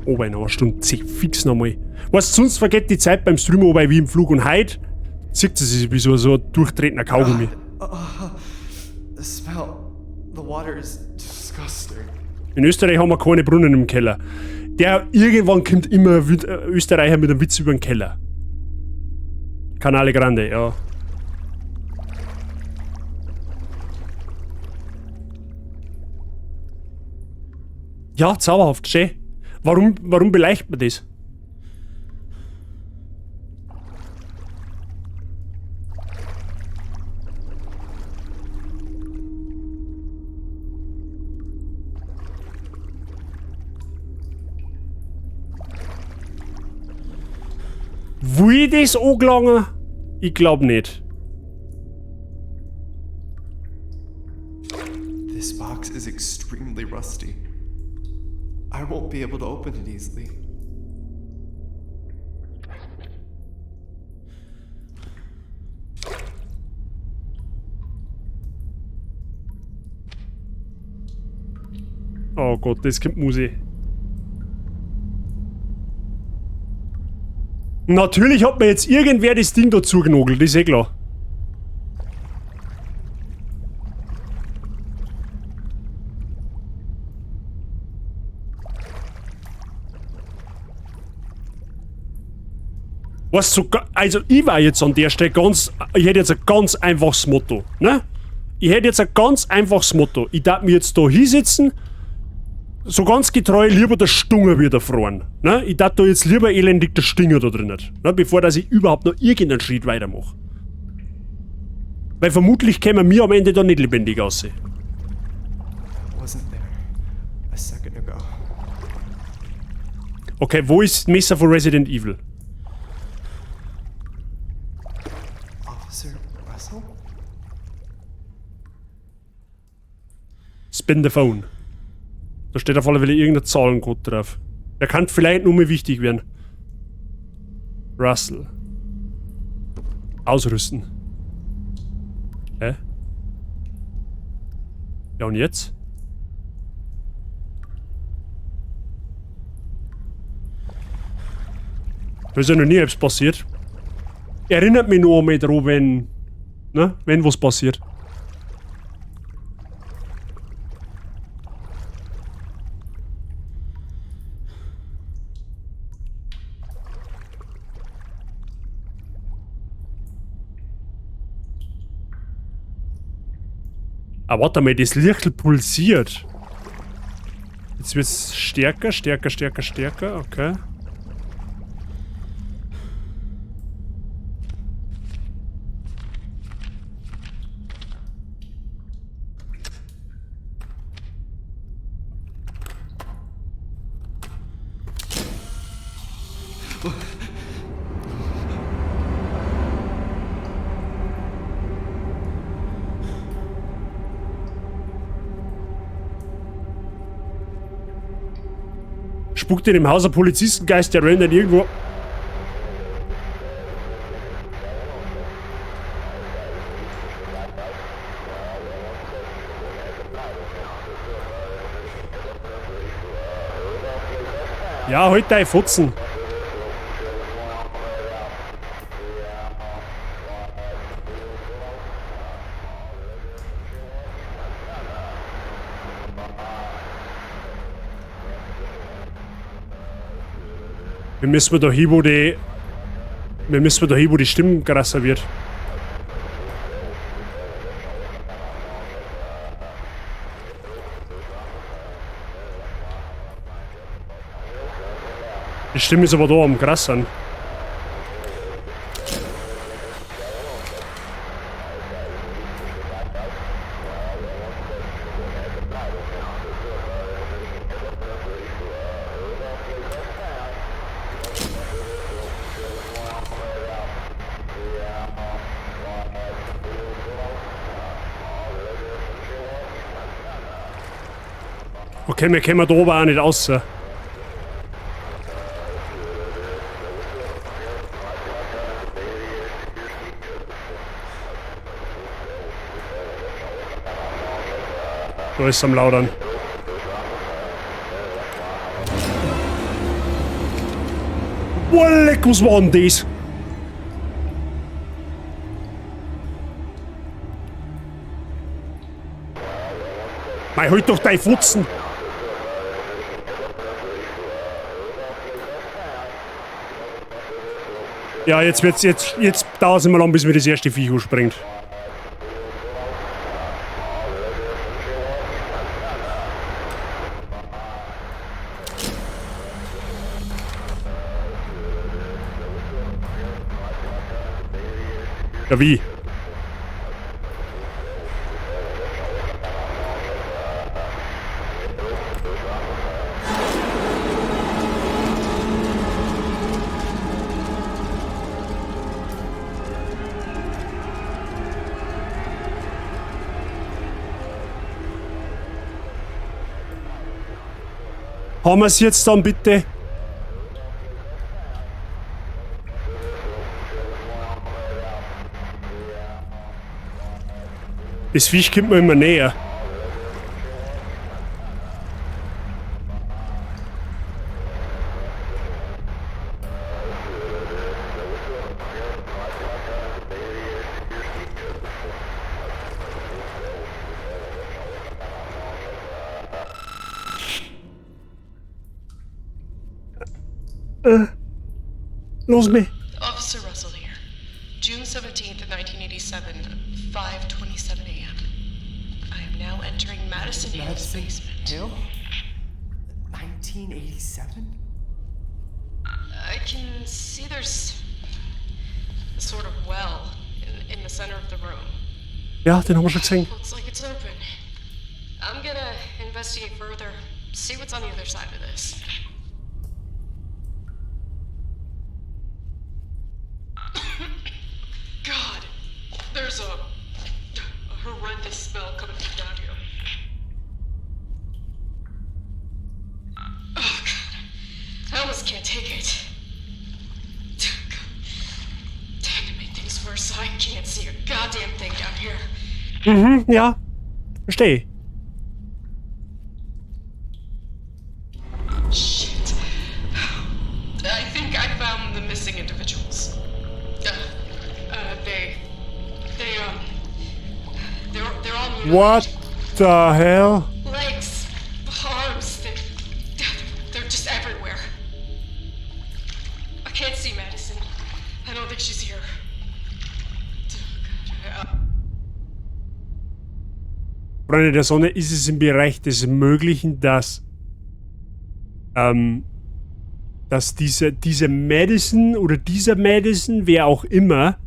Oh, bei einer Stunde 10 fix nochmal. Weißt, sonst vergeht die Zeit beim Streamen aber wie im Flug und heute zieht sie sich wie so ein durchtretender Kaugummi. The smell. The water is disgusting. In Österreich haben wir keine Brunnen im Keller. Irgendwann kommt immer ein Österreicher mit einem Witz über den Keller. Canale Grande, ja. Ja, zauberhaft, schön. Warum beleicht man das? Will das angelangen? Ich glaub nicht. This box is extremely rusty. I won't be able to open it easily. Oh Gott, das kommt Musi. Natürlich hat mir jetzt irgendwer das Ding dazu genogelt, ist eh klar. Was so, also ich war jetzt an der Stelle ich hätte jetzt ein ganz einfaches Motto, ne? Ich hätte jetzt ein ganz einfaches Motto. Ich darf mir jetzt da hinsetzen, so ganz getreu lieber der Stunger wieder freuen, ne? Ich darf da jetzt lieber elendig der Stinger da drin, ne? Bevor dass ich überhaupt noch irgendeinen Schritt weitermache. Weil vermutlich kämen wir am Ende da nicht lebendig aussehen. Wasn't there a second ago. Okay, wo ist das Messer von Resident Evil? Officer Russell? Spin the phone. Da steht auf alle Fälle irgendein Zahlencode drauf. Der kann vielleicht nur mehr wichtig werden. Russell. Ausrüsten. Hä? Ja und jetzt? Da ist ja noch nie etwas passiert. Erinnert mich noch einmal daran, wenn was passiert. Ah, warte mal, das Licht pulsiert. Jetzt wird es stärker, stärker, stärker, stärker. Okay. Spuckt in dem Haus ein Polizistengeist, der rennt dann irgendwo. Ja, halt dein Fotzen. Wir müssen da hin, wo die Stimme krasser wird. Die Stimme ist aber da am krassern. Okay, wir kommen da oben auch nicht raus. Da ist es am Laudern. Boah, leck, was war denn das? Mei, halt doch dein Futzen! Ja, jetzt dauert es immer lang, bis mir das erste Viech springt. Ja, wie? Haben wir es jetzt dann bitte? Das Viech kommt mir immer näher. Los mich. Officer Russell here. June 17th, 1987, 5:27 a.m. I am now entering Madison Hill's basement. Hill? 1987? I can see there's a sort of well in the center of the room. Ja, den haben wir schon gesehen. Looks like it's open. I'm gonna investigate further, see what's on the other side of this. God, there's a horrendous smell coming from down here. Oh God, I almost can't take it. Time to make things worse so I can't see a goddamn thing down here. Mhm, ja. Verstehe. Shit. I think I found the missing individuals. They're all mutilated. What the hell? Legs, arms, they're just everywhere. I can't see Madison. I don't think she's here. Freunde der Sonne, ist es im Bereich des Möglichen, dass diese Madison oder dieser Madison, wer auch immer,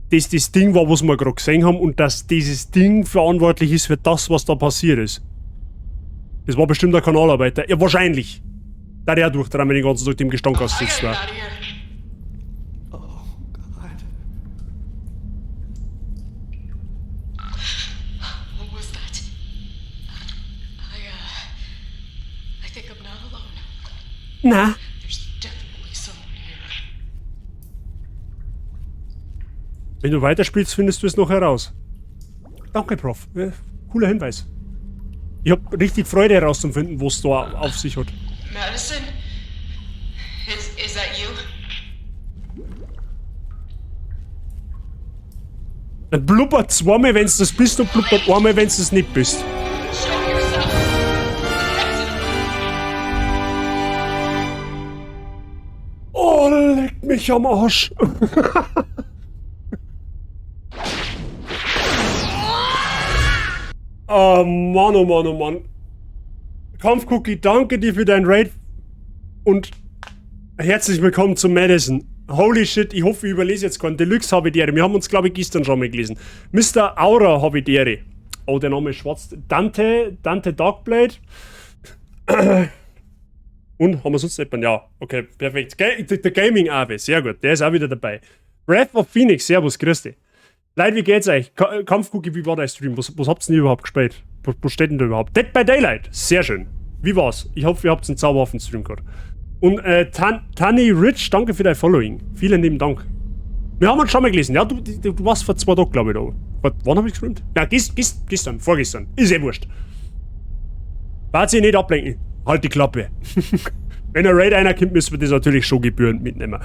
das Ding war, was wir gerade gesehen haben und dass dieses Ding verantwortlich ist für das, was da passiert ist. Das war bestimmt der Kanalarbeiter. Ja, wahrscheinlich. Da der durchdrehen, wenn den ganzen Tag dem Gestank ausgesetzt war. Oh God. What was that? I think I'm not alone. Na? There's definitely someone here. Wenn du weiterspielst, findest du es noch heraus. Danke, Prof. Cooler Hinweis. Ich hab richtig Freude herauszufinden, was da auf sich hat. Madison? Is that you? Dann blubbert zweimal, wenn du das bist und blubbert einmal, wenn du es nicht bist. Oh, leck mich am Arsch. Oh Mann, oh Mann, oh Mann. Kampfcookie, danke dir für dein Raid und herzlich willkommen zu Madison. Holy shit, ich hoffe, ich überlese jetzt keinen. Deluxe Habitäre. Wir haben uns, glaube ich, gestern schon mal gelesen. Mr. Aura Habitäre. Oh, der Name ist schwarz. Dante Darkblade. Und, haben wir sonst jemanden? Ja, okay, perfekt. Der Gaming Ave, sehr gut, der ist auch wieder dabei. Wrath of Phoenix, servus, grüß dich. Leute, wie geht's euch? Kampfcookie, wie war dein Stream? Was habt ihr denn überhaupt gespielt? Wo steht denn da überhaupt? Dead by Daylight. Sehr schön. Wie war's? Ich hoffe, ihr habt einen zauberhaften Stream gehabt. Und Tani Rich, danke für dein Following. Vielen lieben Dank. Wir haben uns schon mal gelesen. Ja, du warst vor 2 Tagen, glaube ich, da. Wann hab ich gestreamt? Na, gestern, vorgestern. Ist eh wurscht. Wart sie nicht ablenken. Halt die Klappe. Wenn ein Raid einer kommt, müssen wir das natürlich schon gebührend mitnehmen.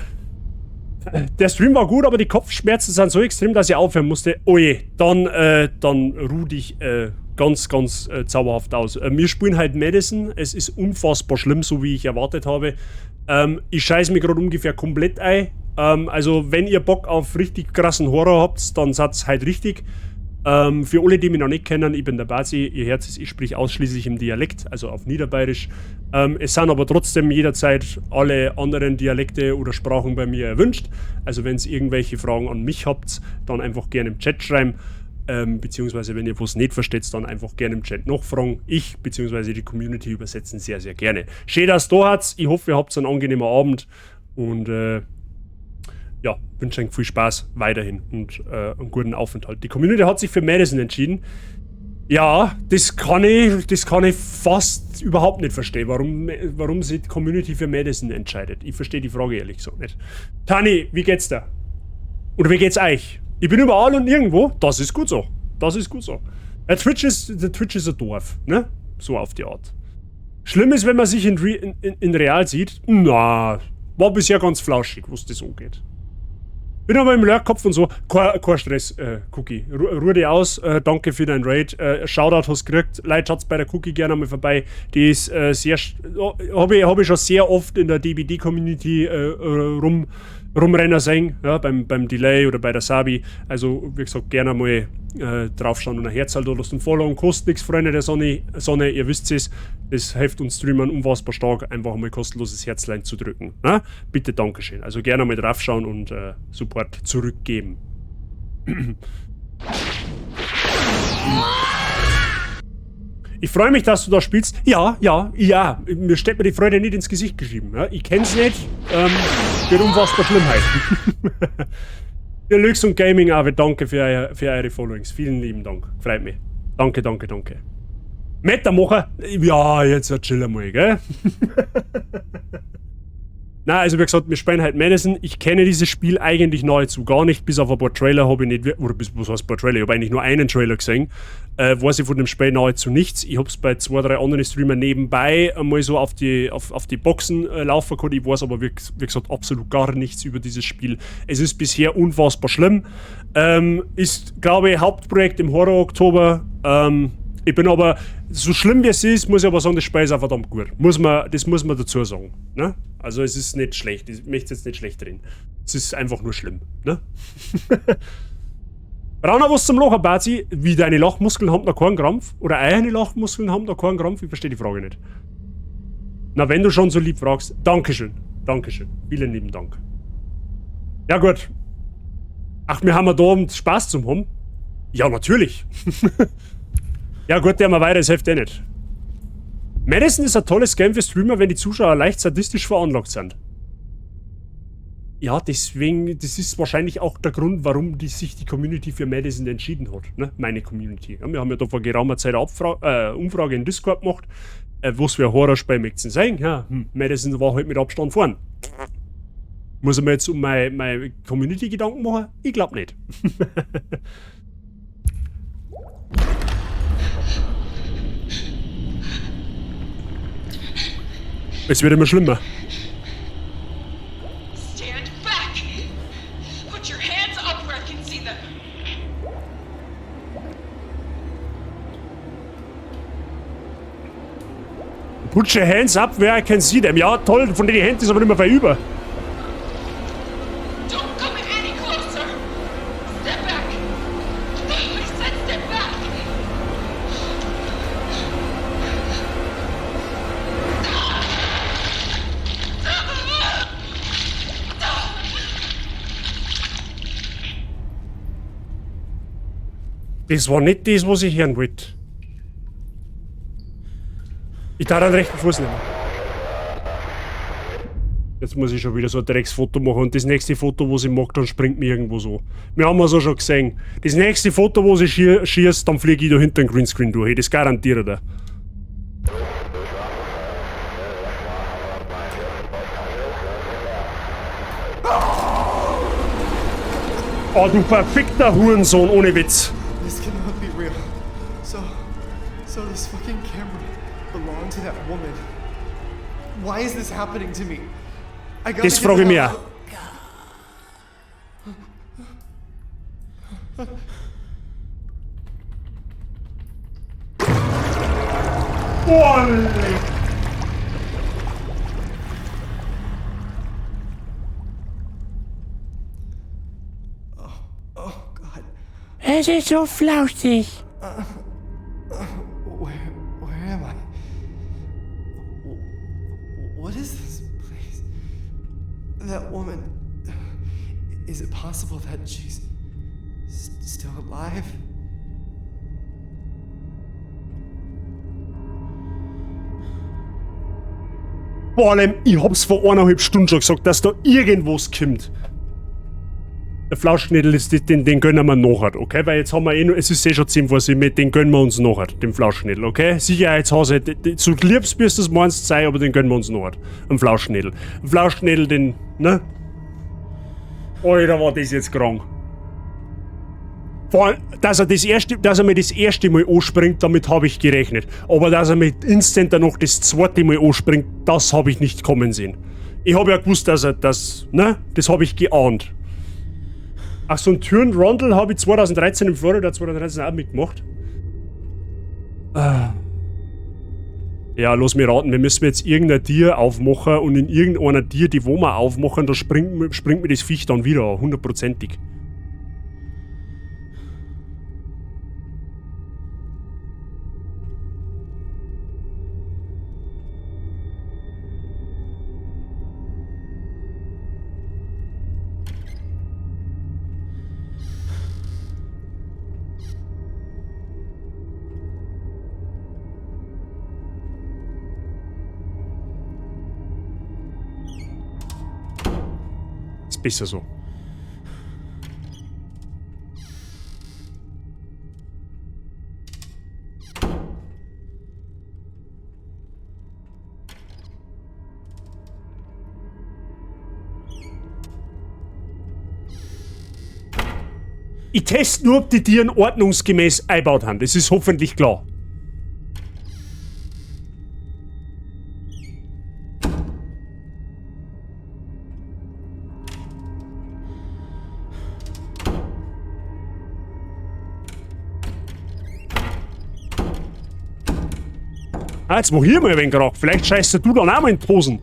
Der Stream war gut, aber die Kopfschmerzen sind so extrem, dass ich aufhören musste. Oh je, dann ruh dich ganz zauberhaft aus. Wir spielen halt Madison. Es ist unfassbar schlimm, so wie ich erwartet habe. Ich scheiße mich gerade ungefähr komplett ein. Also, wenn ihr Bock auf richtig krassen Horror habt, dann seid's halt richtig. Für alle, die mich noch nicht kennen, ich bin der Basi, ihr Herz ist, ich sprich ausschließlich im Dialekt, also auf Niederbayerisch. Es sind aber trotzdem jederzeit alle anderen Dialekte oder Sprachen bei mir erwünscht. Also wenn ihr irgendwelche Fragen an mich habt, dann einfach gerne im Chat schreiben. Beziehungsweise wenn ihr was nicht versteht, dann einfach gerne im Chat nachfragen. Ich beziehungsweise die Community übersetzen sehr, sehr gerne. Schön, dass du hat's. Ich hoffe, ihr habt einen angenehmen Abend und ja, wünsche euch viel Spaß weiterhin und einen guten Aufenthalt. Die Community hat sich für Madison entschieden. Ja, das kann ich fast überhaupt nicht verstehen, warum sich die Community für Madison entscheidet. Ich verstehe die Frage ehrlich gesagt nicht. Tani, wie geht's dir? Oder wie geht's euch? Ich bin überall und irgendwo. Das ist gut so. Das ist gut so. Twitch ist ein Dorf, ne? So auf die Art. Schlimm ist, wenn man sich in Real sieht. Na, war bisher ganz flauschig, was das angeht. Bin aber im Lurkkopf und so. Kein Stress, Cookie. Ruhe dich aus. Danke für dein Raid. Shoutout hast du gekriegt. Leute, schaut bei der Cookie gerne mal vorbei. Die ist sehr. Hab ich schon sehr oft in der DBD-Community rumrennen sehen. Ja, beim Delay oder bei der Sabi. Also, wie gesagt, gerne mal draufschauen und ein Herz halt oder so ein Follow und kostet nichts, Freunde der Sonne. Ihr wisst es. Das hilft uns Streamern unfassbar stark, einfach mal kostenloses Herzlein zu drücken. Na? Bitte, Dankeschön. Also gerne mal draufschauen und Support zurückgeben. Ich freue mich, dass du da spielst. Ja. Mir steht mir die Freude nicht ins Gesicht geschrieben. Ja? Ich kenn's nicht. Wird unfassbar Schlimmheit. Deluxe und Gaming Ave, danke für eure Followings. Vielen lieben Dank. Freut mich. Danke. Metamacher? Ja, jetzt chill mal, gell? Na, also wie gesagt, wir spielen halt Madison. Ich kenne dieses Spiel eigentlich nahezu gar nicht, bis auf ein paar Trailer habe ich nicht, oder was heißt ein paar Trailer? Ich habe eigentlich nur einen Trailer gesehen. Weiß ich von dem Spiel nahezu nichts. Ich habe es bei 2, 3 anderen Streamern nebenbei einmal so auf die Boxen laufen können. Ich weiß aber, wie gesagt, absolut gar nichts über dieses Spiel. Es ist bisher unfassbar schlimm. Ist, glaube ich, Hauptprojekt im Horror-Oktober. Ich bin aber, so schlimm wie es ist, muss ich aber sagen, das Spiel ist auch verdammt gut. Das muss man dazu sagen. Ne? Also es ist nicht schlecht, ich möchte jetzt nicht schlecht reden. Es ist einfach nur schlimm. Ne? Braucht noch was zum Lachen, Bazi? Wie deine Lachmuskeln haben noch keinen Krampf? Oder eine Lachmuskeln haben noch keinen Krampf? Ich verstehe die Frage nicht. Na, wenn du schon so lieb fragst, Dankeschön. Vielen lieben Dank. Ja gut. Ach, wir haben da oben Spaß zum haben? Ja, natürlich. Ja gut, der mal weiter, das hilft eh nicht. Madison ist ein tolles Game für Streamer, wenn die Zuschauer leicht sadistisch veranlagt sind. Ja, deswegen, das ist wahrscheinlich auch der Grund, warum sich die Community für Madison entschieden hat. Ne? Meine Community. Ja, wir haben ja da vor geraumer Zeit eine Umfrage in Discord gemacht, was für ein Horrorspiel möchten sein. Ja, Madison war halt mit Abstand vorn. Muss ich mir jetzt um meine Community Gedanken machen? Ich glaube nicht. Es wird immer schlimmer. Stand back. Put your hands up where I can see them. Put your hands up where I can see them. Ja, toll, von den Händen ist aber nicht mehr weit über. Don't come any closer. Step back. I said step back. Das war nicht das, was ich hören wollte. Ich darf den rechten Fuß nehmen. Jetzt muss ich schon wieder so ein Drecksfoto machen und das nächste Foto, was ich mache, dann springt mir irgendwo so. Wir haben es auch schon gesehen. Das nächste Foto, was ich schieße, dann fliege ich da hinter den Greenscreen durch. Das garantiere ich dir. Oh, du verfickter Hurensohn, ohne Witz. This cannot be real. So this fucking camera belonged to that woman. Why is this happening to me? I gotta Das frage ich mich auch. Oh God. Es ist so flauschig. Where am I? What is this place? That woman. Is it possible that she's still alive? Vor allem, ich hab's vor 1,5 Stunden schon gesagt, dass da irgendwas kommt. Der Flauschknädel ist den gönnen wir nachher, okay? Weil jetzt haben wir es ist schon 10 vor 7, den gönnen wir uns nachher, den Flauschknädel, okay? Sicherheitshase, so liebst bis das meinst sei, aber den gönnen wir uns nachher. Ein Flauschknädel. Ein Flauschknädel, den, ne? Alter, war das jetzt krank. Vor allem, dass er mir das erste Mal anspringt, damit habe ich gerechnet. Aber dass er mir instant dann noch das zweite Mal anspringt, das habe ich nicht kommen sehen. Ich habe ja gewusst, dass er das, ne? Das habe ich geahnt. Ach, so ein Turn Rondel habe ich 2013 in Florida 2013 auch mitgemacht. Ja, lass mich raten, wir müssen jetzt irgendein Tier aufmachen und in irgendeiner Tier, die wo wir aufmachen, da springt mir das Viech dann wieder an, 100%ig. Besser so. Ich teste nur, ob die Tieren ordnungsgemäß eingebaut haben. Das ist hoffentlich klar. Ah, jetzt mach ich mal ein wenig Krach. Vielleicht scheißt du dann auch mal in die Hosen.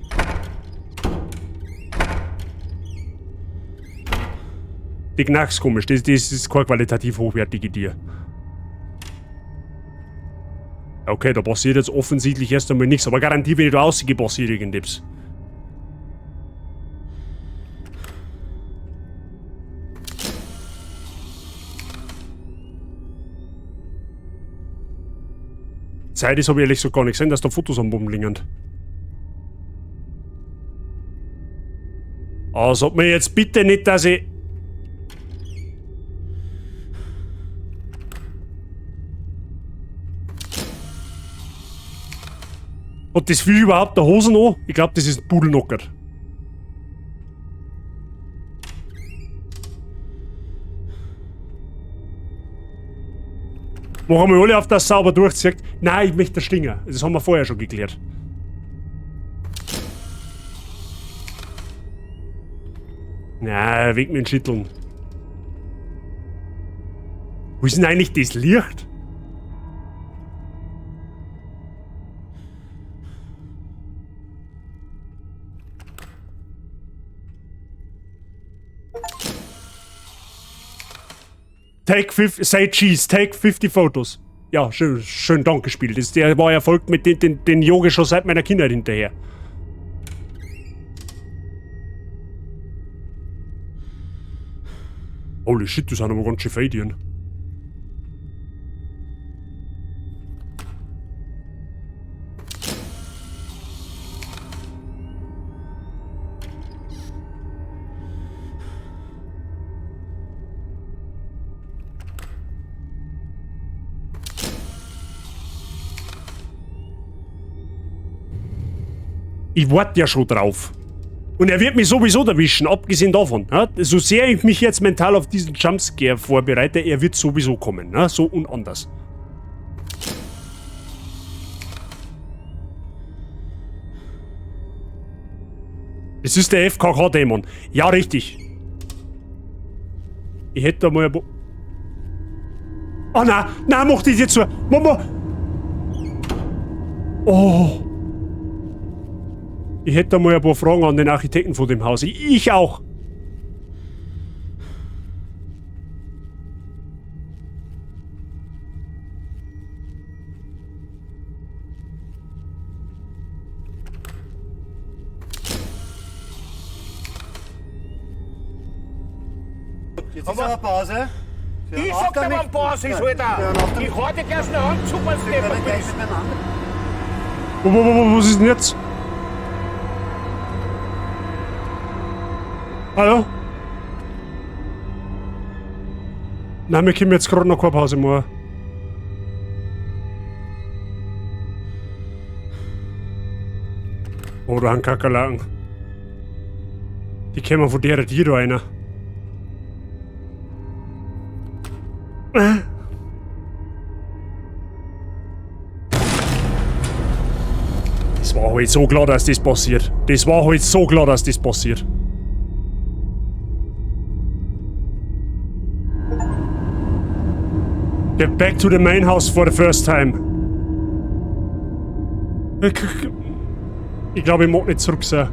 Die Knacks komisch. Das ist kein qualitativ hochwertige Tier. Okay, da passiert jetzt offensichtlich erst einmal nichts. Aber garantiert, wenn ich da aussehe, passiert irgendetwas. Zeit ist, habe ich ehrlich so gar nicht gesehen, dass da Fotos am Boden liegen. Aber sag mir jetzt bitte nicht, dass ich... Hat das Vieh überhaupt der Hosen an? Ich glaube, das ist pudelnockert. Machen wir alle auf das sauber durchzieht. Nein, ich möchte das Schlinger. Das haben wir vorher schon geklärt. Na, weg mit den Schütteln. Wo ist denn eigentlich das Licht? Say cheese, take 50 Fotos. Ja, schön Dank gespielt. Der war Erfolg mit den Yoga schon seit meiner Kindheit hinterher. Holy shit, das sind aber ganz schön Fadien. Ich warte ja schon drauf. Und er wird mich sowieso erwischen, abgesehen davon. Ja? So sehr ich mich jetzt mental auf diesen Jumpscare vorbereite, er wird sowieso kommen. Ja? So und anders. Es ist der FKK-Dämon. Ja, richtig. Ich hätte da mal ein... Oh nein, nein, mach das jetzt so. Mama! Oh. Ich hätte da mal ein paar Fragen an den Architekten von dem Haus. Ich auch. Jetzt ist aber Pause. Ich sag dir, wann Pause ist, Alter. Ich hau dich erst noch an, super Stefan. Was ist denn jetzt? Hallo? Nein, wir können jetzt gerade noch keine Pause machen. Oh, da haben Kakerlaken. Die kommen von der da einer. Das war heute so klar, dass das passiert. Das war heute so klar, dass das passiert. Get back to the main house for the first time. Ich glaube, ich mag nicht zurück sein.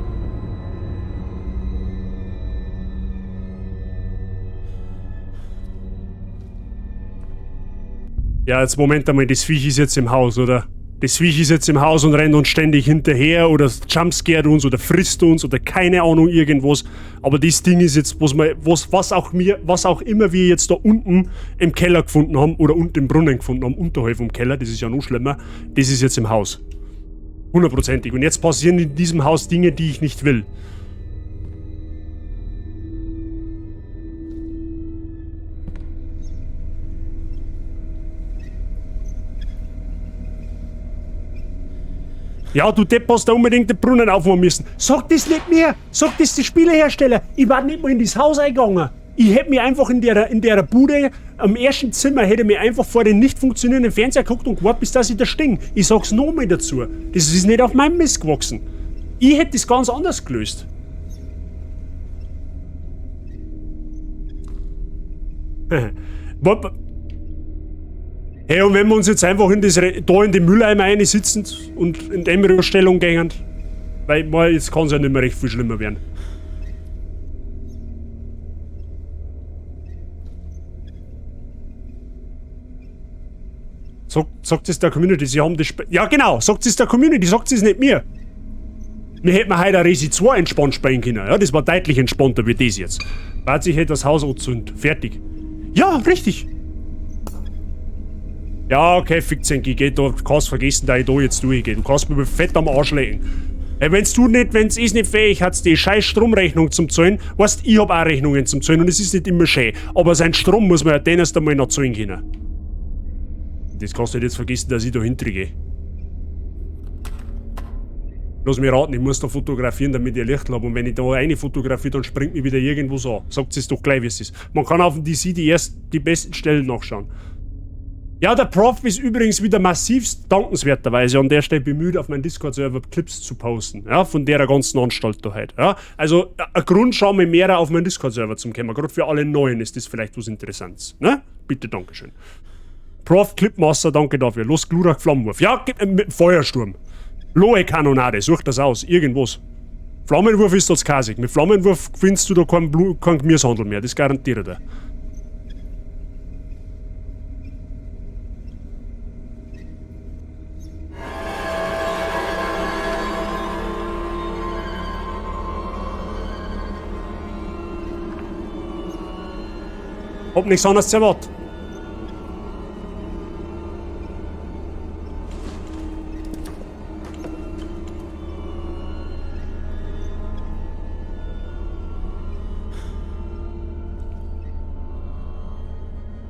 Ja, jetzt Moment einmal, das Viech ist jetzt im Haus, oder? Das Viech ist jetzt im Haus und rennt uns ständig hinterher oder jumpscared uns oder frisst uns oder keine Ahnung irgendwas. Aber das Ding ist jetzt, was auch immer wir jetzt da unten im Keller gefunden haben oder unten im Brunnen gefunden haben, unterhalb vom Keller, das ist ja noch schlimmer, das ist jetzt im Haus. 100%ig. Und jetzt passieren in diesem Haus Dinge, die ich nicht will. Ja, du Depp hast da unbedingt den Brunnen aufmachen müssen. Sag das nicht mir! Sag das den Spielehersteller! Ich war nicht mal in das Haus eingegangen. Ich hätte mir einfach in der Bude am ersten Zimmer hätte mir einfach vor den nicht funktionierenden Fernseher geguckt und gewartet, bis dass ich da stehe. Ich sag's nochmal dazu. Das ist nicht auf meinem Mist gewachsen. Ich hätte das ganz anders gelöst. Hey, und wenn wir uns jetzt einfach in den Mülleimer einsitzen und in die Embryostellung gehen, weil jetzt kann es ja nicht mehr recht viel schlimmer werden. Sagt es der Community, sie haben das... Ja genau, sagt es der Community, sagt es nicht mir. Wir hätten heute Resi 2 entspannt spielen können, ja, das war deutlich entspannter wie das jetzt. Weil sich hätte das Haus anzünden, fertig. Ja, richtig. Ja, okay, fickt's, du kannst vergessen, dass ich da jetzt durchgehe. Du kannst mir fett am Arsch legen. Wenn's nicht fähig hat, die scheiß Stromrechnung zum Zahlen, weißt, ich hab auch Rechnungen zum Zahlen und es ist nicht immer schön. Aber sein Strom muss man ja den erst einmal noch zahlen können. Das kannst du nicht jetzt vergessen, dass ich da hintergehe. Lass mich raten, ich muss da fotografieren, damit ich ein Licht habe. Und wenn ich da eine fotografiere, dann springt mich wieder irgendwo an. Sagt es doch gleich, wie es ist. Man kann auf dem DC die besten Stellen nachschauen. Ja, der Prof ist übrigens wieder massivst dankenswerterweise an der Stelle bemüht, auf meinen Discord-Server Clips zu posten. Ja, von der ganzen Anstalt da halt. Ja, also, ein Grund, schau mir mehr auf meinen Discord-Server zum kommen. Gerade für alle Neuen ist das vielleicht was Interessantes. Ne? Bitte, Dankeschön. Prof Clipmaster, danke dafür. Los, Glurak, Flammenwurf. Ja, Feuersturm. Lohe Kanonade, such das aus. Irgendwas. Flammenwurf ist das kasig. Mit Flammenwurf findest du da keinen Gemüsehandel mehr. Das garantiere ich dir. Hab nichts anderes zu erwarten.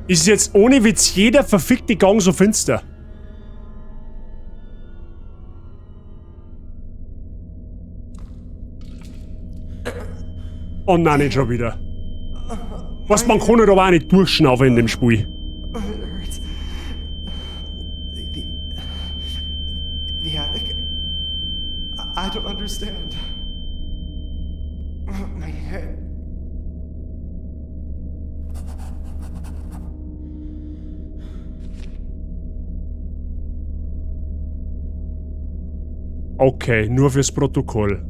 Ist jetzt ohne Witz jeder verfickte Gang so finster? Oh nein, nicht schon wieder. Was, man kann aber auch nicht durchschnaufen in dem Spiel. It hurts. The attic. I don't understand. My head. Okay, nur fürs Protokoll.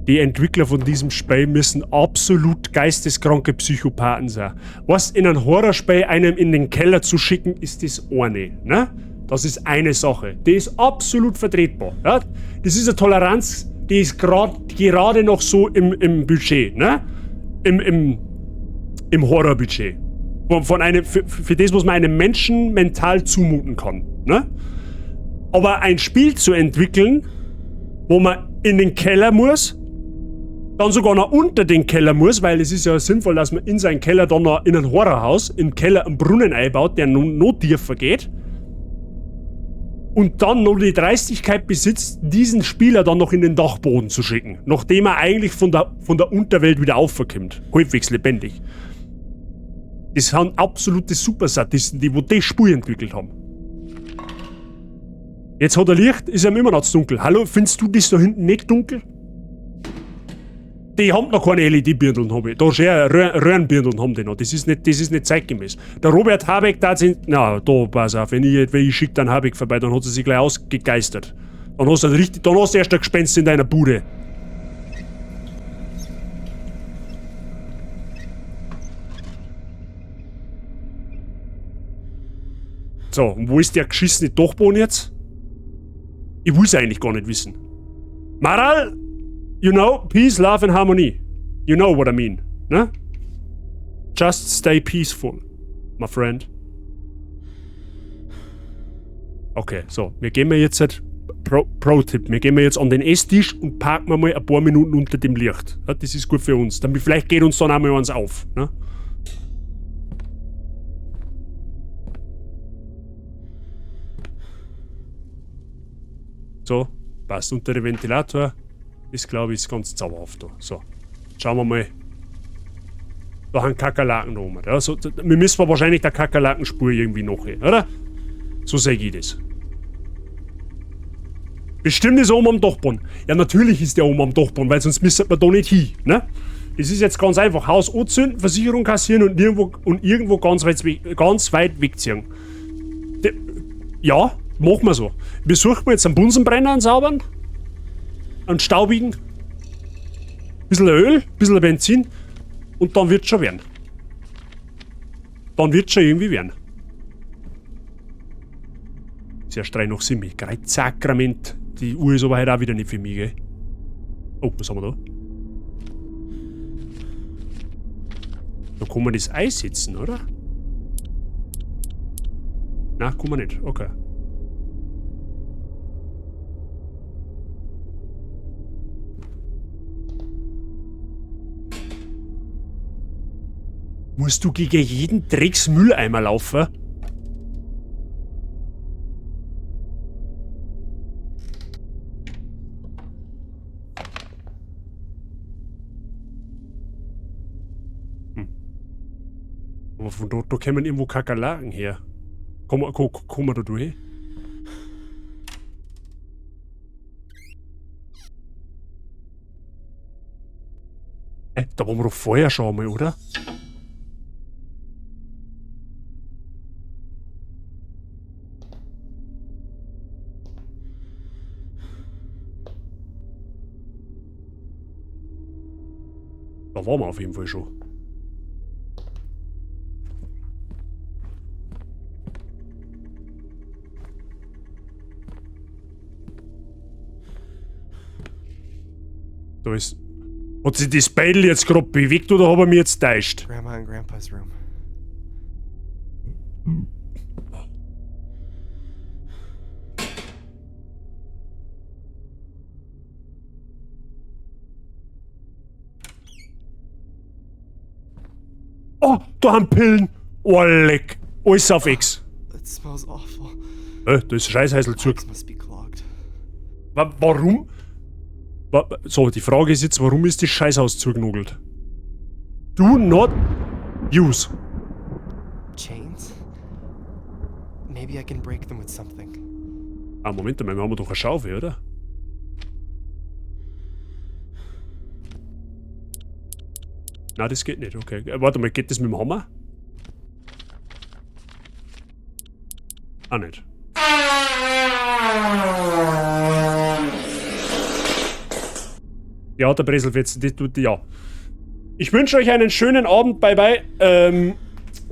Die Entwickler von diesem Spiel müssen absolut geisteskranke Psychopathen sein. Was in ein Horrorspiel einem in den Keller zu schicken, ist das eine, ne? Das ist eine Sache. Die ist absolut vertretbar, ja? Das ist eine Toleranz, die ist gerade noch so im Budget, ne? Im Horrorbudget. Für das, was man einem Menschen mental zumuten kann, ne? Aber ein Spiel zu entwickeln, wo man in den Keller muss, dann sogar noch unter den Keller muss, weil es ist ja sinnvoll, dass man in seinen Keller dann noch in ein Horrorhaus, im Keller einen Brunnen einbaut, der noch tiefer geht. Und dann noch die Dreistigkeit besitzt, diesen Spieler dann noch in den Dachboden zu schicken, nachdem er eigentlich von der Unterwelt wieder aufkommt. Halbwegs lebendig. Das sind absolute Supersadisten, die das Spiel entwickelt haben. Jetzt hat er Licht, ist ihm immer noch zu dunkel. Hallo, findest du das da hinten nicht dunkel? Die haben noch keine LED-Birndeln, habe ich. Da schon Röhrenbirndeln haben die noch. Das ist nicht zeitgemäß. Der Robert Habeck, da sind. Na, da pass auf, wenn ich schicke dann Habeck vorbei, dann hat er sich gleich ausgegeistert. Dann hast du erst ein Gespenst in deiner Bude. So, und wo ist der geschissene Dachboden jetzt? Ich will es eigentlich gar nicht wissen. Maral, you know, peace, love and harmony. You know what I mean, ne? Just stay peaceful, my friend. Okay, so, wir gehen jetzt halt, Pro-Tipp, wir gehen jetzt an den Esstisch und parken mal ein paar Minuten unter dem Licht. Ja, das ist gut für uns. Damit vielleicht geht uns dann einmal eins auf, ne? So, passt unter den Ventilator. Das glaube ich ist ganz zauberhaft da. So, schauen wir mal. Da haben Kakerlaken da oben. Ja, so, wir müssen wahrscheinlich der Kakerlakenspur irgendwie nachher, oder? So sehe ich das. Bestimmt ist er oben am Dachboden. Ja, natürlich ist der oben am Dachboden, weil sonst müsste man da nicht hin, ne? Das ist jetzt ganz einfach. Haus anzünden, Versicherung kassieren und irgendwo ganz weit wegziehen. Ja, machen wir so. Wir suchen jetzt einen Bunsenbrenner, einen sauberen, einen staubigen, bisschen Öl, bisschen Benzin und dann wird's schon werden. Dann wird's schon irgendwie werden. Sehr streng noch sind wir. Kreuzsakrament. Die Uhr ist aber heute auch wieder nicht für mich, gell? Oh, was haben wir da? Da kann man das einsetzen, oder? Nein, kann man nicht. Okay. Musst du gegen jeden Drecksmülleimer laufen? Aber von dort, da kommen irgendwo Kakerlaken her. Komm mal da durch. Da waren wir doch vorher schon mal, oder? Da waren wir auf jeden Fall schon. Da ist... Hat sich das Beidel jetzt gerade bewegt oder habe ich mich jetzt täuscht? Grandma and Grandpa's room. Oh, da haben Pillen. Oh, leck. Alles auf X. It smells awful. Da ist Scheißheißel zu. Must be clogged. Warum? So, die Frage ist jetzt, warum ist das Scheißhaus zugenagelt? Do not use. Chains? Maybe I can break them with something. Ah, Moment mal, wir haben doch eine Schaufel, oder? Nein, das geht nicht, okay. Warte mal, geht das mit dem Hammer? Ah, nicht. Ja, der Breselwitz, das tut ja. Ich wünsche euch einen schönen Abend, bye bye.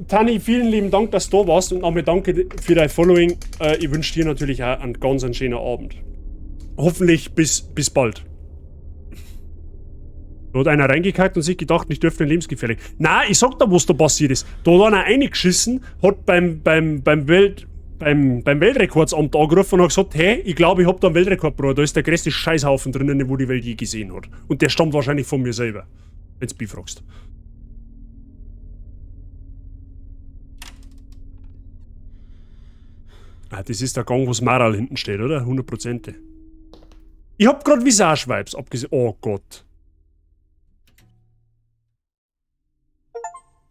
Tani, vielen lieben Dank, dass du da warst und nochmal danke für dein Following. Ich wünsche dir natürlich auch einen ganz schönen Abend. Hoffentlich bis bald. Da hat einer reingekackt und sich gedacht, ich dürfte lebensgefährlich. Nein, ich sag da, was da passiert ist. Da hat einer reingeschissen, hat beim Weltrekordsamt angerufen und hat gesagt, hey, ich glaube, ich hab da einen Weltrekord, Bro. Da ist der größte Scheißhaufen drinnen, wo die Welt je gesehen hat. Und der stammt wahrscheinlich von mir selber. Wenn's befragst. Ah, das ist der Gang, wo das Maral hinten steht, oder? 100%. Ich hab grad Visage-Vibes abgesehen. Oh Gott.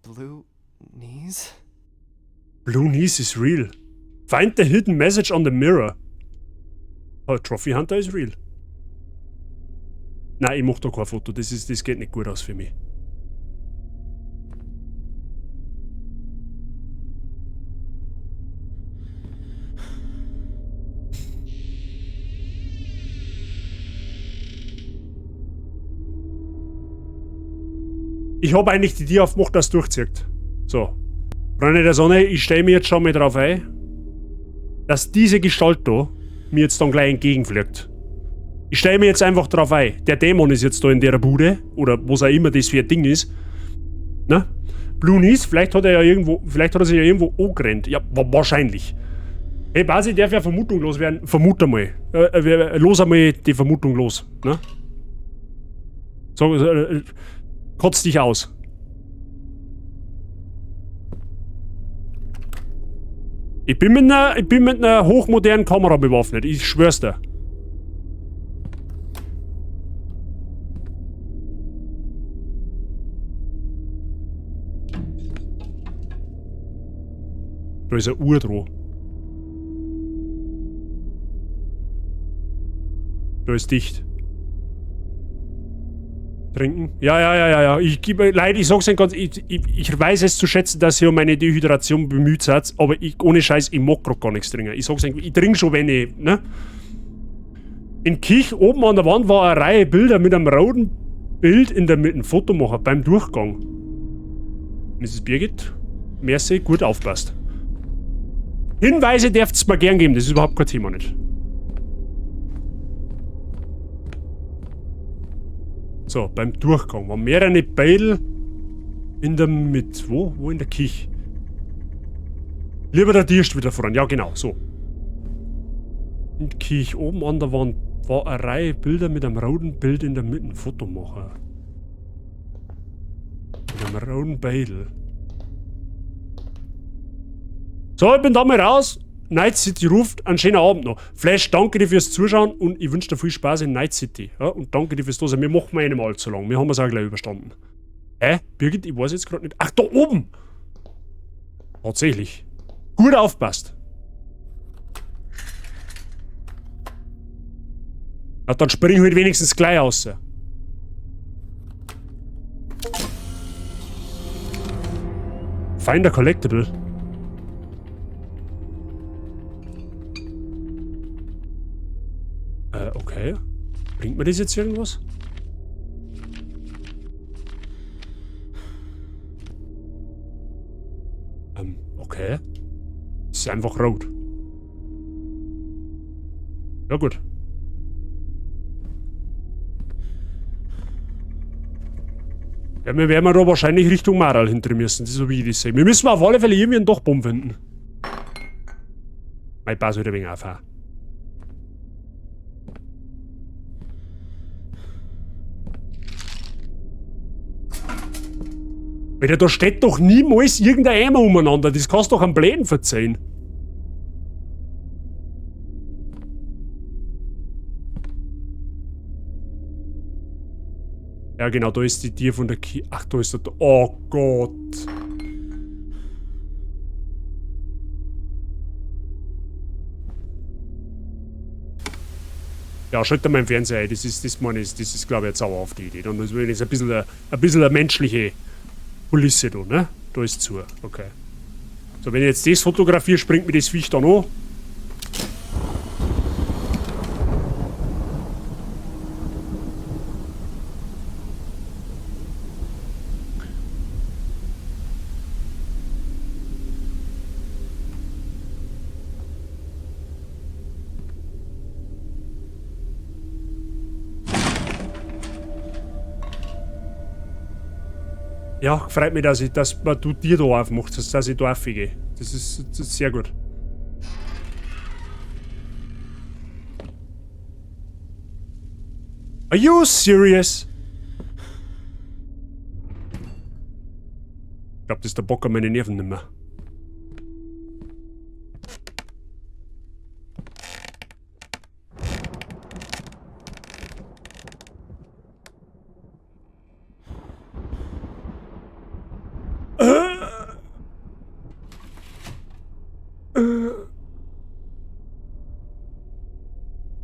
Blue knees? Blue knees is real. Find the hidden message on the mirror. Oh, Trophy Hunter is real. Nein, ich mach da kein Foto. Das geht nicht gut aus für mich. Ich habe eigentlich die Tür aufgemacht, dass es durchzieht. So. Freunde der Sonne, ich stelle mir jetzt schon mal drauf ein, dass diese Gestalt da mir jetzt dann gleich entgegenfliegt. Ich stelle mir jetzt einfach drauf ein, der Dämon ist jetzt da in der Bude, oder was auch immer das für ein Ding ist. Ne? Blue Knees, vielleicht hat er sich ja irgendwo angerannt. Ja, wahrscheinlich. Hey Basi, darf ja Vermutung loswerden? Vermut einmal. Los einmal die Vermutung los. Ne? So, kotz dich aus. Ich bin mit einer hochmodernen Kamera bewaffnet, ich schwör's dir. Da ist eine Uhr dran. Da ist dicht. Trinken? Ja. Ich sag's Ihnen ganz, ich weiß es zu schätzen, dass ihr um meine Dehydration bemüht seid, aber ohne Scheiß, ich mag grad gar nichts trinken. Ich sag's Ihnen, ich trinke schon, wenn ich, ne? In Kich oben an der Wand war eine Reihe Bilder mit einem roten Bild in der Mitte, ein Fotomacher beim Durchgang. Mrs. Birgit, merci, gut aufpasst. Hinweise dürft's mir gern geben, das ist überhaupt kein Thema nicht. So, beim Durchgang waren mehrere Beidel in der Mitte. Wo in der Kich? Lieber der Dirst wieder voran. Ja, genau, so. In der Kich oben an der Wand war eine Reihe Bilder mit einem roten Bild in der Mitte. Ein Fotomacher. Mit einem roten Beidel. So, ich bin da mal raus. Night City ruft, einen schönen Abend noch. Flash, danke dir fürs Zuschauen und ich wünsche dir viel Spaß in Night City. Ja, und danke dir fürs Dasein. Wir machen mal nicht mal allzu lang. Wir haben es auch gleich überstanden. Birgit, ich weiß jetzt gerade nicht. Ach, da oben! Tatsächlich. Gut aufpasst. Na, dann spring halt wenigstens gleich raus. Find a Collectible. Okay. Bringt mir das jetzt irgendwas? Okay. Das ist einfach rot. Ja gut. Ja, wir werden da wahrscheinlich Richtung Maral hinter müssen, das ist so wie ich das sehe. Wir müssen auf alle Fälle irgendwie einen Dachbaum finden. Mein Pass wieder wegen AFH. Alter, da steht doch niemals irgendein Eimer umeinander. Das kannst du doch am Bläden verzeihen. Ja, genau, da ist die von der Ach, da ist der... Oh Gott. Ja, schalt mal im Fernseher ein. Das ist glaube ich, jetzt sauer auf die Idee. Dann ist jetzt ein bisschen eine menschliche Kulisse da, ne? Da ist zu. Okay. So, wenn ich jetzt das fotografiere, springt mir das Viech dann an. Ja, freut mich, dass man du dir da aufmacht, dass ich da aufgehe. Das ist sehr gut. Are you serious? Ich glaube, das ist der Bock an meine Nerven nicht mehr.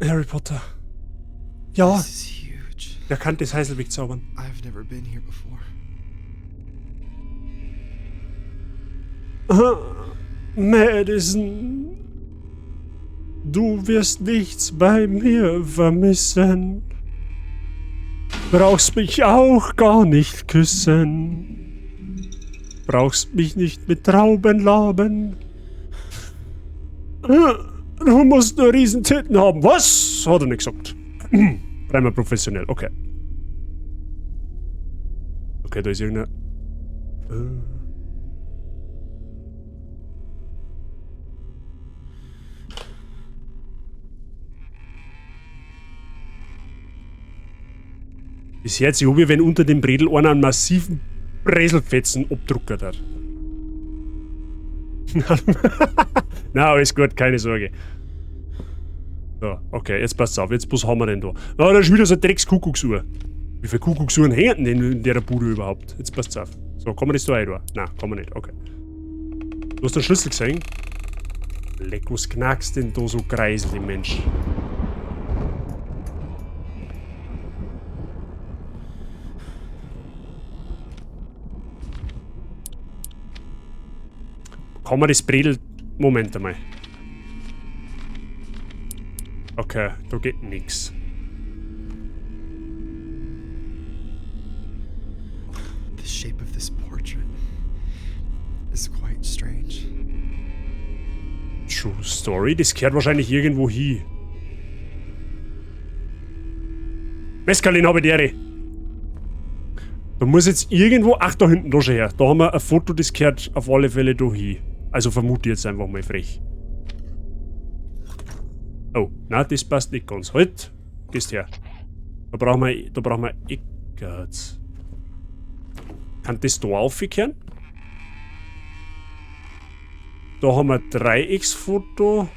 Harry Potter. Ja. Der kann das Heiselweg zaubern. I've never been here before. Madison. Du wirst nichts bei mir vermissen. Brauchst mich auch gar nicht küssen. Brauchst mich nicht mit Trauben laben. Du musst nur Riesentitten haben. Was? Hat er nicht gesagt. Dreimal professionell, okay. Okay, da ist irgendeine... Das hört sich an, wie wenn unter dem Bredel einer einen massiven Bräselfetzen abdruckert hat. Na, alles gut, keine Sorge. So, okay, jetzt passt's auf. Jetzt, was haben wir denn da? Ah, da ist wieder so eine Drecks-Kuckucksuhr. Wie viele Kuckucksuhren hängen denn in der Bude überhaupt? Jetzt passt's auf. So, kann man das da rein tun? Nein, kann man nicht, okay. Du hast den Schlüssel gesehen? Leck, was knackst denn da so kreiselig, Mensch? Kann man das Bredel... Moment einmal. Okay, da geht nix. The shape of this portrait is quite strange. True Story? Das gehört wahrscheinlich irgendwo hin. Mescalin habe ich die. Da muss jetzt irgendwo... Ach, da hinten, da schon her. Da haben wir ein Foto, das gehört auf alle Fälle da hin. Also vermute ich jetzt einfach mal frech. Oh, nein, das passt nicht ganz. Halt! Gehst her. Da brauchen wir Eckerts. Kann das da aufkehren? Da haben wir ein Dreiecksfoto.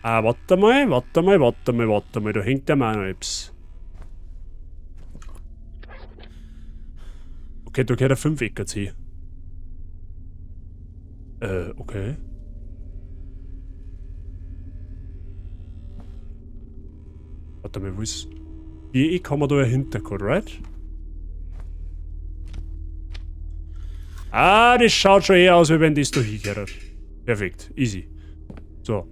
Ah, warte mal. Da hängt der Mann noch etwas. Okay, da gehört ein 5 Eckerts hin. Okay. Warte mal, wo ist... Viereck haben wir da ein Hintergrund, right? Ah, das schaut schon eher aus, wie wenn das da hingehört. Perfekt, easy. So.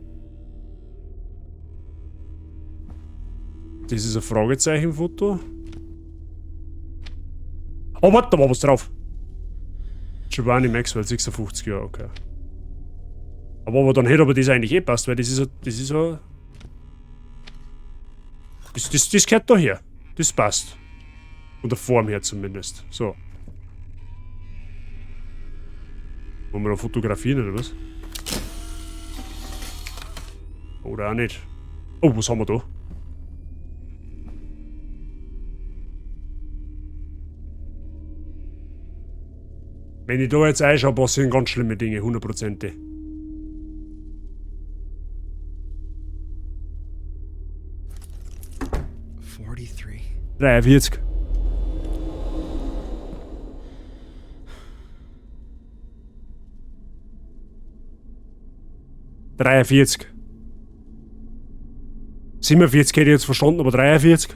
Das ist ein Fragezeichenfoto. Oh, warte, da war was drauf. Giovanni Maxwell, 56 Jahre, okay. Aber dann hätte aber das eigentlich eh passt, weil das ist so... Das gehört da her. Das passt. Von der Form her zumindest. So. Wollen wir da fotografieren oder was? Oder auch nicht. Oh, was haben wir da? Wenn ich da jetzt einschaue, passieren ganz schlimme Dinge, 100%. $43. 43. 43. 47 hätte ich jetzt verstanden, aber 43.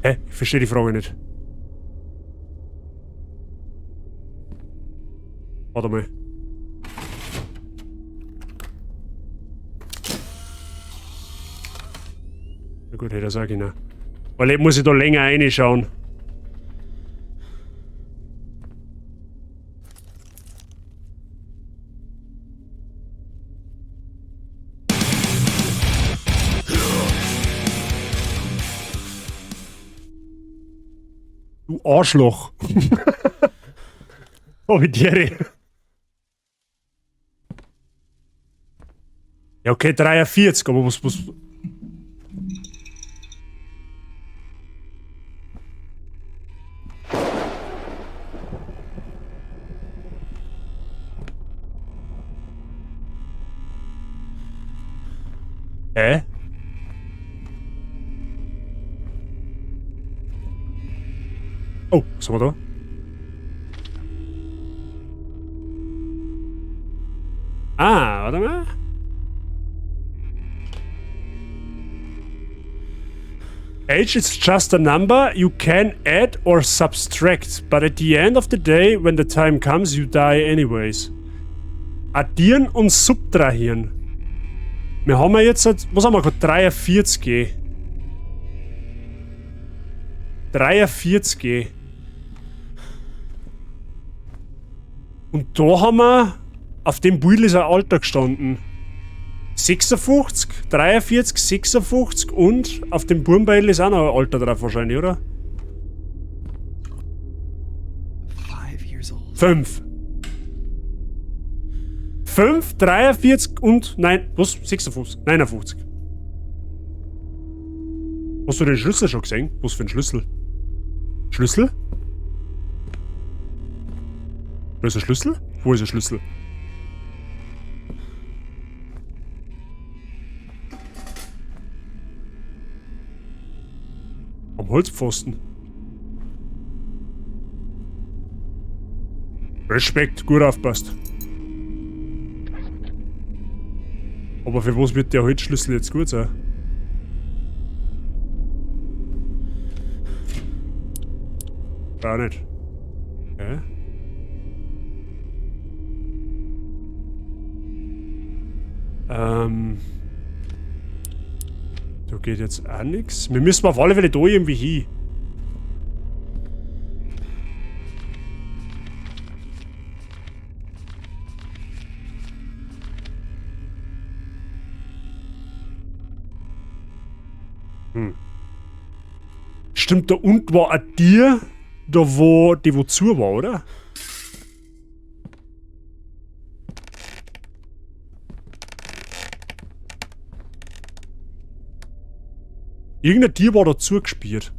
Hä? Ich verstehe die Frage nicht. Warte mal. Na gut, hätte ich sagen können. Weil jetzt muss ich da länger reinschauen. Du Arschloch. Oh, wie die. Ja, okay, 43, aber was. Hä? Oh, was haben wir da? Ah, warte mal. Age is just a number you can add or subtract, but at the end of the day, when the time comes, you die anyways. Addieren und subtrahieren. Wir haben jetzt, was haben wir gerade? 43. 43. Und da haben wir, auf dem Bild ist ein Alter gestanden. 56, 43, 56 und auf dem Burmbeil ist auch noch ein Alter drauf wahrscheinlich, oder? 5. 5, 43 und, nein, was? 56, 59. Hast du den Schlüssel schon gesehen? Was für ein Schlüssel? Schlüssel? Wo ist der Schlüssel? Wo ist der Schlüssel? Am Holzpfosten. Respekt, gut aufpasst. Aber für was wird der Holzschlüssel jetzt gut sein? Gar nicht. Okay. Da geht jetzt auch nichts. Wir müssen auf alle Fälle da irgendwie hin. Stimmt, da unten war ein Tier, da wo die wo zu war, oder? Irgendein Tier war da zugespielt.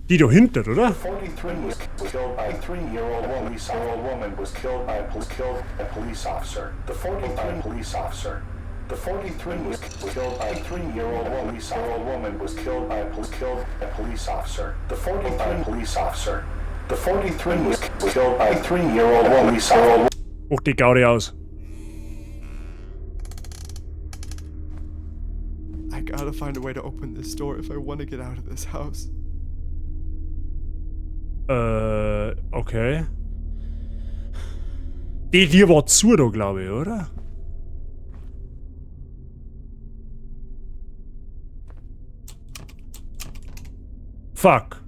Die da hinten, oder? 43 was killed by a 3-year-old woman was killed by a police officer. The 43 police officer. The 43 was killed by a 3-year-old woman was killed by a police officer. The 43 police officer. The 43 was killed by a 3-year-old police officer. Och, die Gaudi aus. I gotta find a way to open this door if I want to get out of this house. Okay. Die war zu da, glaube ich, oder? Fuck.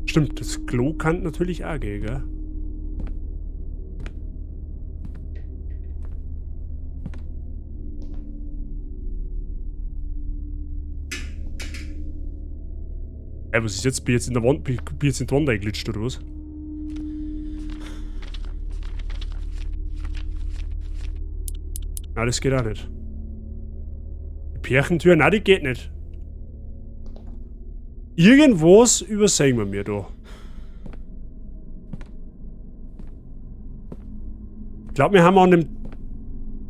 Stimmt, das Klo kann natürlich auch gehen, gell? Was ist jetzt? Bin jetzt in der Wand, bin jetzt in die Wand eingeglitscht, oder was? Ah, das geht auch nicht. Die Pärchentür, nein, die geht nicht. Irgendwas übersehen wir mir da. Ich glaube, wir haben an dem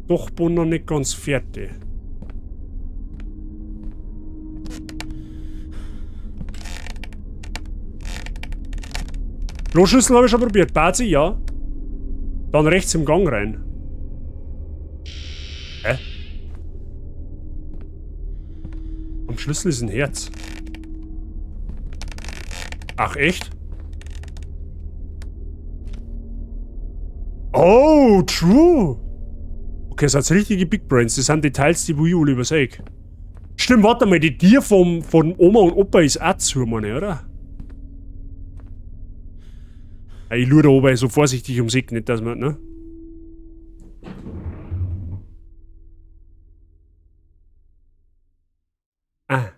Dachboden noch nicht ganz fertig. Kloschüssel habe ich schon probiert. Bazi, ja. Dann rechts im Gang rein. Hä? Am Schlüssel ist ein Herz. Ach, echt? Oh, true. Okay, das sind richtige Big Brains. Das sind Details, die ich alle übersehe. Stimmt, warte mal, die Tür von Oma und Opa ist auch zu, meine ich, oder? Ich schaue da oben so vorsichtig ums Eck, nicht, dass man, ne? Ah.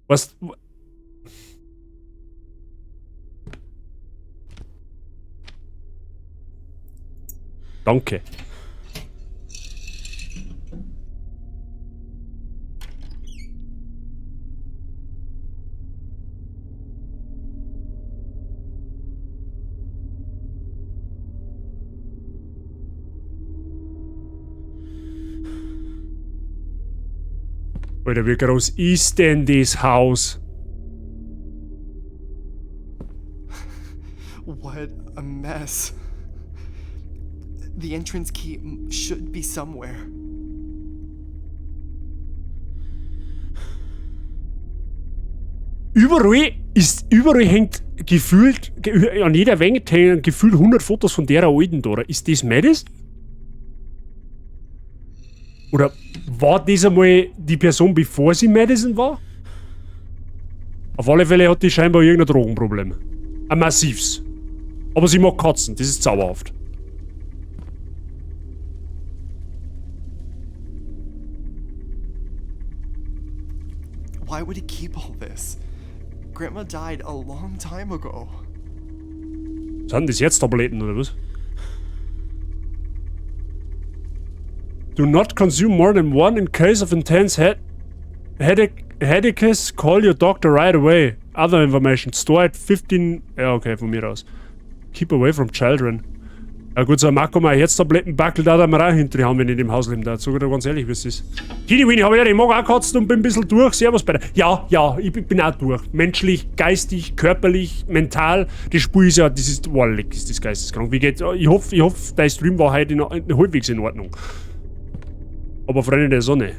Was? Danke. Alter, wie groß ist denn das Haus? What a mess. The entrance key should be somewhere. Überall hängt gefühlt, an jeder Wand hängen gefühlt 100 Fotos von der alten da. Ist das Madison? Oder war das einmal die Person, bevor sie Madison war? Auf alle Fälle hat die scheinbar irgendein Drogenproblem. Ein massives. Aber sie mag Katzen, das ist zauberhaft. Why would he keep all this? Grandma died a long time ago. Sind das jetzt Tabletten oder was? Do not consume more than one in case of intense headaches. Call your doctor right away. Other information. Store at 15... Ja, okay, von mir aus. Keep away from children. Ja gut, so ein Marco mal Herztablettenbackel, da wir auch hinter die haben, wenn ich in dem Haus leben darf. Sag ich dir ganz ehrlich, wie es ist. Kini Winnie, hab ich mag auch gekotzt und bin ein bisschen durch. Servus bei dir. Ja, ich bin auch durch. Menschlich, geistig, körperlich, mental. Die Spur ist ja, das ist wahrlich, ist das geisteskrank. Wie geht's? Ich hoffe, dein Stream war heute halbwegs in Ordnung. Aber Freunde der Sonne.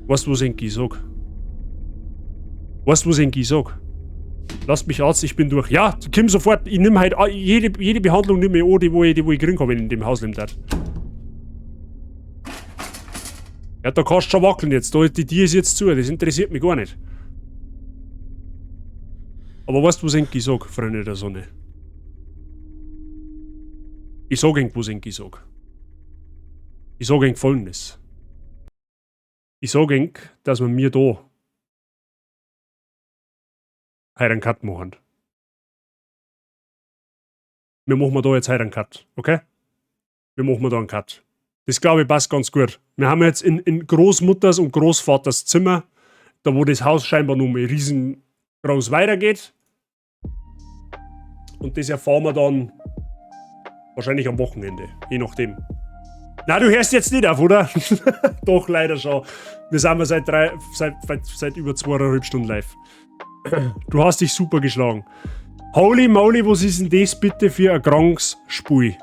Weißt du, was Enki sag? Weißt du, was Enki sag? Lasst mich aus, ich bin durch. Ja, Kim sofort. Ich nehme halt jede Behandlung nehme ich an, die wo ich kriegen kann, wenn ich in dem Haus leben darf. Ja, da kannst du schon wackeln jetzt. Die Tür ist jetzt zu. Das interessiert mich gar nicht. Aber weißt du, was Enki sag, Freunde der Sonne? Ich sag Enki, was Enki sag. Ich sag Enki Folgendes. Ich sag Enki, dass wir mir da heute einen Cut machen. Wir machen da jetzt heute einen Cut, okay? Wir machen da einen Cut. Das glaube ich passt ganz gut. Wir haben jetzt in Großmutters und Großvaters Zimmer, da wo das Haus scheinbar nur mal riesengroß weitergeht. Und das erfahren wir dann wahrscheinlich am Wochenende, je nachdem. Na, du hörst jetzt nicht auf, oder? Doch, leider schon. Wir sind seit über 2,5 Stunden live. Du hast dich super geschlagen. Holy moly, was ist denn das bitte für ein krankes Spiel?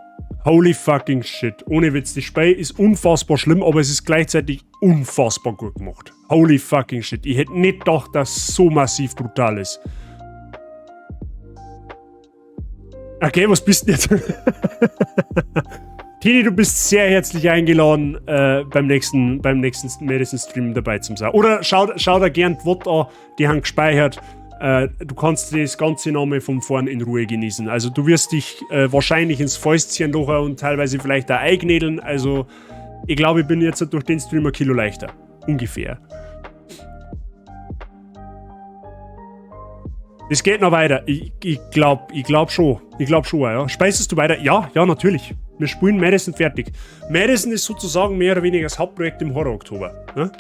Holy fucking shit. Ohne Witz, das Spiel ist unfassbar schlimm, aber es ist gleichzeitig unfassbar gut gemacht. Holy fucking shit. Ich hätte nicht gedacht, dass es so massiv brutal ist. Okay, was bist du jetzt? Tini, du bist sehr herzlich eingeladen, beim nächsten Madison-Stream dabei zu sein. Oder schau da gern die Wort an, die haben gespeichert. Du kannst das ganze Name vom Fahren in Ruhe genießen. Also du wirst dich wahrscheinlich ins Fäustchen lochen und teilweise vielleicht auch eignädeln. Also ich glaube, ich bin jetzt durch den Stream 1 Kilo leichter. Ungefähr. Es geht noch weiter. Ich glaub schon. Ich glaube schon, ja. Speisest du weiter? Ja, natürlich. Wir spielen Madison fertig. Madison ist sozusagen mehr oder weniger das Hauptprojekt im Horror-Oktober. Ne?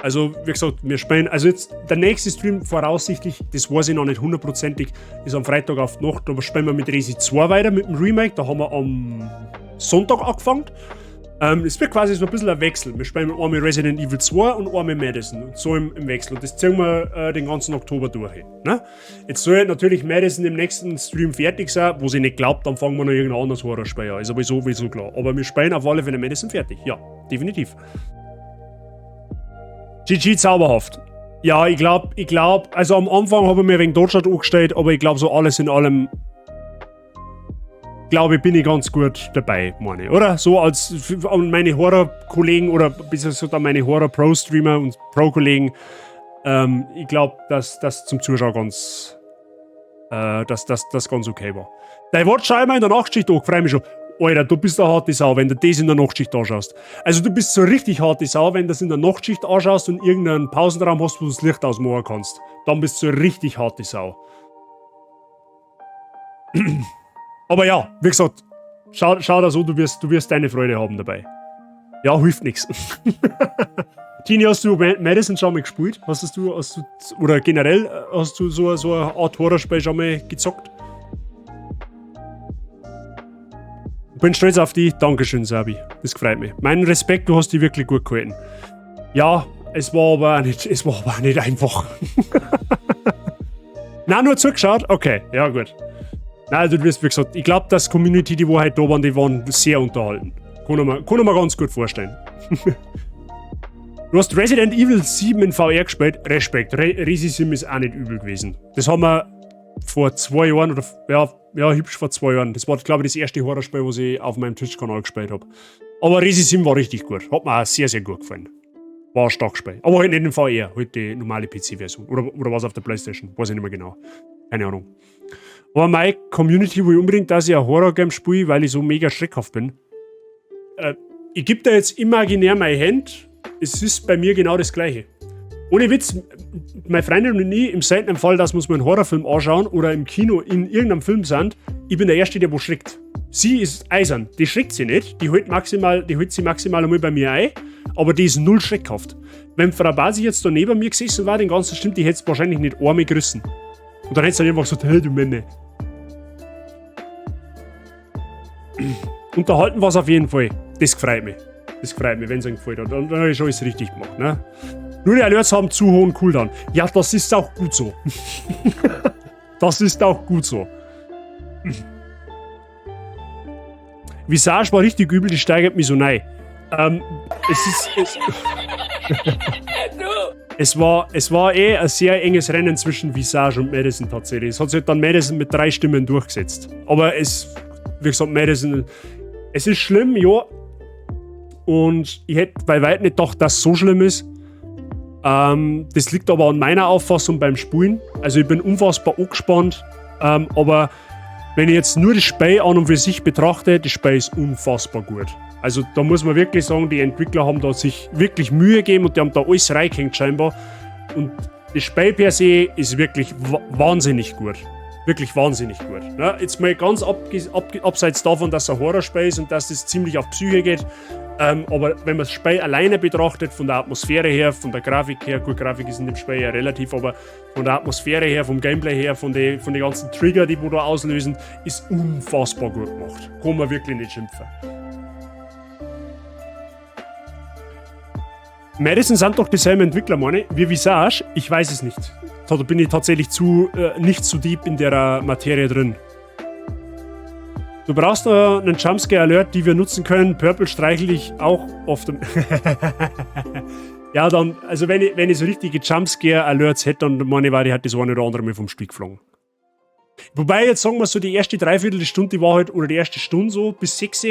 Also, wie gesagt, wir spielen. Also, jetzt der nächste Stream voraussichtlich, das weiß ich noch nicht hundertprozentig, ist am Freitag auf die Nacht. Da spielen wir mit Resi 2 weiter, mit dem Remake. Da haben wir am Sonntag angefangen. Es wird quasi so ein bisschen ein Wechsel. Wir spielen einmal Resident Evil 2 und einmal Madison. Und so im Wechsel. Und das ziehen wir den ganzen Oktober durch. Ne? Jetzt soll natürlich Madison im nächsten Stream fertig sein. Wo sie nicht glaubt, dann fangen wir noch irgendein anderes Horrorspiel an. Ist aber sowieso klar. Aber wir spielen auf alle Fälle Madison fertig. Ja, definitiv. GG zauberhaft. Ja, ich glaub, also am Anfang habe ich mir wegen Deutschland angestellt, aber ich glaube so alles in allem, glaube ich, bin ich ganz gut dabei, meine ich, oder? So als an meine Horror-Kollegen oder beziehungsweise an meine Horror-Pro-Streamer und Pro-Kollegen, ich glaube, dass das zum Zuschauer ganz, dass das ganz okay war. Dein Wort schau mal in der Nachtschicht an, freue mich schon. Alter, du bist eine harte Sau, wenn du das in der Nachtschicht anschaust. Also du bist so richtig harte Sau, wenn du das in der Nachtschicht anschaust und irgendeinen Pausenraum hast, wo du das Licht ausmachen kannst. Dann bist du so richtig harte Sau. Aber ja, wie gesagt, schau da so, du wirst deine Freude haben dabei. Ja, hilft nichts. Tini, hast du Madison schon mal gespielt? Hast du oder generell hast du so eine Art Horrorspiel schon mal gezockt? Ich bin stolz auf dich. Dankeschön, Sabi. Das freut mich. Mein Respekt, du hast dich wirklich gut gehalten. Ja, es war aber auch nicht einfach. Nein, nur zugeschaut? Okay, ja gut. Nein, also, du wirst, wie gesagt, ich glaube, dass Community, die halt da waren, die waren sehr unterhalten. Kann ich mir ganz gut vorstellen. Du hast Resident Evil 7 in VR gespielt. Respekt. Resi Sim ist auch nicht übel gewesen. Das haben wir vor 2 Jahren oder ja, hübsch vor 2 Jahren. Das war, glaube ich, das erste Horrorspiel, was ich auf meinem Twitch-Kanal gespielt habe. Aber Resi Sim war richtig gut. Hat mir auch sehr, sehr gut gefallen. War ein starkes Spiel. Aber halt nicht in VR, halt die normale PC-Version. Oder was auf der Playstation. Weiß ich nicht mehr genau. Keine Ahnung. Aber meine Community will unbedingt, dass ich ein Horror-Game spiele, weil ich so mega schreckhaft bin. Ich gebe da jetzt imaginär meine Hand. Es ist bei mir genau das Gleiche. Ohne Witz, meine Freundin und ich, im seltenen Fall, dass wir uns mal einen Horrorfilm anschauen oder im Kino in irgendeinem Film sind, ich bin der Erste, der wo schreckt. Sie ist eisern, die schreckt sie nicht, die holt sie maximal einmal bei mir ein, aber die ist null schreckhaft. Wenn Frau Basi jetzt da neben mir gesessen war, den ganzen Stund, die hätte es wahrscheinlich nicht einmal gerissen. Und dann hätte sie dann einfach gesagt, hey, du Männer. Unterhalten war es auf jeden Fall. Das freut mich. Das freut mich, wenn es euch gefällt hat. Und dann habe ich schon alles richtig gemacht, ne? Nur die Alerts haben zu hohen Cooldown. Ja, das ist auch gut so. Das ist auch gut so. Visage war richtig übel, die steigert mich so rein. Es war eh ein sehr enges Rennen zwischen Visage und Madison tatsächlich. Es hat sich dann Madison mit 3 Stimmen durchgesetzt. Aber wie gesagt, Madison, es ist schlimm, ja. Und ich hätte bei weitem nicht gedacht, dass es so schlimm ist. Das liegt aber an meiner Auffassung beim Spielen. Also ich bin unfassbar angespannt. Aber wenn ich jetzt nur das Spiel an und für sich betrachte, das Spiel ist unfassbar gut. Also da muss man wirklich sagen, die Entwickler haben da sich wirklich Mühe gegeben und die haben da alles reingehängt scheinbar. Und das Spiel per se ist wirklich wahnsinnig gut. Wirklich wahnsinnig gut. Ja, jetzt mal ganz abseits davon, dass es ein Horrorspiel ist und dass es ziemlich auf Psyche geht. Aber wenn man das Spiel alleine betrachtet, von der Atmosphäre her, von der Grafik her, gut, Grafik ist in dem Spiel ja relativ, aber von der Atmosphäre her, vom Gameplay her, von den ganzen Trigger, die da auslösen, ist unfassbar gut gemacht. Kann man wirklich nicht schimpfen. Madison sind doch dieselben Entwickler, meine ich, wie Visage. Ich weiß es nicht. Da bin ich tatsächlich nicht zu deep in der Materie drin. Du brauchst einen Jumpscare-Alert, die wir nutzen können. Purple streichel ich auch oft. Ja, dann, also wenn ich so richtige Jumpscare-Alerts hätte, dann meine ich, hat das eine oder andere mal vom Spiel geflogen. Wobei, jetzt sagen wir so, die erste Dreiviertelstunde, die war halt, oder die erste Stunde so, bis 6,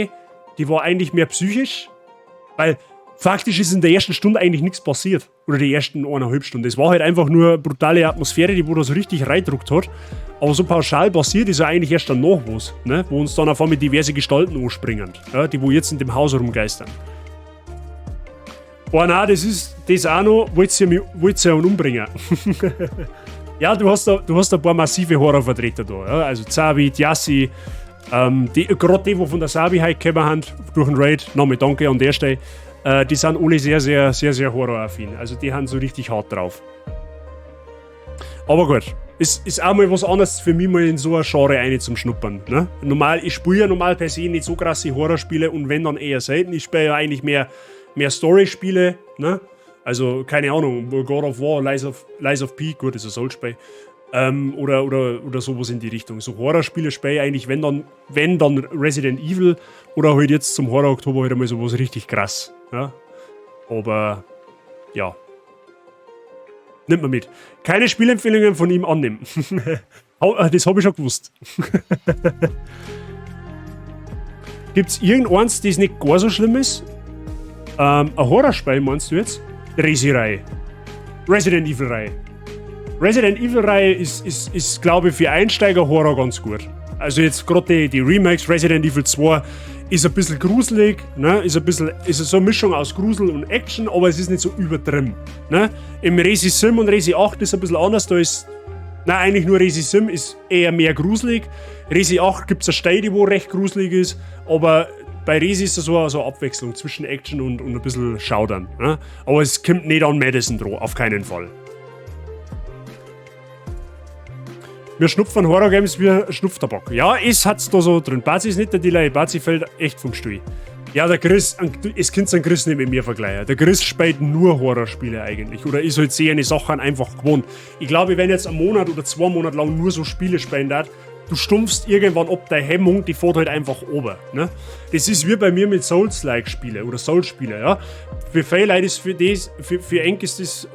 die war eigentlich mehr psychisch. Weil faktisch ist in der ersten Stunde eigentlich nichts passiert. Oder die ersten 1,5 Stunden. Es war halt einfach nur brutale Atmosphäre, die wo da so richtig reindruckt hat. Aber so pauschal passiert ist ja eigentlich erst danach was, ne? Wo uns dann auf einmal diverse Gestalten anspringen, ja? Die wo jetzt in dem Haus rumgeistern. Oh nein, das ist das auch noch, wollt ihr ihn umbringen? Ja, du hast ein paar massive Horrorvertreter da. Ja? Also Zabi, Yassi, gerade die von der Sabi heute gekommen haben, durch den Raid, Name danke an der Stelle. Die sind alle sehr, sehr, sehr, sehr horroraffin. Also die haben so richtig hart drauf. Aber gut. Ist auch mal was anderes für mich, mal in so ein Genre eine zum Schnuppern. Ne? Ich spiele ja normal per se nicht so krasse Horrorspiele und wenn dann eher selten. Ich spiele ja eigentlich mehr Story-Spiele. Ne? Also, keine Ahnung, God of War, Lies of P, gut, das ist ein Soul-Spiel. Oder sowas in die Richtung. So Horrorspiele spiele ich eigentlich, wenn dann Resident Evil oder halt jetzt zum Horror-Oktober halt einmal sowas richtig krass. Ja? Aber, ja. Nimmt man mit. Keine Spielempfehlungen von ihm annehmen. Das habe ich schon gewusst. Gibt's irgendeins, das nicht gar so schlimm ist? Ein Horrorspiel meinst du jetzt? Resi-Reihe. Resident Evil-Reihe. Resident Evil-Reihe ist glaube ich, für Einsteiger-Horror ganz gut. Also jetzt gerade die Remakes, Resident Evil 2 ist ein bisschen gruselig, ne? Ist so eine Mischung aus Grusel und Action, aber es ist nicht so übertrieben. Ne? Im Resi Sim und Resi 8 ist es ein bisschen anders, da ist, eigentlich nur Resi Sim ist eher mehr gruselig. Resi 8 gibt es eine Stelle, wo recht gruselig ist, aber bei Resi ist es so eine Abwechslung zwischen Action und ein bisschen Schaudern. Ne? Aber es kommt nicht an Madison dran, auf keinen Fall. Wir schnupfen Horror-Games wie Schnupftabak. Ja, es hat's da so drin. Bazi ist nicht der Delay, Bazi fällt echt vom Stuhl. Ja, der Chris, es könnt den Chris nicht mit mir vergleichen. Der Chris spielt nur Horrorspiele eigentlich. Oder ist halt sehr eine Sachen einfach gewohnt. Ich glaube, wenn jetzt einen Monat oder 2 Monate lang nur so Spiele spielen darf, du stumpfst irgendwann ab, deine Hemmung, die fährt halt einfach oben. Ne? Das ist wie bei mir mit Souls-like-Spiele oder Souls-Spiele. Ja? Für viele Leute ist für Eng ist das.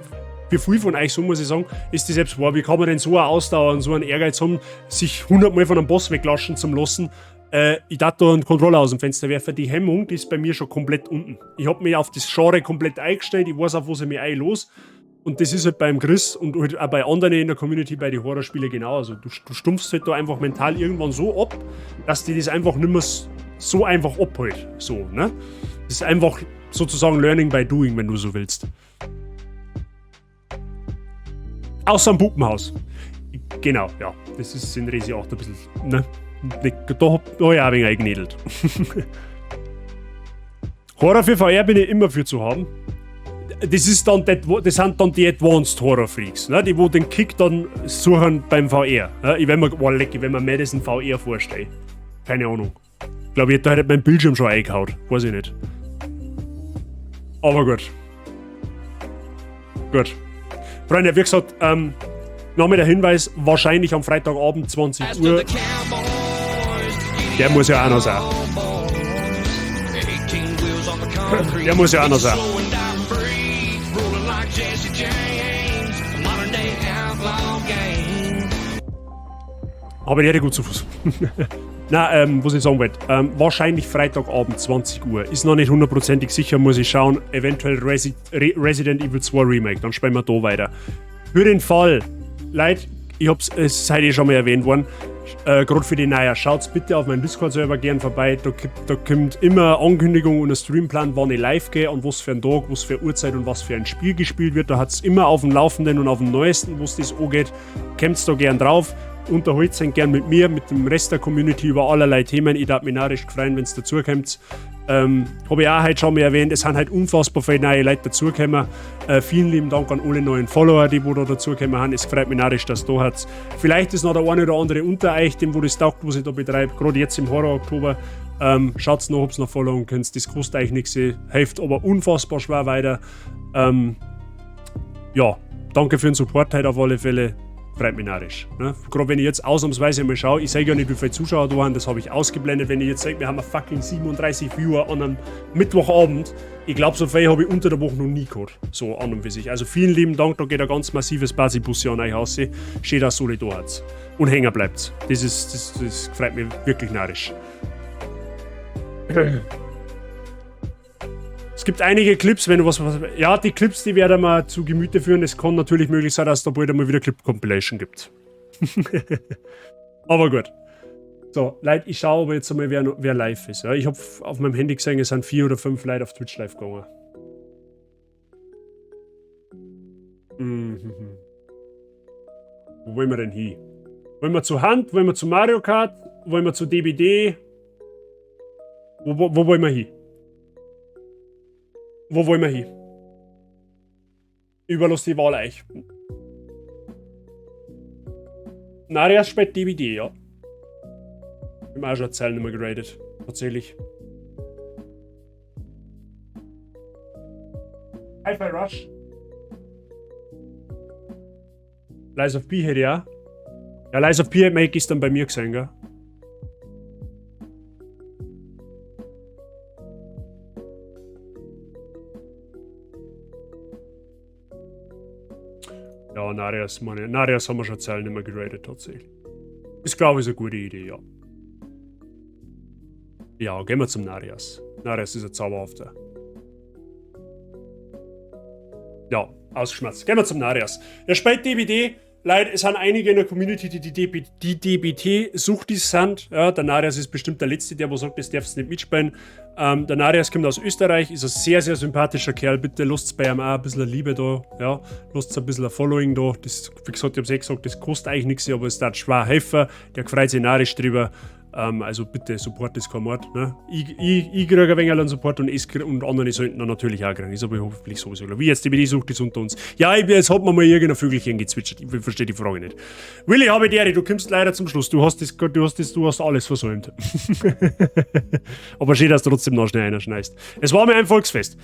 Für viele von euch, so muss ich sagen, ist das selbst wahr. Wie kann man denn so eine Ausdauer und so einen Ehrgeiz haben, sich 100 Mal von einem Boss weglaschen zu lassen? Ich darf da einen Controller aus dem Fenster werfen. Die Hemmung, die ist bei mir schon komplett unten. Ich habe mich auf das Genre komplett eingestellt. Ich weiß, auf was ich mich einlos. Und das ist halt beim Chris und halt auch bei anderen in der Community bei den Horrorspielen genau. Also du stumpfst halt da einfach mental irgendwann so ab, dass dir das einfach nicht mehr so einfach abholt. So, ne? Das ist einfach sozusagen Learning by Doing, wenn du so willst. Außer am Puppenhaus. Genau, ja. Das ist in Resi auch ein bisschen, ne? Da hab ich auch ein wenig eingenädelt. Horror für VR bin ich immer für zu haben. Das sind dann die Advanced Horror Freaks, ne? Die wo den Kick dann suchen beim VR. Ne? Ich wenn mir Madison VR vorstelle. Keine Ahnung. Ich glaube, da hätte mein Bildschirm schon eingehaut. Weiß ich nicht. Aber gut. Gut. Freunde, wie gesagt, nochmal der Hinweis, wahrscheinlich am Freitagabend 20 Uhr. Der muss ja auch noch sein. Der muss ja auch noch sein. Aber der hätte gut zu Fuß. Nein, was ich sagen wollte. Wahrscheinlich Freitagabend 20 Uhr. Ist noch nicht hundertprozentig sicher, muss ich schauen. Eventuell Resident Evil 2 Remake. Dann spielen wir da weiter. Für den Fall, Leute, es sei eh schon mal erwähnt worden, gerade für die Neuer, schaut bitte auf meinen Discord-Server gern vorbei. Da kommt immer Ankündigung und ein Streamplan, wann ich live gehe und was für ein Tag, was für eine Uhrzeit und was für ein Spiel gespielt wird. Da hat es immer auf dem Laufenden und auf dem Neuesten, wo es das angeht. Kommt da gern drauf. Unterhaltet euch gern mit mir, mit dem Rest der Community über allerlei Themen. Ich darf mich narrisch freuen, wenn es dazukommt. Habe ich auch heute schon mal erwähnt, es sind halt unfassbar viele neue Leute dazugekommen. Vielen lieben Dank an alle neuen Follower, die da dazugekommen haben. Es freut mich narrisch, dass da hat. Vielleicht ist noch der eine oder andere unter euch, dem wo das taugt, was ich da betreibe. Gerade jetzt im Horror-Oktober. Schaut noch, ob es noch followen könnt. Das kostet euch nichts. Hilft aber unfassbar schwer weiter. Ja, danke für den Support heute auf alle Fälle. Freut mich narrisch. Ne? Gerade wenn ich jetzt ausnahmsweise mal schaue, ich sehe ja nicht, wie viele Zuschauer da waren, das habe ich ausgeblendet. Wenn ich jetzt sage, wir haben fucking 37 Viewer an einem Mittwochabend, ich glaube, so viel habe ich unter der Woche noch nie gehabt. So an und für sich. Also vielen lieben Dank, da geht ein ganz massives Basibussi an euch aus. Schön, dass ihr da habt. Und hängen bleibt. Das freut mich wirklich narrisch. Es gibt einige Clips, wenn du was. Ja, die Clips, die werden wir zu Gemüte führen. Es kann natürlich möglich sein, dass es da bald mal wieder Clip-Compilation gibt. Aber gut. So, Leute, ich schaue aber jetzt einmal, wer live ist. Ja, ich habe auf meinem Handy gesehen, es sind 4 oder 5 Leute auf Twitch live gegangen. Wo wollen wir denn hin? Wollen wir zur Hand? Wollen wir zu Mario Kart? Wollen wir zu DBD? Wo wollen wir hin? Wo wollen wir hin? Überlass die Wahl euch. Narias spät DVD, ja. Ich hab auch schon erzählen, nicht mehr geradet. Tatsächlich. Hi-Fi Rush. Lies of P hätte ich auch. Ja, Lies of P hat Mike ist dann bei mir gesehen, gell? Ja, Narias haben wir schon erzählt, nicht mehr geradet tatsächlich. Ist, glaube ich, eine gute Idee, ja. Ja, gehen wir zum Narias. Narias ist ein zauberhafter. Ja, ausgeschmerzt. Gehen wir zum Narias. Der spät DBD. Leute, es sind einige in der Community, die DBT-Suchtis sind. Ja, der Narias ist bestimmt der Letzte, der sagt, das darfst du nicht mitspielen. Der Narias kommt aus Österreich, ist ein sehr, sehr sympathischer Kerl. Bitte lasst bei ihm auch ein bisschen Liebe da. Ja, lasst ein bisschen ein Following da. Das, wie gesagt, ich habe es gesagt, das kostet eigentlich nichts, aber es darf schwer helfen. Der freut sich narrisch drüber. Also bitte, Support ist kein Mord. Ne? Ich kriege ein wenig an Support und andere sollten dann natürlich auch kriegen. Ist aber hoffentlich sowieso. Wie jetzt die BD-Sucht ist unter uns. Ja, jetzt hat man mal irgendein Vögelchen gezwitschert. Ich verstehe die Frage nicht. Willi, habe Deri, du kommst leider zum Schluss. Du hast alles versäumt. Aber schön, dass du trotzdem noch schnell einer schneist. Es war mir ein Volksfest.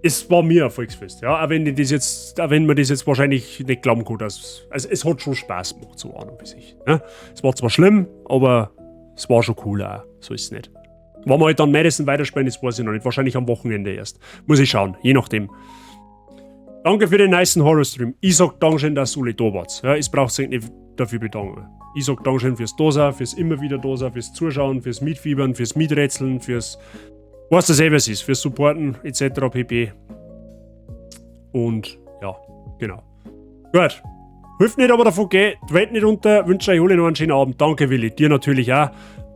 Es war mir ein Volksfest. Ja, auch wenn man das jetzt wahrscheinlich nicht glauben kann. Also es hat schon Spaß gemacht, so an und für sich. Ja? Es war zwar schlimm, aber es war schon cool auch, so ist es nicht. Wenn wir halt dann Madison weiterspielen, das weiß ich noch nicht. Wahrscheinlich am Wochenende erst. Muss ich schauen, je nachdem. Danke für den nicen Horror-Stream. Ich sag Dankeschön, dass Uli da wart. Ja, ich brauche sich nicht dafür bedanken. Ich sag Dankeschön fürs Dasein, fürs immer wieder Dasein, fürs Zuschauen, fürs Mitfiebern, fürs Miträtseln, fürs was das selber ist, fürs Supporten etc. pp. Und ja, genau. Gut. Hilft nicht, aber davon geht. Die Welt nicht unter. Wünsche euch alle noch einen schönen Abend. Danke, Willi. Dir natürlich auch.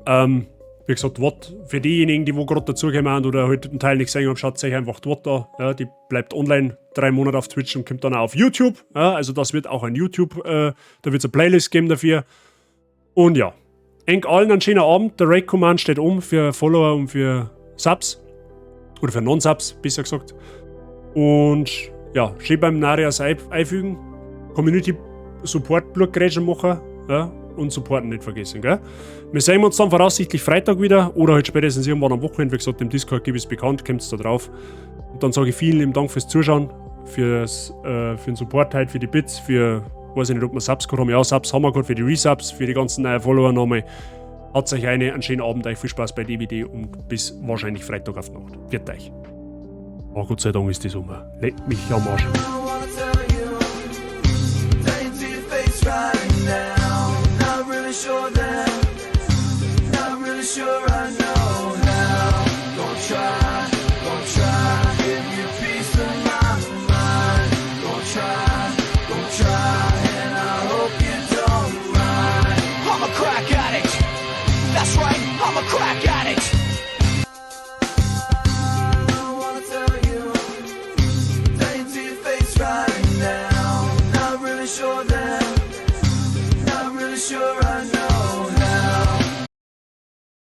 Wie gesagt, Watt für diejenigen, die gerade dazugekommen oder heute einen Teil nicht gesehen haben, schaut euch einfach Watt an. Ja, die bleibt online 3 Monate auf Twitch und kommt dann auch auf YouTube. Ja, also das wird auch ein YouTube, da wird es eine Playlist geben dafür. Und ja, eng allen einen schönen Abend. Der Raid-Command steht für Follower und für Subs. Oder für Non-Subs, besser gesagt. Und ja, schön beim Narias einfügen. Community Support Blutgrätschen machen, ja, und Supporten nicht vergessen, gell? Wir sehen uns dann voraussichtlich Freitag wieder oder halt spätestens irgendwann am Wochenende. Wie gesagt, im Discord gebe ich es bekannt, kommt da drauf. Und dann sage ich vielen lieben Dank fürs Zuschauen, für den Support halt, für die Bits, für, weiß ich nicht, ob wir Subs gehabt haben. Ja, Subs haben wir gehabt, für die Resubs, für die ganzen neuen Follower nochmal. Hat euch einen schönen Abend, euch viel Spaß bei DVD und bis wahrscheinlich Freitag auf Nacht. Viert euch. Oh, Gott sei Dank ist die Sommer. Leckt mich am Arsch.